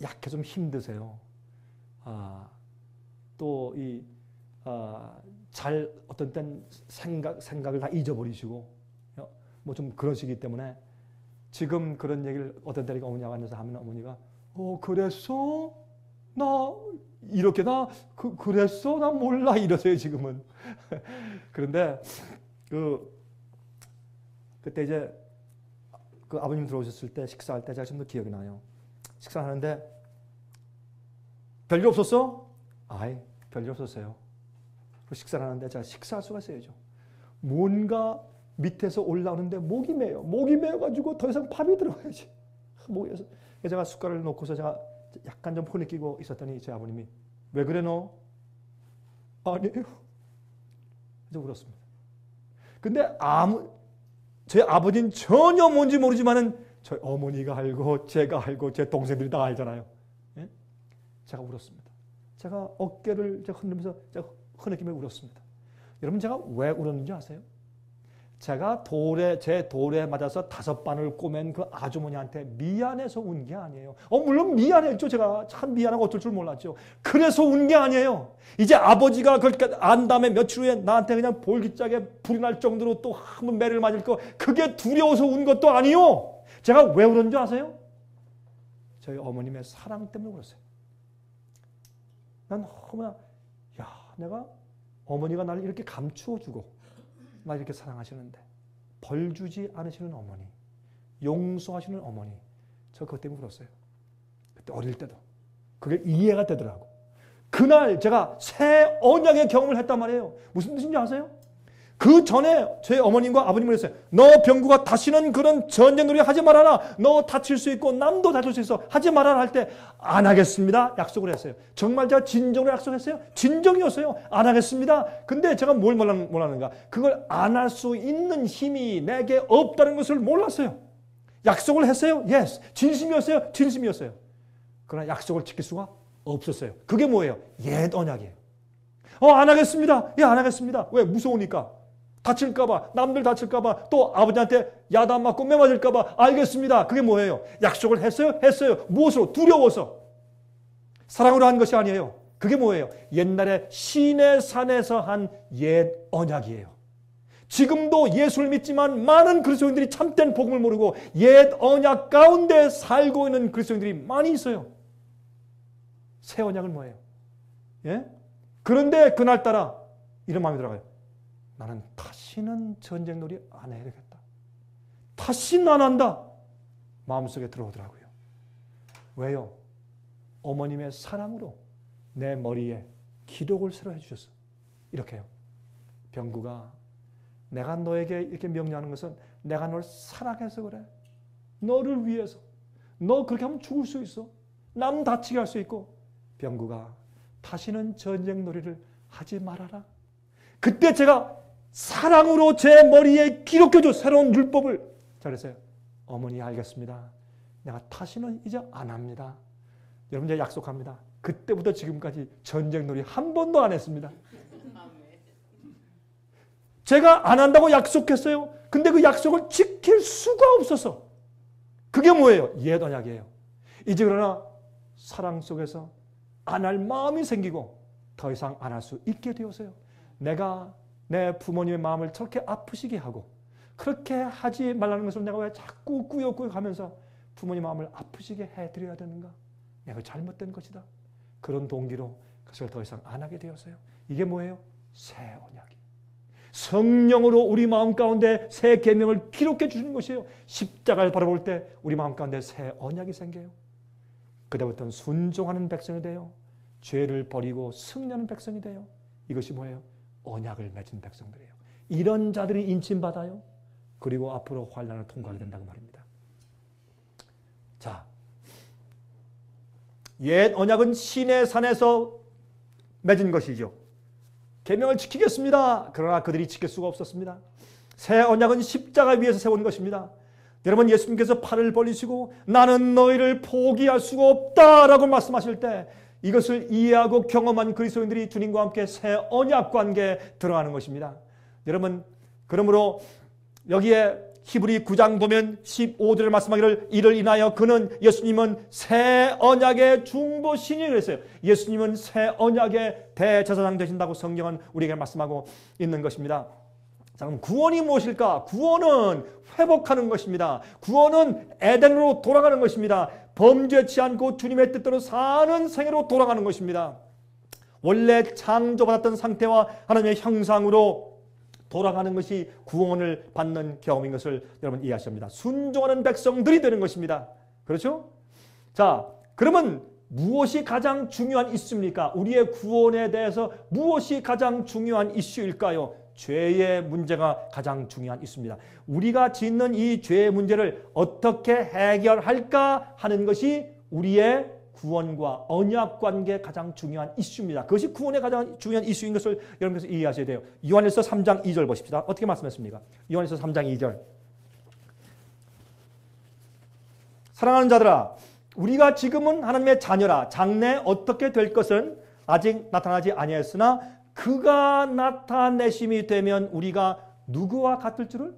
약해 좀 힘드세요. 또 잘 어떤 땐 생각을 다 잊어버리시고 뭐 좀 그러시기 때문에 지금 그런 얘기를 어떤 때니까 어머니가 앉아서 하면 어머니가 그랬어? 나 이렇게 그랬어? 나 몰라 이러세요 지금은. 그런데 그때 이제 그 아버님 들어오셨을 때 식사할 때 제가 지금도 기억이 나요. 식사하는데 별일 없었어? 아이 별일 없었어요. 식사를 하는데 제가 식사할 수가 있어야죠. 뭔가 밑에서 올라오는데 목이 메어가지고 더 이상 밥이 들어가야지. 목에서 제가 숟가락을 놓고서 제가 약간 좀 흐느끼고 있었더니 제 아버님이 왜 그래 너? 아니에요. 그래서 울었습니다. 근데 제 아버지는 전혀 뭔지 모르지만은 저희 어머니가 알고 제가 알고 제 동생들이 다 알잖아요. 예? 제가 울었습니다. 제가 어깨를 흔들면서 제가 흐느끼며 울었습니다. 여러분 제가 왜 울었는지 아세요? 제가 제 돌에 맞아서 5바늘 꼬맨 그 아주머니한테 미안해서 운 게 아니에요. 물론 미안했죠. 제가 참 미안하고 어쩔 줄 몰랐죠. 그래서 운 게 아니에요. 이제 아버지가 그렇게 안 다음에 며칠 후에 나한테 그냥 볼기짝에 불이 날 정도로 또 한번 매를 맞을 거, 그게 두려워서 운 것도 아니요. 제가 왜 울었는지 아세요? 저희 어머님의 사랑 때문에 울었어요. 난 너무나 내가 어머니가 나를 이렇게 감추어주고 날 이렇게 사랑하시는데 벌 주지 않으시는 어머니, 용서하시는 어머니, 저 그것 때문에 울었어요. 그때 어릴 때도 그게 이해가 되더라고. 그날 제가 새 언약의 경험을 했단 말이에요. 무슨 뜻인지 아세요? 그 전에 제 어머님과 아버님을 했어요. 너 병구가 다시는 그런 전쟁놀이 하지 말아라. 너 다칠 수 있고 남도 다칠 수 있어. 하지 말아라 할 때 안 하겠습니다. 약속을 했어요. 정말 제가 진정으로 약속했어요? 진정이었어요. 안 하겠습니다. 근데 제가 뭘 몰랐는가? 그걸 안 할 수 있는 힘이 내게 없다는 것을 몰랐어요. 약속을 했어요? Yes. 진심이었어요? 진심이었어요. 그러나 약속을 지킬 수가 없었어요. 그게 뭐예요? 옛 언약이에요. 안 하겠습니다. 안 하겠습니다. 왜? 무서우니까. 다칠까봐, 남들 다칠까봐, 또 아버지한테 야단 맞고 매 맞을까봐. 알겠습니다. 그게 뭐예요? 약속을 했어요? 했어요. 무엇으로? 두려워서. 사랑으로 한 것이 아니에요. 그게 뭐예요? 옛날에 시내산에서 한 옛 언약이에요. 지금도 예수를 믿지만 많은 그리스도인들이 참된 복음을 모르고 옛 언약 가운데 살고 있는 그리스도인들이 많이 있어요. 새 언약은 뭐예요? 예? 그런데 그날따라 이런 마음이 들어가요. 나는 다시는 전쟁놀이 안 해야 되겠다. 다시는 안 한다. 마음속에 들어오더라고요. 왜요? 어머님의 사랑으로 내 머리에 기록을 새로 해주셨어. 이렇게요. 병구가, 내가 너에게 이렇게 명령하는 것은 내가 널 사랑해서 그래. 너를 위해서. 너 그렇게 하면 죽을 수 있어. 남 다치게 할 수 있고. 병구가, 다시는 전쟁놀이를 하지 말아라. 그때 제가 사랑으로 제 머리에 기록해줘. 새로운 율법을. 잘했어요. 어머니 알겠습니다. 내가 다시는 이제 안 합니다. 여러분 제가 약속합니다. 그때부터 지금까지 전쟁놀이 한 번도 안 했습니다. 제가 안 한다고 약속했어요. 근데 그 약속을 지킬 수가 없어서. 그게 뭐예요? 옛 언약이에요. 이제 그러나 사랑 속에서 안 할 마음이 생기고 더 이상 안 할 수 있게 되었어요. 내가 내 부모님의 마음을 저렇게 아프시게 하고 그렇게 하지 말라는 것을 내가 왜 자꾸 꾸역꾸역 하면서 부모님 마음을 아프시게 해드려야 되는가? 내가 잘못된 것이다. 그런 동기로 그것을 더 이상 안 하게 되었어요. 이게 뭐예요? 새 언약이. 성령으로 우리 마음 가운데 새 계명을 기록해 주시는 것이에요. 십자가를 바라볼 때 우리 마음 가운데 새 언약이 생겨요. 그다음부터는 순종하는 백성이 돼요. 죄를 버리고 승리하는 백성이 돼요. 이것이 뭐예요? 언약을 맺은 백성들이에요. 이런 자들이 인침받아요. 그리고 앞으로 환난을 통과하게 된다고 말입니다. 자, 옛 언약은 시내산에서 맺은 것이죠. 계명을 지키겠습니다. 그러나 그들이 지킬 수가 없었습니다. 새 언약은 십자가 위에서 세운 것입니다. 여러분, 예수님께서 팔을 벌리시고 나는 너희를 포기할 수가 없다라고 말씀하실 때 이것을 이해하고 경험한 그리스도인들이 주님과 함께 새 언약 관계에 들어가는 것입니다. 여러분, 그러므로 여기에 히브리 9장 보면 15절을 말씀하기를 이를 인하여 그는 예수님은 새 언약의 중보신이 그랬어요. 예수님은 새 언약의 대제사장 되신다고 성경은 우리에게 말씀하고 있는 것입니다. 자, 그럼 구원이 무엇일까? 구원은 회복하는 것입니다. 구원은 에덴으로 돌아가는 것입니다. 범죄치 않고 주님의 뜻대로 사는 생애로 돌아가는 것입니다. 원래 창조받았던 상태와 하나님의 형상으로 돌아가는 것이 구원을 받는 경험인 것을 여러분 이해하셔야 합니다. 순종하는 백성들이 되는 것입니다. 그렇죠? 자, 그러면 무엇이 가장 중요한 이슈입니까? 우리의 구원에 대해서 무엇이 가장 중요한 이슈일까요? 죄의 문제가 가장 중요한 이슈입니다. 우리가 짓는 이 죄의 문제를 어떻게 해결할까 하는 것이 우리의 구원과 언약 관계의 가장 중요한 이슈입니다. 그것이 구원의 가장 중요한 이슈인 것을 여러분께서 이해하셔야 돼요. 요한일서 3장 2절 보십시다. 어떻게 말씀했습니까? 요한일서 3장 2절. 사랑하는 자들아, 우리가 지금은 하나님의 자녀라. 장래 어떻게 될 것은 아직 나타나지 아니하였으나 그가 나타내심이 되면 우리가 누구와 같을 줄을?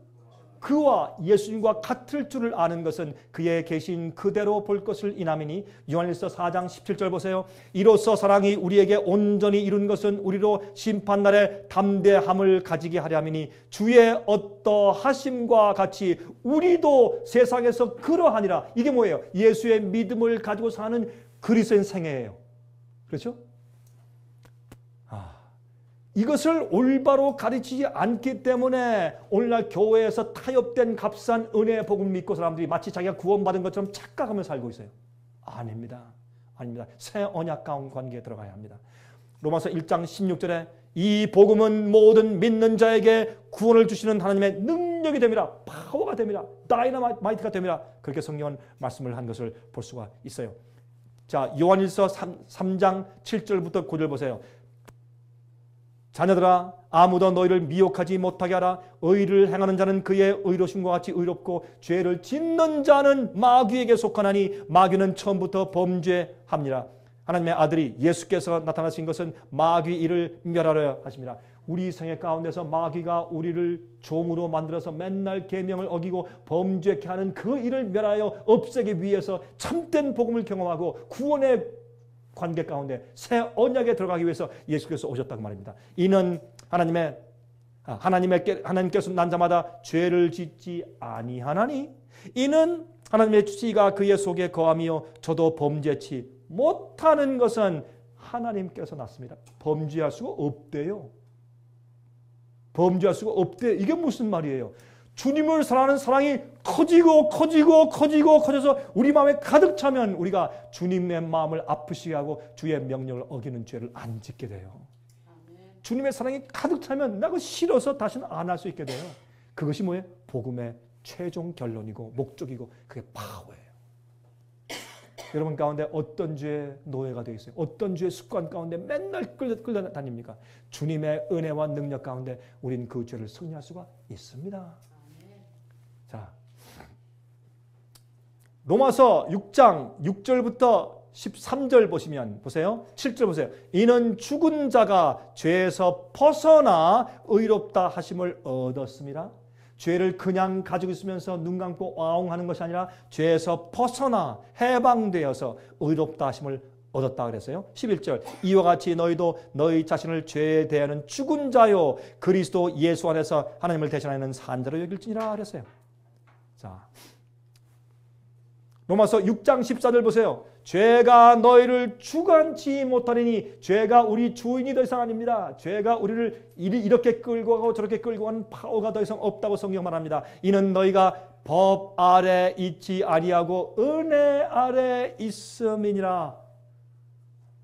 그와 예수님과 같을 줄을 아는 것은 그의 계신 그대로 볼 것을 인함이니. 요한일서 4장 17절 보세요. 이로써 사랑이 우리에게 온전히 이룬 것은 우리로 심판날에 담대함을 가지게 하려 함이니 주의 어떠하심과 같이 우리도 세상에서 그러하니라. 이게 뭐예요? 예수의 믿음을 가지고 사는 그리스도인 생애예요. 그렇죠? 이것을 올바로 가르치지 않기 때문에 오늘날 교회에서 타협된 값싼 은혜의 복음을 믿고 사람들이 마치 자기가 구원받은 것처럼 착각하며 살고 있어요. 아닙니다. 아닙니다. 새 언약 가운 관계에 들어가야 합니다. 로마서 1장 16절에 이 복음은 모든 믿는 자에게 구원을 주시는 하나님의 능력이 됩니다. 파워가 됩니다. 다이너마이트가 됩니다. 그렇게 성경은 말씀을 한 것을 볼 수가 있어요. 자, 요한일서 3장 7절부터 9절 보세요. 자녀들아, 아무도 너희를 미혹하지 못하게 하라. 의를 행하는 자는 그의 의로심과 같이 의롭고 죄를 짓는 자는 마귀에게 속하나니 마귀는 처음부터 범죄합니다. 하나님의 아들이 예수께서 나타나신 것은 마귀 일을 멸하려 하십니다. 우리 생애 가운데서 마귀가 우리를 종으로 만들어서 맨날 계명을 어기고 범죄케 하는 그 일을 멸하여 없애기 위해서 참된 복음을 경험하고 구원의 관계 가운데 새 언약에 들어가기 위해서 예수께서 오셨다고 말입니다. 이는 하나님께서 난 자마다 죄를 짓지 아니하나니 이는 하나님의 지가 그의 속에 거함이요 저도 범죄치 못하는 것은 하나님께서 났습니다. 범죄할 수가 없대요. 범죄할 수가 없대. 이게 무슨 말이에요? 주님을 사랑하는 사랑이 커져서 우리 마음에 가득 차면 우리가 주님의 마음을 아프시게 하고 주의 명령을 어기는 죄를 안 짓게 돼요. 주님의 사랑이 가득 차면 나 그거 싫어서 다시는 안 할 수 있게 돼요. 그것이 뭐예요? 복음의 최종 결론이고 목적이고 그게 파워예요. 여러분 가운데 어떤 죄의 노예가 되어 있어요? 어떤 죄의 습관 가운데 맨날 끌려다닙니까? 주님의 은혜와 능력 가운데 우린 그 죄를 승리할 수가 있습니다. 자, 로마서 6장 6절부터 13절 보시면 보세요. 7절 보세요. 이는 죽은 자가 죄에서 벗어나 의롭다 하심을 얻었습니다. 죄를 그냥 가지고 있으면서 눈 감고 와웅하는 것이 아니라 죄에서 벗어나 해방되어서 의롭다 하심을 얻었다 그랬어요. 11절 이와 같이 너희도 너희 자신을 죄에 대하는 죽은 자요 그리스도 예수 안에서 하나님을 대신하는 산자로 여길지니라 그랬어요. 자, 로마서 6장 14절 보세요. 죄가 너희를 주관치 못하리니 죄가 우리 주인이 더 이상 아닙니다. 죄가 우리를 이렇게 끌고 가고 저렇게 끌고 가는 파워가 더 이상 없다고 성경 말합니다. 이는 너희가 법 아래 있지 아니하고 은혜 아래 있음이니라.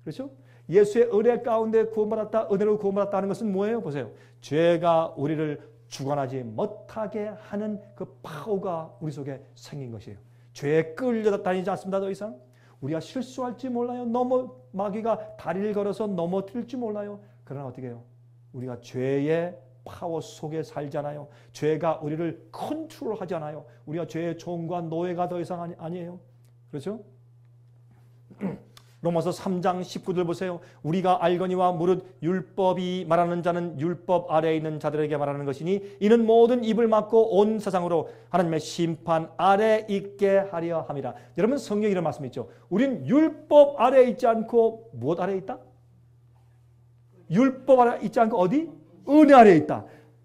그렇죠? 예수의 은혜 가운데 구원받았다, 은혜로 구원받았다 하는 것은 뭐예요? 보세요. 죄가 우리를 주관하지 못하게 하는 그 파워가 우리 속에 생긴 것이에요. 죄에 끌려다니지 않습니다. 더 이상 우리가 실수할지 몰라요. 마귀가 다리를 걸어서 넘어뜨릴지 몰라요. 그러나 어떻게 해요? 우리가 죄의 파워 속에 살잖아요. 죄가 우리를 컨트롤하지 않아요. 우리가 죄의 종과 노예가 더 이상 아니에요. 그렇죠? 로마서 3장 19절 보세요. 우리가 알거니와 무릇 율법이 말하는 자는 율법 아래에 있는 자들에게 말하는 것이니 이는 모든 입을 막고 온 세상으로 하나님의 심판 아래 있게 하려 함이라. 여러분 성경에 이런 말씀이 있죠. 우린 율법 아래에 있지 않고 무엇 아래에 있다? 율법 아래에 있지 않고 어디? 은혜 아래에 있다.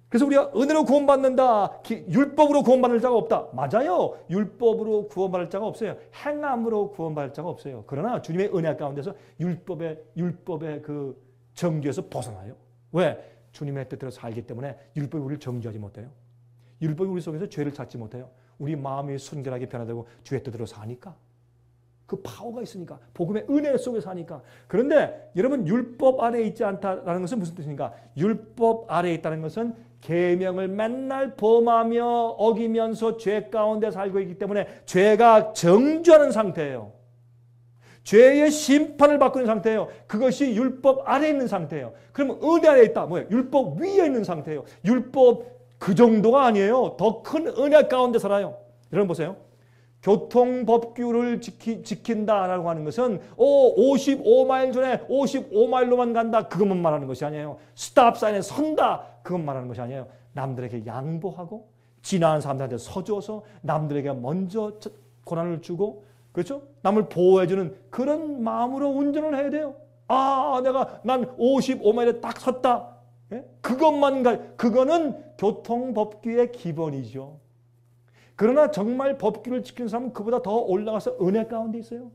그래서 우리가 은혜로 구원받는다. 율법으로 구원받을 자가 없다. 맞아요. 율법으로 구원받을 자가 없어요. 행함으로 구원받을 자가 없어요. 그러나 주님의 은혜 가운데서 율법의 그 정죄에서 벗어나요. 왜? 주님의 뜻대로 살기 때문에 율법이 우리를 정죄하지 못해요. 율법이 우리 속에서 죄를 찾지 못해요. 우리 마음이 순결하게 변화되고 주의 뜻대로 사니까. 그 파워가 있으니까. 복음의 은혜 속에 사니까. 그런데 여러분 율법 아래에 있지 않다라는 것은 무슨 뜻입니까? 율법 아래에 있다는 것은 계명을 맨날 범하며 어기면서 죄 가운데 살고 있기 때문에 죄가 정죄하는 상태예요. 죄의 심판을 받고 있는 상태예요. 그것이 율법 아래에 있는 상태예요. 그러면 은혜 아래에 있다. 뭐예요? 율법 위에 있는 상태예요. 율법 그 정도가 아니에요. 더 큰 은혜 가운데 살아요. 여러분 보세요. 교통법규를 지킨다라고 하는 것은 55마일 전에 55마일로만 간다 그것만 말하는 것이 아니에요. 스탑사인에 선다 그것 말하는 것이 아니에요. 남들에게 양보하고 지나간 사람들한테 서줘서 남들에게 먼저 고난을 주고 그렇죠? 남을 보호해주는 그런 마음으로 운전을 해야 돼요. 난 55마일에 딱 섰다. 예? 그거는 교통법규의 기본이죠. 그러나 정말 법규를 지키는 사람은 그보다 더 올라가서 은혜 가운데 있어요.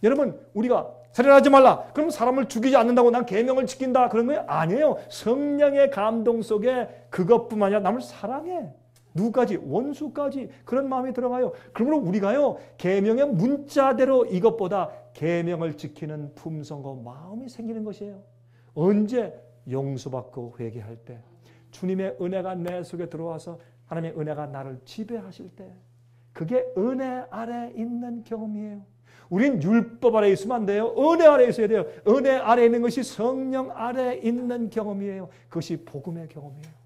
여러분 우리가 살인하지 말라. 그럼 사람을 죽이지 않는다고 난 계명을 지킨다. 그런 거예요? 아니에요. 성령의 감동 속에 그것뿐만 아니라 남을 사랑해. 누구까지? 원수까지. 그런 마음이 들어가요. 그러므로 우리가요. 계명의 문자대로 이것보다 계명을 지키는 품성과 마음이 생기는 것이에요. 언제? 용서받고 회개할 때. 주님의 은혜가 내 속에 들어와서 하나님의 은혜가 나를 지배하실 때. 그게 은혜 아래 있는 경험이에요. 우린 율법 아래 있으면 안 돼요. 은혜 아래 있어야 돼요. 은혜 아래 있는 것이 성령 아래 있는 경험이에요. 그것이 복음의 경험이에요.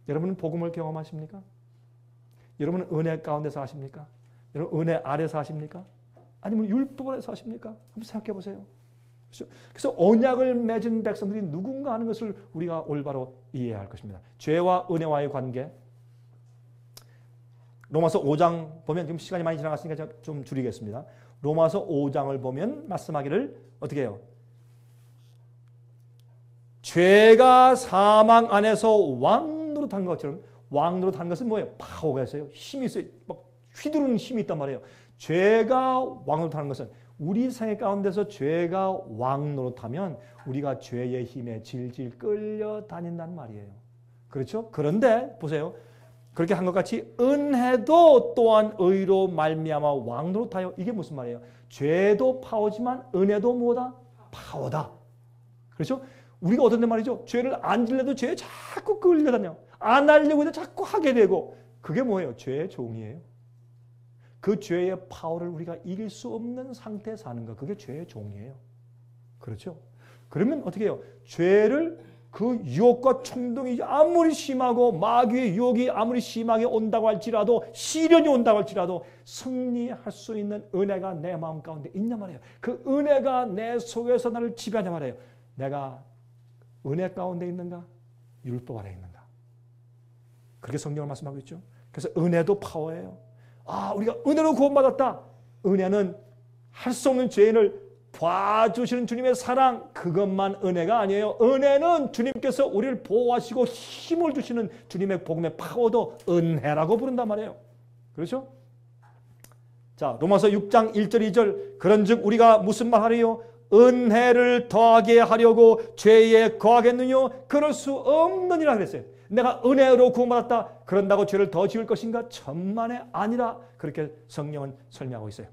여러분은 복음을 경험하십니까? 여러분은 은혜 가운데 사십니까? 여러분 은혜 아래 사십니까? 아니면 율법 아래 사십니까? 한번 생각해 보세요. 그래서 언약을 맺은 백성들이 누군가 하는 것을 우리가 올바로 이해해야 할 것입니다. 죄와 은혜와의 관계. 로마서 5장 보면 지금 시간이 많이 지나갔으니까 제가 좀 줄이겠습니다. 로마서 5장을 보면 말씀하기를 어떻게 해요? 죄가 사망 안에서 왕노릇한 것처럼 왕노릇한 것은 뭐예요? 파워가 있어요. 힘이 있어요. 막 휘두르는 힘이 있단 말이에요. 죄가 왕노릇하는 것은 우리 생애 가운데서 죄가 왕노릇하면 우리가 죄의 힘에 질질 끌려다닌단 말이에요. 그렇죠? 그런데 보세요. 그렇게 한 것 같이 은혜도 또한 의로 말미암아 왕노릇하여. 이게 무슨 말이에요? 죄도 파워지만 은혜도 뭐다? 파워다. 그렇죠? 우리가 어떤 데 말이죠? 죄를 안 질려도 죄에 자꾸 끌려다녀. 안 하려고 해도 자꾸 하게 되고. 그게 뭐예요? 죄의 종이에요. 그 죄의 파워를 우리가 이길 수 없는 상태에 사는 것. 그게 죄의 종이에요. 그렇죠? 그러면 어떻게 해요? 죄를 그 유혹과衝動이 아무리 심하고 마귀의 유혹이 아무리 심하게 온다고 할지라도 시련이 온다고 할지라도 승리할 수 있는 은혜가 내 마음 가운데 있냐 말이에요. 그 은혜가 내 속에서 나를 지배하냐 말이에요. 내가 은혜 가운데 있는가? 율법 아래 있는가? 그렇게 성경을 말씀하고 있죠. 그래서 은혜도 파워예요. 우리가 은혜로 구원받았다. 은혜는 할 수 없는 죄인을 봐주시는 주님의 사랑, 그것만 은혜가 아니에요. 은혜는 주님께서 우리를 보호하시고 힘을 주시는 주님의 복음의 파워도 은혜라고 부른단 말이에요. 그렇죠? 자, 로마서 6장 1절 2절 그런즉 우리가 무슨 말 하리요? 은혜를 더하게 하려고 죄에 거하겠느냐? 그럴 수 없느니라 그랬어요. 내가 은혜로 구원받았다. 그런다고 죄를 더 지을 것인가? 천만에 아니라. 그렇게 성령은 설명하고 있어요.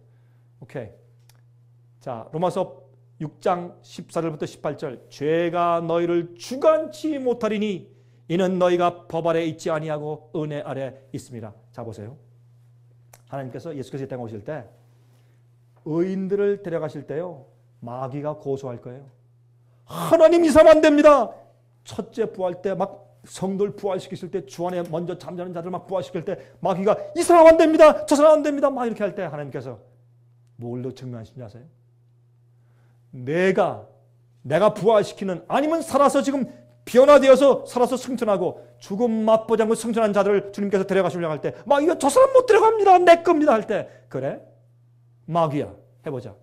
오케이. 자, 로마서 6장 14절부터 18절. 죄가 너희를 주관치 못하리니 이는 너희가 법 아래 있지 아니하고 은혜 아래 있습니다. 자, 보세요. 하나님께서 예수께서 이 땅에 오실 때 의인들을 데려가실 때요. 마귀가 고소할 거예요. 하나님 이 사람 안 됩니다. 첫째 부활 때 막 성도를 부활시키실 때 주 안에 먼저 잠자는 자들 막 부활시킬 때 마귀가 이 사람 안 됩니다. 저 사람 안 됩니다. 막 이렇게 할 때 하나님께서 뭘로 증명하시는지 아세요? 내가 부활시키는 아니면 살아서 지금 변화되어서 살아서 승천하고 죽음 맛보지 않고 승천한 자들을 주님께서 데려가시려고 할 때 마귀가 저 사람 못 데려갑니다. 내 겁니다. 할 때 그래? 마귀야 해보자.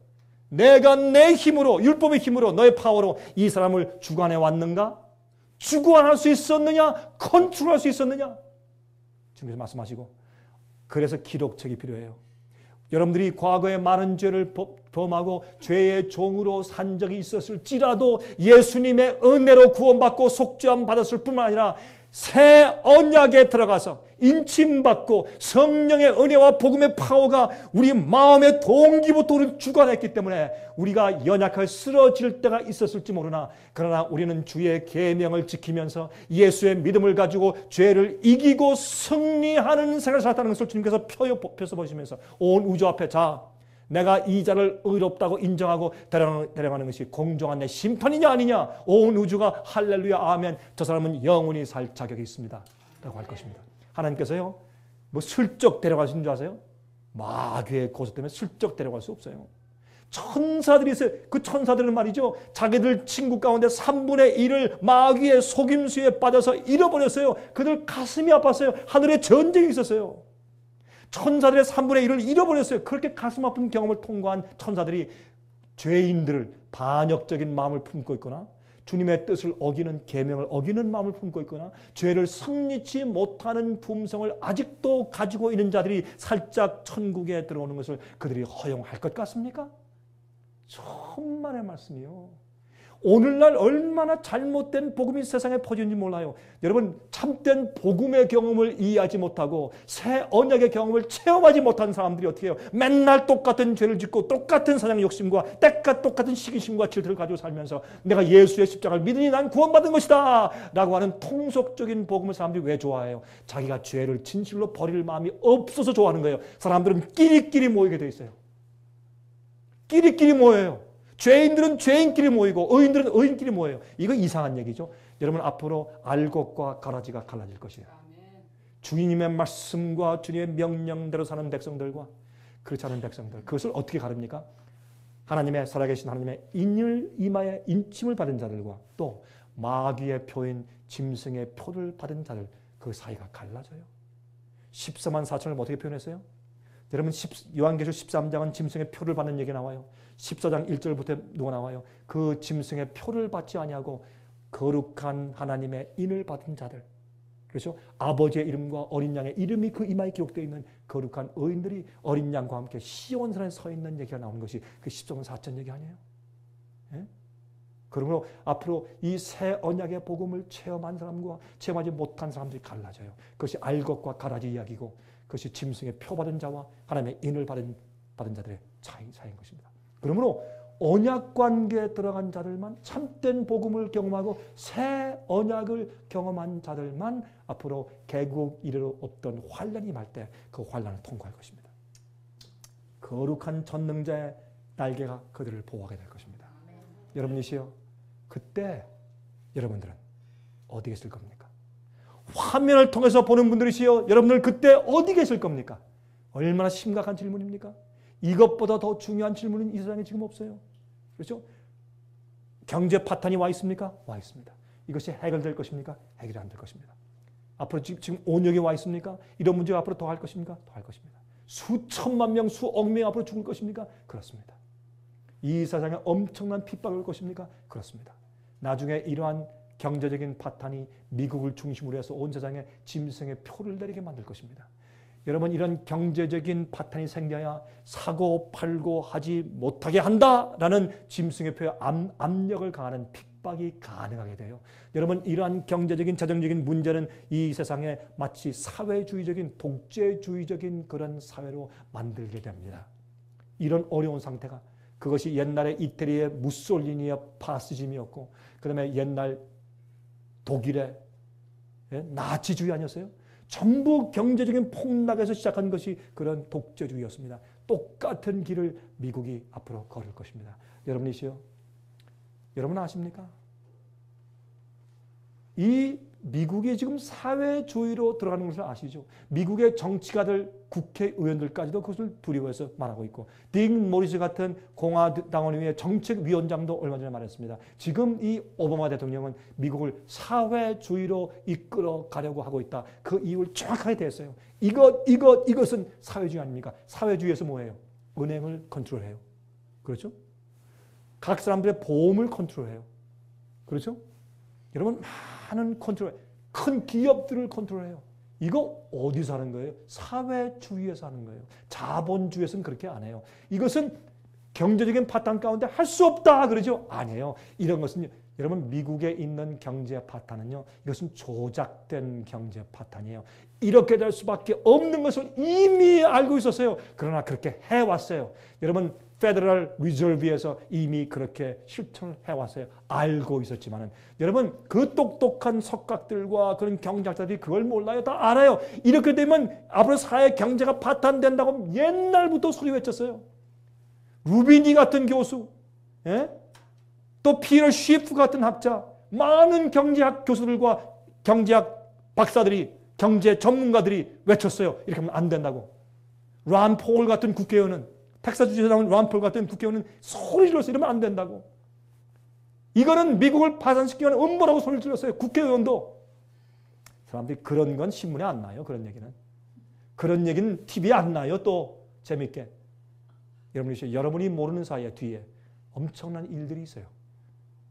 내가 내 힘으로 율법의 힘으로 너의 파워로 이 사람을 주관해 왔는가? 주관할 수 있었느냐? 컨트롤할 수 있었느냐? 주님께서 말씀하시고 그래서 기록책이 필요해요. 여러분들이 과거에 많은 죄를 범하고 죄의 종으로 산 적이 있었을지라도 예수님의 은혜로 구원받고 속죄함 받았을 뿐만 아니라 새 언약에 들어가서 인침받고 성령의 은혜와 복음의 파워가 우리 마음의 동기부터 우리를 주관했기 때문에 우리가 연약하게 쓰러질 때가 있었을지 모르나 그러나 우리는 주의 계명을 지키면서 예수의 믿음을 가지고 죄를 이기고 승리하는 생활을 살았다는 것을 주님께서 펴서 보시면서 온 우주 앞에 자 내가 이 자를 의롭다고 인정하고 데려가는 것이 공정한 내 심판이냐 아니냐 온 우주가 할렐루야 아멘 저 사람은 영원히 살 자격이 있습니다 라고 할 것입니다. 하나님께서요 뭐 슬쩍 데려가신 줄 아세요? 마귀의 고소 때문에 슬쩍 데려갈 수 없어요. 천사들이 있어요. 그 천사들은 말이죠. 자기들 친구 가운데 3분의 1을 마귀의 속임수에 빠져서 잃어버렸어요. 그들 가슴이 아팠어요. 하늘에 전쟁이 있었어요. 천사들의 3분의 1을 잃어버렸어요. 그렇게 가슴 아픈 경험을 통과한 천사들이 죄인들을 반역적인 마음을 품고 있거나 주님의 뜻을 어기는 계명을 어기는 마음을 품고 있거나 죄를 승리치 못하는 품성을 아직도 가지고 있는 자들이 살짝 천국에 들어오는 것을 그들이 허용할 것 같습니까? 천만의 말씀이요. 오늘날 얼마나 잘못된 복음이 세상에 퍼지는지 몰라요. 여러분, 참된 복음의 경험을 이해하지 못하고 새 언약의 경험을 체험하지 못한 사람들이 어떻게 해요? 맨날 똑같은 죄를 짓고 똑같은 사냥 욕심과 때가 똑같은 시기심과 질투를 가지고 살면서 내가 예수의 십자가를 믿으니 난 구원받은 것이다 라고 하는 통속적인 복음을 사람들이 왜 좋아해요? 자기가 죄를 진실로 버릴 마음이 없어서 좋아하는 거예요. 사람들은 끼리끼리 모이게 돼 있어요. 끼리끼리 모여요. 죄인들은 죄인끼리 모이고 의인들은 의인끼리 모여요. 이거 이상한 얘기죠. 여러분, 앞으로 알곡과 가라지가 갈라질 것이에요. 주님의 말씀과 주님의 명령대로 사는 백성들과 그렇지 않은 백성들, 그것을 어떻게 가릅니까? 하나님의 살아계신 하나님의 이마에 인침을 받은 자들과 또 마귀의 표인 짐승의 표를 받은 자들, 그 사이가 갈라져요. 14만 4천을 어떻게 표현했어요? 여러분, 요한계시록 13장은 짐승의 표를 받는 얘기 나와요. 14장 1절부터 누가 나와요? 그 짐승의 표를 받지 아니하고 거룩한 하나님의 인을 받은 자들. 그렇죠? 아버지의 이름과 어린 양의 이름이 그 이마에 기록되어 있는 거룩한 의인들이 어린 양과 함께 시온산에 서 있는 얘기가 나오는 것이 그 14만 4천 얘기 아니에요? 예? 그러므로 앞으로 이 새 언약의 복음을 체험한 사람과 체험하지 못한 사람들이 갈라져요. 그것이 알곡과 가라지 이야기고 그것이 짐승의 표 받은 자와 하나님의 인을 받은 자들의 차이인 것입니다. 그러므로 언약 관계에 들어간 자들만, 참된 복음을 경험하고 새 언약을 경험한 자들만 앞으로 개국 이래로 없던 환난이 임할 때 그 환난을 통과할 것입니다. 거룩한 전능자의 날개가 그들을 보호하게 될 것입니다. 여러분이시여, 그때 여러분들은 어디 계실 겁니까? 화면을 통해서 보는 분들이시여, 여러분들 그때 어디 계실 겁니까? 얼마나 심각한 질문입니까? 이것보다 더 중요한 질문은 이 세상에 지금 없어요. 그렇죠? 경제 파탄이 와 있습니까? 와 있습니다. 이것이 해결될 것입니까? 해결이 안 될 것입니다. 앞으로 지금 온역이 와 있습니까? 이런 문제가 앞으로 더 할 것입니까? 더 할 것입니다. 수천만 명, 수억 명 앞으로 죽을 것입니까? 그렇습니다. 이 세상에 엄청난 핍박을 올 것입니까? 그렇습니다. 나중에 이러한 경제적인 파탄이 미국을 중심으로 해서 온 세상에 짐승의 표를 내리게 만들 것입니다. 여러분, 이런 경제적인 파탄이 생겨야 사고 팔고 하지 못하게 한다라는 짐승의 표의 압력을 가하는 핍박이 가능하게 돼요. 여러분, 이러한 경제적인 재정적인 문제는 이 세상에 마치 사회주의적인 독재주의적인 그런 사회로 만들게 됩니다. 이런 어려운 상태가, 그것이 옛날에 이태리의 무솔리니의 파시즘이었고 그 다음에 옛날 독일의 나치주의 아니었어요? 전부 경제적인 폭락에서 시작한 것이 그런 독재주의였습니다. 똑같은 길을 미국이 앞으로 걸을 것입니다. 여러분이시여, 여러분 아십니까? 이 미국이 지금 사회주의로 들어가는 것을 아시죠? 미국의 정치가들, 국회의원들까지도 그것을 두려워해서 말하고 있고, 딕 모리스 같은 공화당원의 정책위원장도 얼마 전에 말했습니다. 지금 이 오바마 대통령은 미국을 사회주의로 이끌어 가려고 하고 있다. 그 이유를 정확하게 대했어요. 이것은 사회주의 아닙니까? 사회주의에서 뭐예요? 은행을 컨트롤해요. 그렇죠? 각 사람들의 보험을 컨트롤해요. 그렇죠? 여러분, 많은 컨트롤, 큰 기업들을 컨트롤해요. 이거 어디서 하는 거예요? 사회주의에서 하는 거예요. 자본주의에서는 그렇게 안 해요. 이것은 경제적인 파탄 가운데 할 수 없다 그러죠? 아니에요. 이런 것은 여러분, 미국에 있는 경제 파탄은요, 이것은 조작된 경제 파탄이에요. 이렇게 될 수밖에 없는 것을 이미 알고 있었어요. 그러나 그렇게 해왔어요. 여러분, 페더럴 리저브에서 이미 그렇게 실천을 해왔어요. 알고 있었지만은, 여러분, 그 똑똑한 석각들과 그런 경제학자들이 그걸 몰라요. 다 알아요. 이렇게 되면 앞으로 사회 경제가 파탄된다고 옛날부터 소리 외쳤어요. 루비니 같은 교수, 또 피터 쉬프 같은 학자, 많은 경제학 교수들과 경제학 박사들이, 경제 전문가들이 외쳤어요. 이렇게 하면 안 된다고. 란 폴 같은 국회의원은, 텍사스주에서 나온 란 폴 같은 국회의원은 소리 질러서 이러면 안 된다고. 이거는 미국을 파산시키는 음모라고 소리를 질렀어요. 국회의원도. 사람들이 그런 건 신문에 안 나요. 그런 얘기는. 그런 얘기는 TV에 안 나요. 또 재밌게. 여러분이 모르는 사이에 뒤에 엄청난 일들이 있어요.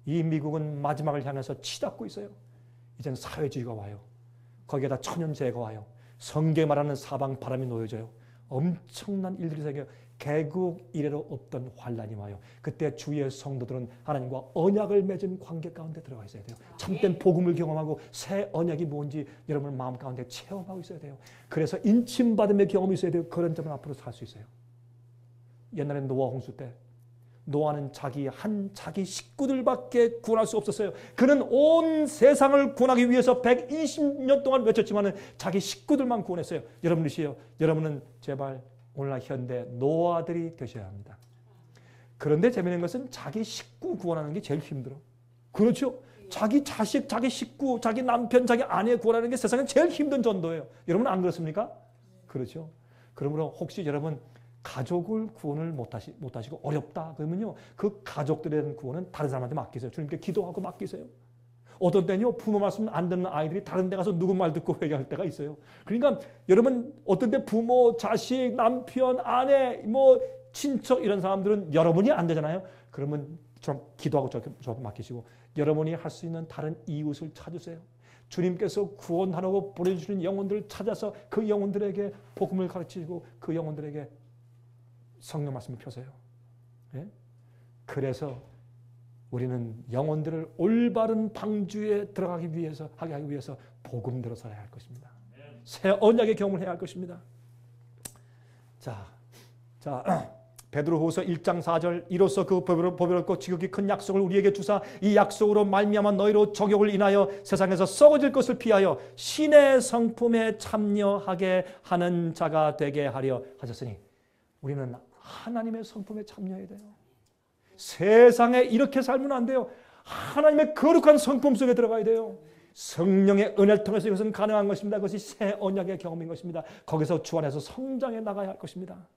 이 미국은 마지막을 향해서 치닫고 있어요. 이제는 사회주의가 와요. 거기에다 천연재해가 와요. 성경에 말하는 사방 바람이 놓여져요. 엄청난 일들이 생겨요. 개국 이래로 없던 환란이 와요. 그때 주의 성도들은 하나님과 언약을 맺은 관계 가운데 들어가 있어야 돼요. 참된 복음을 경험하고 새 언약이 뭔지 여러분 마음 가운데 체험하고 있어야 돼요. 그래서 인침받음의 경험이 있어야 돼요. 그런 점을 앞으로 살 수 있어요. 옛날에 노아 홍수 때 노아는 자기 식구들밖에 구원할 수 없었어요. 그는 온 세상을 구원하기 위해서 120년 동안 외쳤지만 자기 식구들만 구원했어요. 여러분은 제발 오늘날 현대 노아들이 되셔야 합니다. 그런데 재미있는 것은 자기 식구 구원하는 게 제일 힘들어. 그렇죠? 자기 자식, 자기 식구, 자기 남편, 자기 아내 구원하는 게 세상에 제일 힘든 전도예요. 여러분 안 그렇습니까? 그렇죠. 그러므로 혹시 여러분 가족을 구원을 못하시고 어렵다 그러면요, 그 가족들에 대한 구원은 다른 사람한테 맡기세요. 주님께 기도하고 맡기세요. 어떤 때는요, 부모 말씀 안 듣는 아이들이 다른 데 가서 누구 말 듣고 회개할 때가 있어요. 그러니까 여러분 어떤 때 부모, 자식, 남편, 아내, 친척 이런 사람들은 여러분이 안 되잖아요. 그러면 좀 기도하고 저 맡기시고 여러분이 할 수 있는 다른 이웃을 찾으세요. 주님께서 구원하라고 보내주시는 영혼들을 찾아서 그 영혼들에게 복음을 가르치고 그 영혼들에게 성령 말씀을 펴세요. 예? 그래서 우리는 영혼들을 올바른 방주에 들어가기 위해서, 하게 하기 위해서 복음대로 살아야 할 것입니다. 새 언약의 경험을 해야 할 것입니다. 자, 베드로후서 1장 4절 이로써 그 보배롭고 지극히 큰 약속을 우리에게 주사 이 약속으로 말미암아 너희로 적용을 인하여 세상에서 썩어질 것을 피하여 신의 성품에 참여하게 하는 자가 되게 하려 하셨으니 우리는 하나님의 성품에 참여해야 돼요. 세상에 이렇게 살면 안 돼요. 하나님의 거룩한 성품 속에 들어가야 돼요. 성령의 은혜를 통해서 이것은 가능한 것입니다. 그것이 새 언약의 경험인 것입니다. 거기서 주 안에서 성장해 나가야 할 것입니다.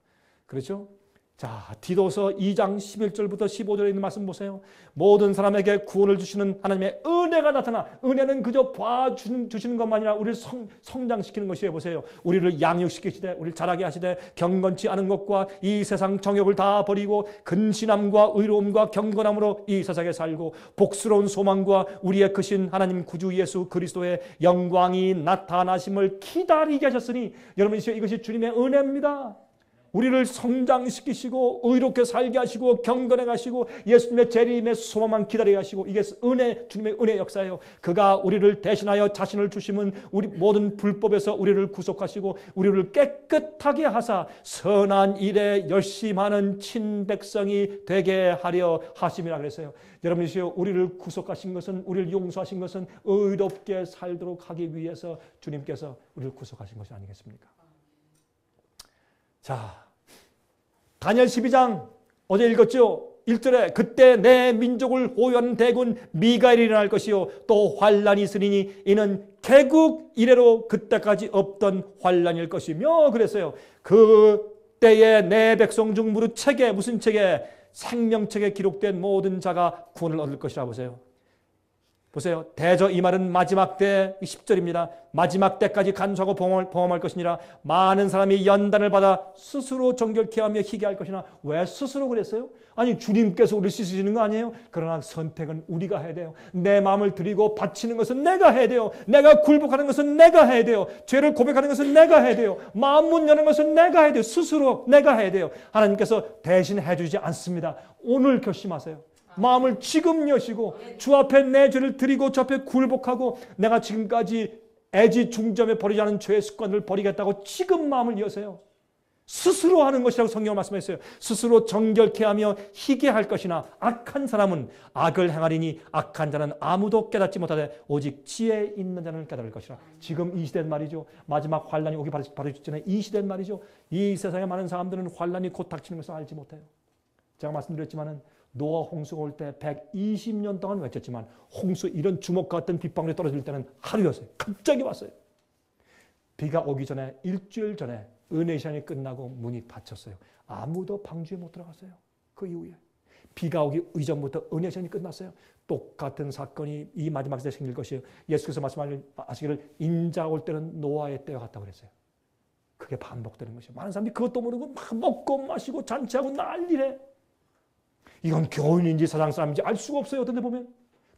그렇죠? 자, 디도서 2장 11절부터 15절에 있는 말씀 보세요. 모든 사람에게 구원을 주시는 하나님의 은혜가 나타나, 은혜는 그저 봐주시는 것만이 아니라 우리를 성장시키는 것이에요. 보세요. 우리를 양육시키시되, 우리를 자라게 하시되, 경건치 않은 것과 이 세상 정욕을 다 버리고 근신함과 의로움과 경건함으로 이 세상에 살고 복스러운 소망과 우리의 크신 하나님 구주 예수 그리스도의 영광이 나타나심을 기다리게 하셨으니, 여러분 이것이 주님의 은혜입니다. 우리를 성장시키시고 의롭게 살게 하시고 경건해 가시고 예수님의 재림의 소망만 기다리게 하시고, 이게 주님의 은혜 역사예요. 그가 우리를 대신하여 자신을 주심은 우리 모든 불법에서 우리를 구속하시고 우리를 깨끗하게 하사 선한 일에 열심하는 친백성이 되게 하려 하심이라 그랬어요. 여러분이시여, 우리를 구속하신 것은, 우리를 용서하신 것은 의롭게 살도록 하기 위해서 주님께서 우리를 구속하신 것이 아니겠습니까? 자, 다니엘 12장 어제 읽었죠? 1절에 그때 내 민족을 호위하는 대군 미가엘이 일어날 것이요 또 환란이 있으리니 이는 개국 이래로 그때까지 없던 환란일 것이며 그랬어요. 그때에 내 백성 중 무릇 책에, 무슨 책에? 생명책에 기록된 모든 자가 구원을 얻을 것이라. 보세요. 대저 이 말은 마지막 때 10절입니다. 마지막 때까지 간수하고 범험할 것이니라. 많은 사람이 연단을 받아 스스로 정결케 하며 희게 할 것이나. 왜 스스로 그랬어요? 아니, 주님께서 우리를 씻으시는 거 아니에요? 그러나 선택은 우리가 해야 돼요. 내 마음을 드리고 바치는 것은 내가 해야 돼요. 내가 굴복하는 것은 내가 해야 돼요. 죄를 고백하는 것은 내가 해야 돼요. 마음 문 여는 것은 내가 해야 돼요. 스스로 내가 해야 돼요. 하나님께서 대신 해주지 않습니다. 오늘 결심하세요. 마음을 지금 여시고 주 앞에 내 죄를 드리고 주 앞에 굴복하고 내가 지금까지 애지중점에 버리지 않은 죄의 습관을 버리겠다고 지금 마음을 여세요. 스스로 하는 것이라고 성경은 말씀했어요. 스스로 정결케 하며 희게 할 것이나 악한 사람은 악을 행하리니 악한 자는 아무도 깨닫지 못하되 오직 지혜 있는 자는 깨달을 것이라. 지금 이 시대는 말이죠. 마지막 환란이 오기 바로 직전에 이 시대는 말이죠. 이 세상에 많은 사람들은 환란이 곧 닥치는 것을 알지 못해요. 제가 말씀드렸지만은 노아 홍수가 올 때 120년 동안 외쳤지만 홍수 이런 주먹 같은 빗방울이 떨어질 때는 하루였어요. 갑자기 왔어요. 비가 오기 전에 일주일 전에 은혜 시간이 끝나고 문이 닫혔어요. 아무도 방주에 못 들어갔어요. 그 이후에. 비가 오기 이전부터 은혜 시간이 끝났어요. 똑같은 사건이 이 마지막 시대에 생길 것이에요. 예수께서 말씀하시기를 인자가 올 때는 노아의 때와 같다고 그랬어요. 그게 반복되는 것이에요. 많은 사람들이 그것도 모르고 막 먹고 마시고 잔치하고 난리래. 이건 교인인지 세상 사람인지 알 수가 없어요. 어떤 데 보면.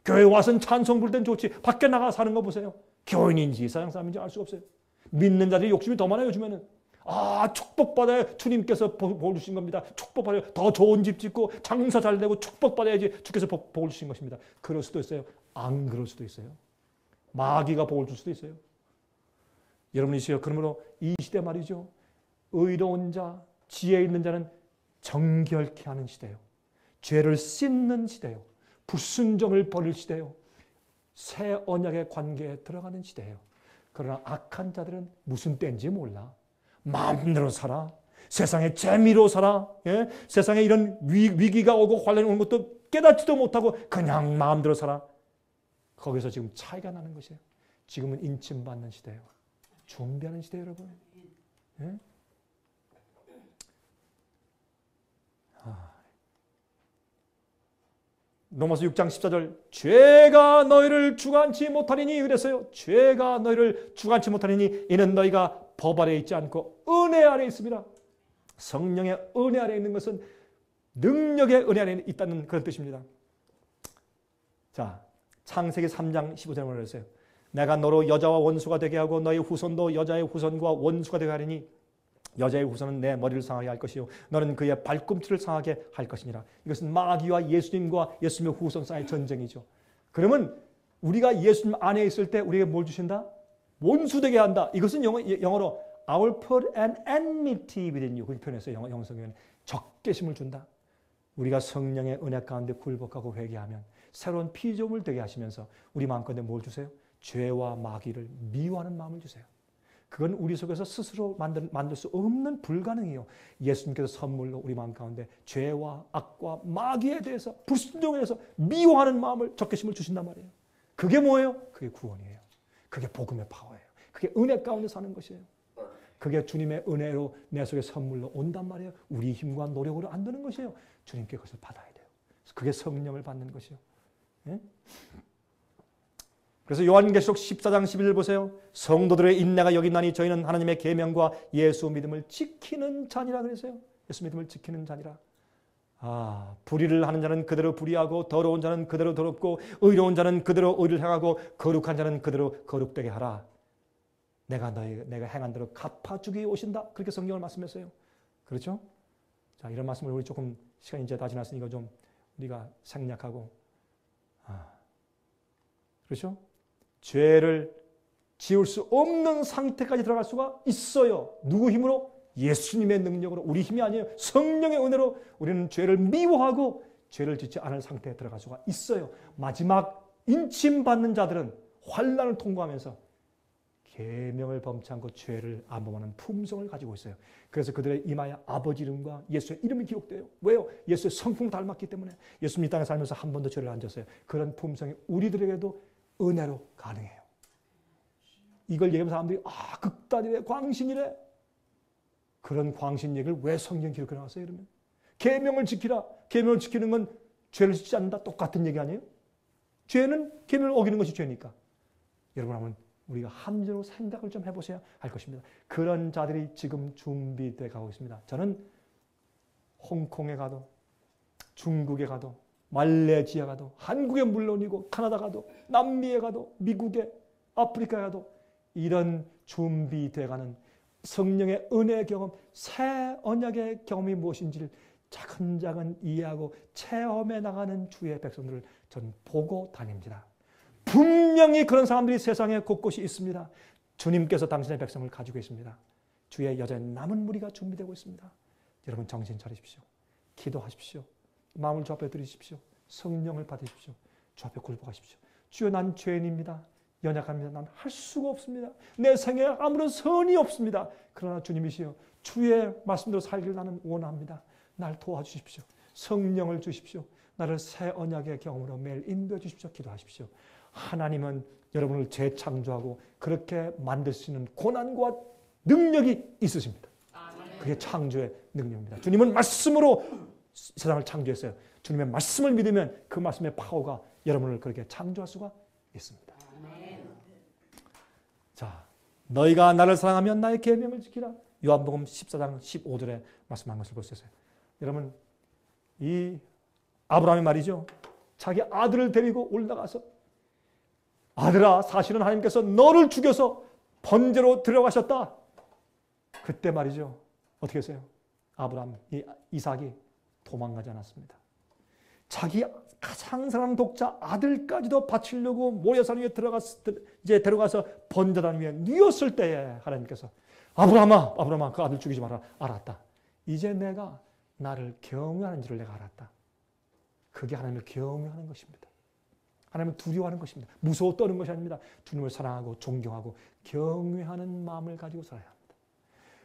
교회 와서는 찬송 부를 땐 좋지. 밖에 나가 사는 거 보세요. 교인인지 세상 사람인지 알 수가 없어요. 믿는 자들이 욕심이 더 많아요. 요즘에는. 아, 축복받아야 주님께서 복 주신 겁니다. 축복받아야 더 좋은 집 짓고 장사 잘 되고 축복받아야지 주께서 복을 주신 것입니다. 그럴 수도 있어요. 안 그럴 수도 있어요. 마귀가 복을 줄 수도 있어요. 여러분이시여, 그러므로 이 시대 말이죠. 의로운 자, 지혜 있는 자는 정결케 하는 시대요. 죄를 씻는 시대요. 불순종을 버릴 시대요. 새 언약의 관계에 들어가는 시대예요. 그러나 악한 자들은 무슨 때인지 몰라. 마음대로 살아. 세상의 재미로 살아. 예? 세상에 이런 위기가 오고 환란이 오는 것도 깨닫지도 못하고 그냥 마음대로 살아. 거기서 지금 차이가 나는 것이에요. 지금은 인침받는 시대예요. 준비하는 시대예요, 여러분. 예? 로마서 6장 14절 죄가 너희를 주관치 못하리니 그랬어요. 죄가 너희를 주관치 못하리니 이는 너희가 법 아래 있지 않고 은혜 아래 있습니다. 성령의 은혜 아래 있는 것은 능력의 은혜 아래 있다는 그런 뜻입니다. 자, 창세기 3장 15절에 뭐라 그랬어요? 내가 너로 여자와 원수가 되게 하고 너희 후손도 여자의 후손과 원수가 되게 하리니 여자의 후손은 내 머리를 상하게 할 것이요 너는 그의 발꿈치를 상하게 할 것이니라. 이것은 마귀와 예수님과 예수님의 후손 사이의 전쟁이죠. 그러면 우리가 예수님 안에 있을 때 우리에게 뭘 주신다? 원수되게 한다. 이것은 영어로 I will put an enmity within you. 그렇게 표현했어요. 영어 성경에는 적개심을 준다. 우리가 성령의 은혜 가운데 굴복하고 회개하면 새로운 피조물 되게 하시면서 우리 마음가운데 뭘 주세요? 죄와 마귀를 미워하는 마음을 주세요. 그건 우리 속에서 스스로 만들 수 없는 불가능해요. 예수님께서 선물로 우리 마음 가운데 죄와 악과 마귀에 대해서 불순종에 대해서 미워하는 마음을 적개심을 주신단 말이에요. 그게 뭐예요? 그게 구원이에요. 그게 복음의 파워예요. 그게 은혜 가운데 사는 것이에요. 그게 주님의 은혜로 내 속에 선물로 온단 말이에요. 우리 힘과 노력으로 안 되는 것이에요. 주님께 그것을 받아야 돼요. 그게 성령을 받는 것이요. 예? 그래서 요한계시록 14장 11절 보세요. 성도들의 인내가 여기 있나니 저희는 하나님의 계명과 예수 믿음을 지키는 자니라 그랬어요. 예수 믿음을 지키는 자니라. 아, 불의를 하는 자는 그대로 불의하고 더러운 자는 그대로 더럽고 의로운 자는 그대로 의를 행하고 거룩한 자는 그대로 거룩되게 하라. 내가 행한 대로 갚아주기 오신다. 그렇게 성경을 말씀했어요. 그렇죠? 자, 이런 말씀을 우리 조금 시간이 이제 다 지났으니까 좀 우리가 생략하고 그렇죠? 죄를 지울 수 없는 상태까지 들어갈 수가 있어요. 누구 힘으로? 예수님의 능력으로. 우리 힘이 아니에요. 성령의 은혜로 우리는 죄를 미워하고 죄를 짓지 않을 상태에 들어갈 수가 있어요. 마지막 인침받는 자들은 환난을 통과하면서 계명을 범치 않고 죄를 안 범하는 품성을 가지고 있어요. 그래서 그들의 이마에 아버지 이름과 예수의 이름이 기록돼요. 왜요? 예수의 성품을 닮았기 때문에. 예수님 이 땅에 살면서 한 번도 죄를 안 졌어요. 그런 품성이 우리들에게도 은혜로 가능해요. 이걸 얘기하면 사람들이 극단이래, 광신이래. 그런 광신 얘기를 왜 성경 기록해 나왔어요? 그러면 계명을 지키라. 계명을 지키는 건 죄를 짓지 않는다. 똑같은 얘기 아니에요? 죄는 계명을 어기는 것이 죄니까. 여러분 한번 우리가 함정으로 생각을 좀 해보셔야 할 것입니다. 그런 자들이 지금 준비되어 가고 있습니다. 저는 홍콩에 가도 중국에 가도 말레이시아 가도 한국에 물론이고 카나다 가도 남미에 가도 미국에 아프리카에 가도 이런 준비되어가는 성령의 은혜의 경험, 새 언약의 경험이 무엇인지를 차근차근 이해하고 체험해 나가는 주의 백성들을 전 보고 다닙니다. 분명히 그런 사람들이 세상에 곳곳이 있습니다. 주님께서 당신의 백성을 가지고 있습니다. 주의 여전히 남은 무리가 준비되고 있습니다. 여러분 정신 차리십시오. 기도하십시오. 마음을 주 앞에 드리십시오. 성령을 받으십시오. 주 앞에 굴복하십시오. 주여 난 죄인입니다. 연약합니다. 난 할 수가 없습니다. 내 생에 아무런 선이 없습니다. 그러나 주님이시여 주의 말씀대로 살기를 나는 원합니다. 날 도와주십시오. 성령을 주십시오. 나를 새 언약의 경험으로 매일 인도해 주십시오. 기도하십시오. 하나님은 여러분을 재창조하고 그렇게 만들 수 있는 고난과 능력이 있으십니다. 그게 창조의 능력입니다. 주님은 말씀으로 세상을 창조했어요. 주님의 말씀을 믿으면 그 말씀의 파워가 여러분을 그렇게 창조할 수가 있습니다. 자, 너희가 나를 사랑하면 나의 계명을 지키라. 요한복음 14장 15절에 말씀한 것을 볼 수 있어요. 여러분, 이 아브라함이 말이죠. 자기 아들을 데리고 올라가서 아들아, 사실은 하나님께서 너를 죽여서 번제로 들어가셨다. 그때 말이죠. 어떻게 했어요? 아브라함, 이삭이 도망가지 않았습니다. 자기 가장 사랑하는 독자 아들까지도 바치려고 모래산 위에 데려가서 번제단 위에 뉘었을 때에 하나님께서 아브라함아 그 아들 죽이지 마라. 알았다. 이제 내가 나를 경외하는 줄을 내가 알았다. 그게 하나님을 경외하는 것입니다. 하나님을 두려워하는 것입니다. 무서워 떠는 것이 아닙니다. 주님을 사랑하고 존경하고 경외하는 마음을 가지고 살아야 합니다.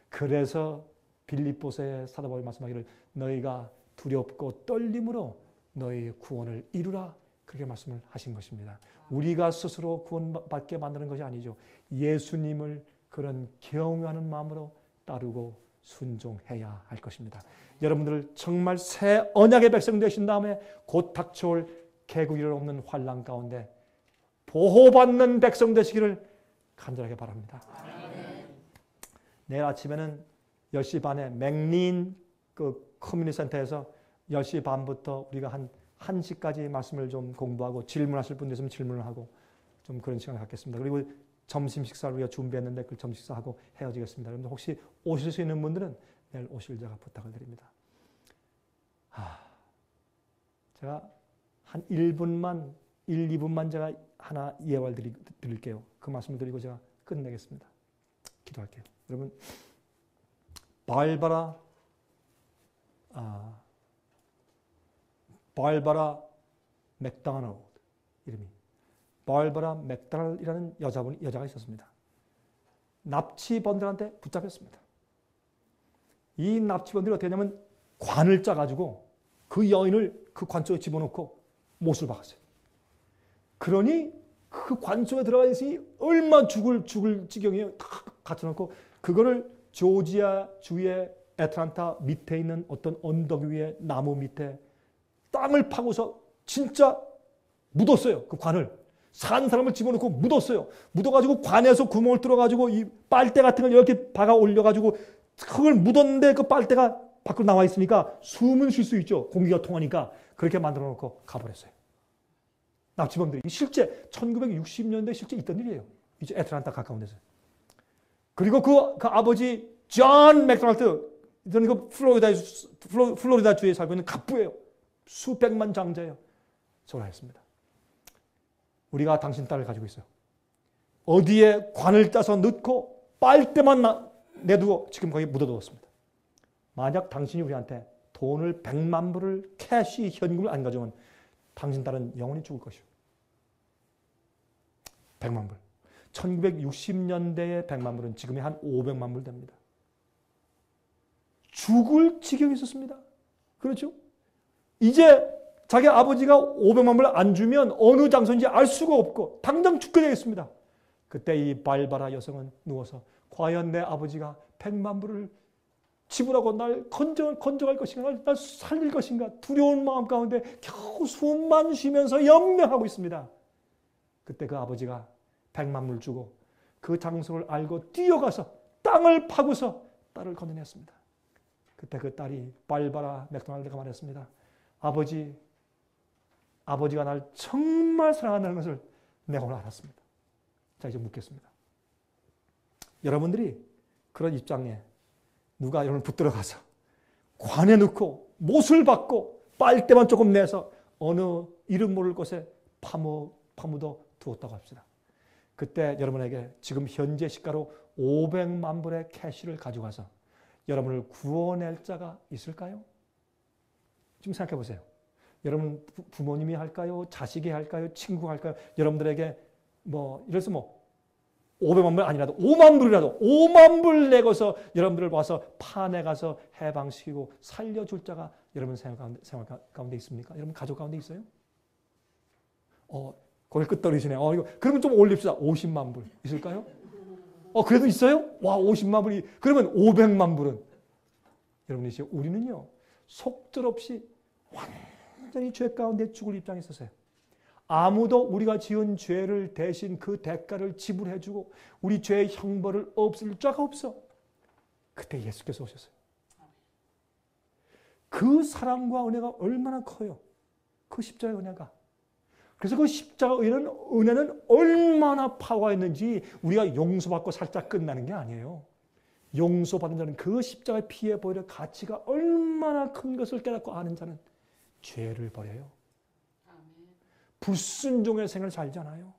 그래서 빌립보서의 사도 바울이 말씀하기를 너희가 두렵고 떨림으로 너희의 구원을 이루라. 그렇게 말씀을 하신 것입니다. 우리가 스스로 구원받게 만드는 것이 아니죠. 예수님을 그런 경외하는 마음으로 따르고 순종해야 할 것입니다. 여러분들 정말 새 언약의 백성 되신 다음에 곧 닥쳐올 개구리를 없는 환난 가운데 보호받는 백성 되시기를 간절하게 바랍니다. 내일 아침에는 10시 반에 맥린 그 커뮤니티 센터에서 10시 반부터 우리가 한 1시까지 말씀을 좀 공부하고 질문하실 분들 있으면 질문을 하고 좀 그런 시간을 갖겠습니다. 그리고 점심 식사를 우리가 준비했는데 그 점심 식사하고 헤어지겠습니다. 여러분들 혹시 오실 수 있는 분들은 내일 오실 제가 부탁을 드립니다. 제가 한 1, 2분만 제가 하나 예화를 드릴게요. 그 말씀을 드리고 제가 끝내겠습니다. 기도할게요. 여러분, 바알바라 맥다나ल्드 이름이 바알바라 맥다날이라는 여자가 있었습니다. 납치범들한테 붙잡혔습니다. 이 납치범들이 어떻게 했냐면 관을 짜가지고 그 여인을 그 관 속에 집어넣고 못을 박았어요. 그러니 그 관 속에 들어가 있으니 얼마 죽을 지경이에요. 다 갖춰놓고 그거를 조지아 주의 애틀란타 밑에 있는 어떤 언덕 위에 나무 밑에 땅을 파고서 진짜 묻었어요. 그 관을. 산 사람을 집어넣고 묻었어요. 묻어가지고 관에서 구멍을 뚫어가지고 이 빨대 같은 걸 이렇게 박아 올려가지고 그걸 묻었는데 그 빨대가 밖으로 나와 있으니까 숨은 쉴 수 있죠. 공기가 통하니까. 그렇게 만들어 놓고 가버렸어요. 납치범들이. 실제 1960년대 실제 있던 일이에요. 이제 애틀란타 가까운 데서. 그리고 그 아버지 존 맥도날드, 저는 그 플로리다 주에 살고 있는 갑부예요. 수백만 장자예요. 전화했습니다. 우리가 당신 딸을 가지고 있어요. 어디에 관을 짜서 넣고 빨대만 내두고 지금 거기 묻어두었습니다. 만약 당신이 우리한테 돈을 100만 불을 캐시 현금을 안 가져오면 당신 딸은 영원히 죽을 것이오. 100만 불. 1960년대의 100만 불은 지금의 한 500만 불 됩니다. 죽을 지경이 있었습니다. 그렇죠? 이제 자기 아버지가 500만 불을 안 주면 어느 장소인지 알 수가 없고 당장 죽게 되겠습니다. 그때 이 발바라 여성은 누워서 과연 내 아버지가 100만 불을 지불하고 날 건져갈 것인가, 날 살릴 것인가 두려운 마음 가운데 겨우 숨만 쉬면서 염려하고 있습니다. 그때 그 아버지가 100만 불 주고 그 장소를 알고 뛰어가서 땅을 파고서 딸을 건져냈습니다. 그때 그 딸이 발바라 맥도날드가 말했습니다. 아버지가 날 정말 사랑한다는 것을 내가 오늘 알았습니다. 자, 이제 묻겠습니다. 여러분들이 그런 입장에 누가 여러분을 붙들어가서 관에 넣고 못을 받고 빨대만 조금 내서 어느 이름 모를 곳에 파묻어 두었다고 합시다. 그때 여러분에게 지금 현재 시가로 500만 불의 캐시를 가져가서 여러분을 구원할 자가 있을까요? 지금 생각해 보세요. 여러분 부모님이 할까요? 자식이 할까요? 친구가 할까요? 여러분들에게 이래서 500만 불 아니라도 5만 불이라도 5만 불 내고서 여러분들을 와서 파내가서 해방시키고 살려줄 자가 여러분 생활 가운데 있습니까? 여러분 가족 가운데 있어요? 거기 끄떡이시네. 그러면 좀 올립시다. 50만 불 있을까요? 그래도 있어요? 와, 50만 불이. 그러면 500만 불은 여러분 이제 우리는요 속절없이 완전히 죄 가운데 죽을 입장에 있었어요. 아무도 우리가 지은 죄를 대신 그 대가를 지불해주고 우리 죄의 형벌을 없앨 자가 없어. 그때 예수께서 오셨어요. 그 사랑과 은혜가 얼마나 커요. 그 십자가의 은혜가. 그래서 그 십자가 은혜는 얼마나 파워가 있는지 우리가 용서받고 살짝 끝나는 게 아니에요. 용서받은 자는 그 십자가의 피에 보이는 가치가 얼마나 큰 것을 깨닫고 아는 자는 죄를 버려요. 불순종의 생을 살잖아요.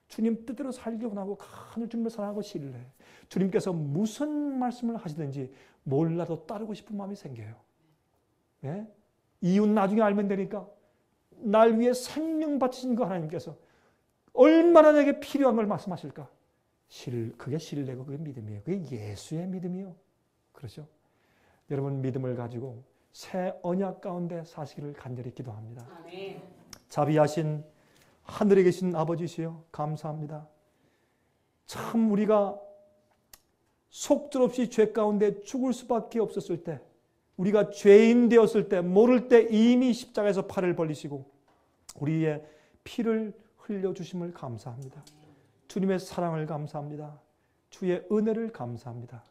주님 뜻대로 살기 원하고 간을 주님을 사랑하고 신뢰해. 주님께서 무슨 말씀을 하시든지 몰라도 따르고 싶은 마음이 생겨요. 네? 이웃 나중에 알면 되니까 날 위해 생명 바치신 그 하나님께서 얼마나 내게 필요한 걸 말씀하실까? 그게 신뢰고 그게 믿음이에요. 그게 예수의 믿음이요. 그렇죠? 여러분 믿음을 가지고 새 언약 가운데 사시기를 간절히 기도합니다. 아멘. 자비하신 하늘에 계신 아버지시여 감사합니다. 참 우리가 속절없이 죄 가운데 죽을 수밖에 없었을 때, 우리가 죄인 되었을 때, 모를 때 이미 십자가에서 팔을 벌리시고 우리의 피를 흘려주심을 감사합니다. 주님의 사랑을 감사합니다. 주의 은혜를 감사합니다.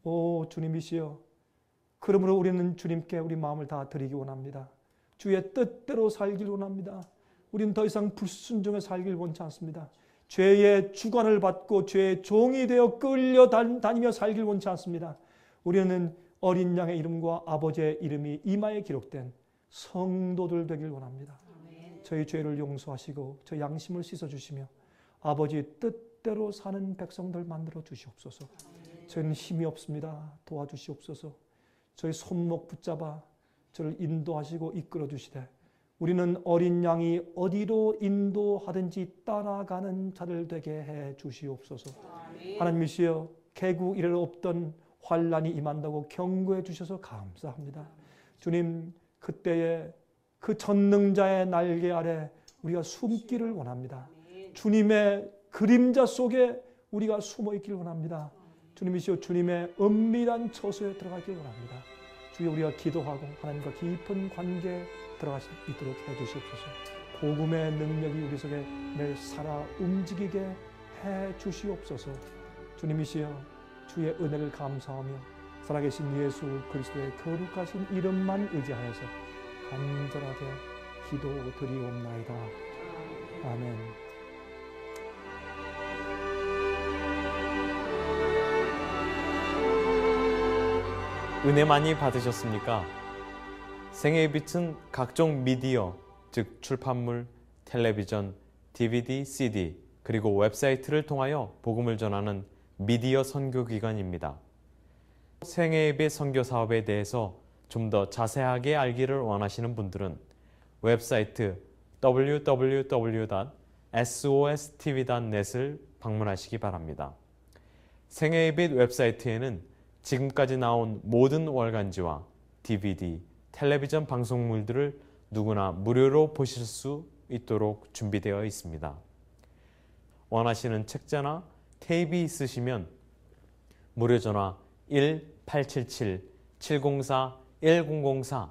오 주님이시여, 그러므로 우리는 주님께 우리 마음을 다 드리기 원합니다. 주의 뜻대로 살길 원합니다. 우리는 더 이상 불순종에 살길 원치 않습니다. 죄의 주관을 받고 죄의 종이 되어 끌려다니며 살길 원치 않습니다. 우리는 어린 양의 이름과 아버지의 이름이 이마에 기록된 성도들 되길 원합니다. 저희 죄를 용서하시고 저희 양심을 씻어주시며 아버지의 뜻대로 사는 백성들 만들어 주시옵소서. 저희는 힘이 없습니다. 도와주시옵소서. 저희 손목 붙잡아 저를 인도하시고 이끌어 주시되 우리는 어린 양이 어디로 인도하든지 따라가는 자들 되게 해 주시옵소서. 하나님이시여, 개구 이래로 없던 환난이 임한다고 경고해 주셔서 감사합니다. 주님, 그때에 그 전능자의 날개 아래 우리가 숨기를 원합니다. 주님의 그림자 속에 우리가 숨어 있기를 원합니다. 주님이시여, 주님의 은밀한 처소에 들어가기를 원합니다. 주여, 우리가 기도하고 하나님과 깊은 관계에 들어갈 수 있도록 해주시옵소서. 복음의 능력이 우리 속에 매일 살아 움직이게 해주시옵소서. 주님이시여, 주의 은혜를 감사하며 살아계신 예수 그리스도의 거룩하신 이름만 의지하여서 간절하게 기도드리옵나이다. 아멘. 은혜 많이 받으셨습니까? 생애의 빛은 각종 미디어, 즉 출판물, 텔레비전, DVD, CD, 그리고 웹사이트를 통하여 복음을 전하는 미디어 선교기관입니다. 생애의 빛 선교 사업에 대해서 좀 더 자세하게 알기를 원하시는 분들은 웹사이트 www.sostv.net을 방문하시기 바랍니다. 생애의 빛 웹사이트에는 지금까지 나온 모든 월간지와 DVD, 텔레비전 방송물들을 누구나 무료로 보실 수 있도록 준비되어 있습니다. 원하시는 책자나 테이프 있으시면 무료 전화 1-877-704-1004,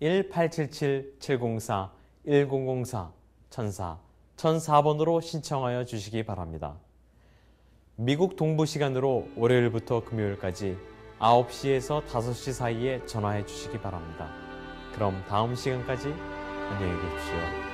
1-877-704-1004, 1004번으로 신청하여 주시기 바랍니다. 미국 동부 시간으로 월요일부터 금요일까지 9시에서 5시 사이에 전화해 주시기 바랍니다. 그럼 다음 시간까지 안녕히 계십시오.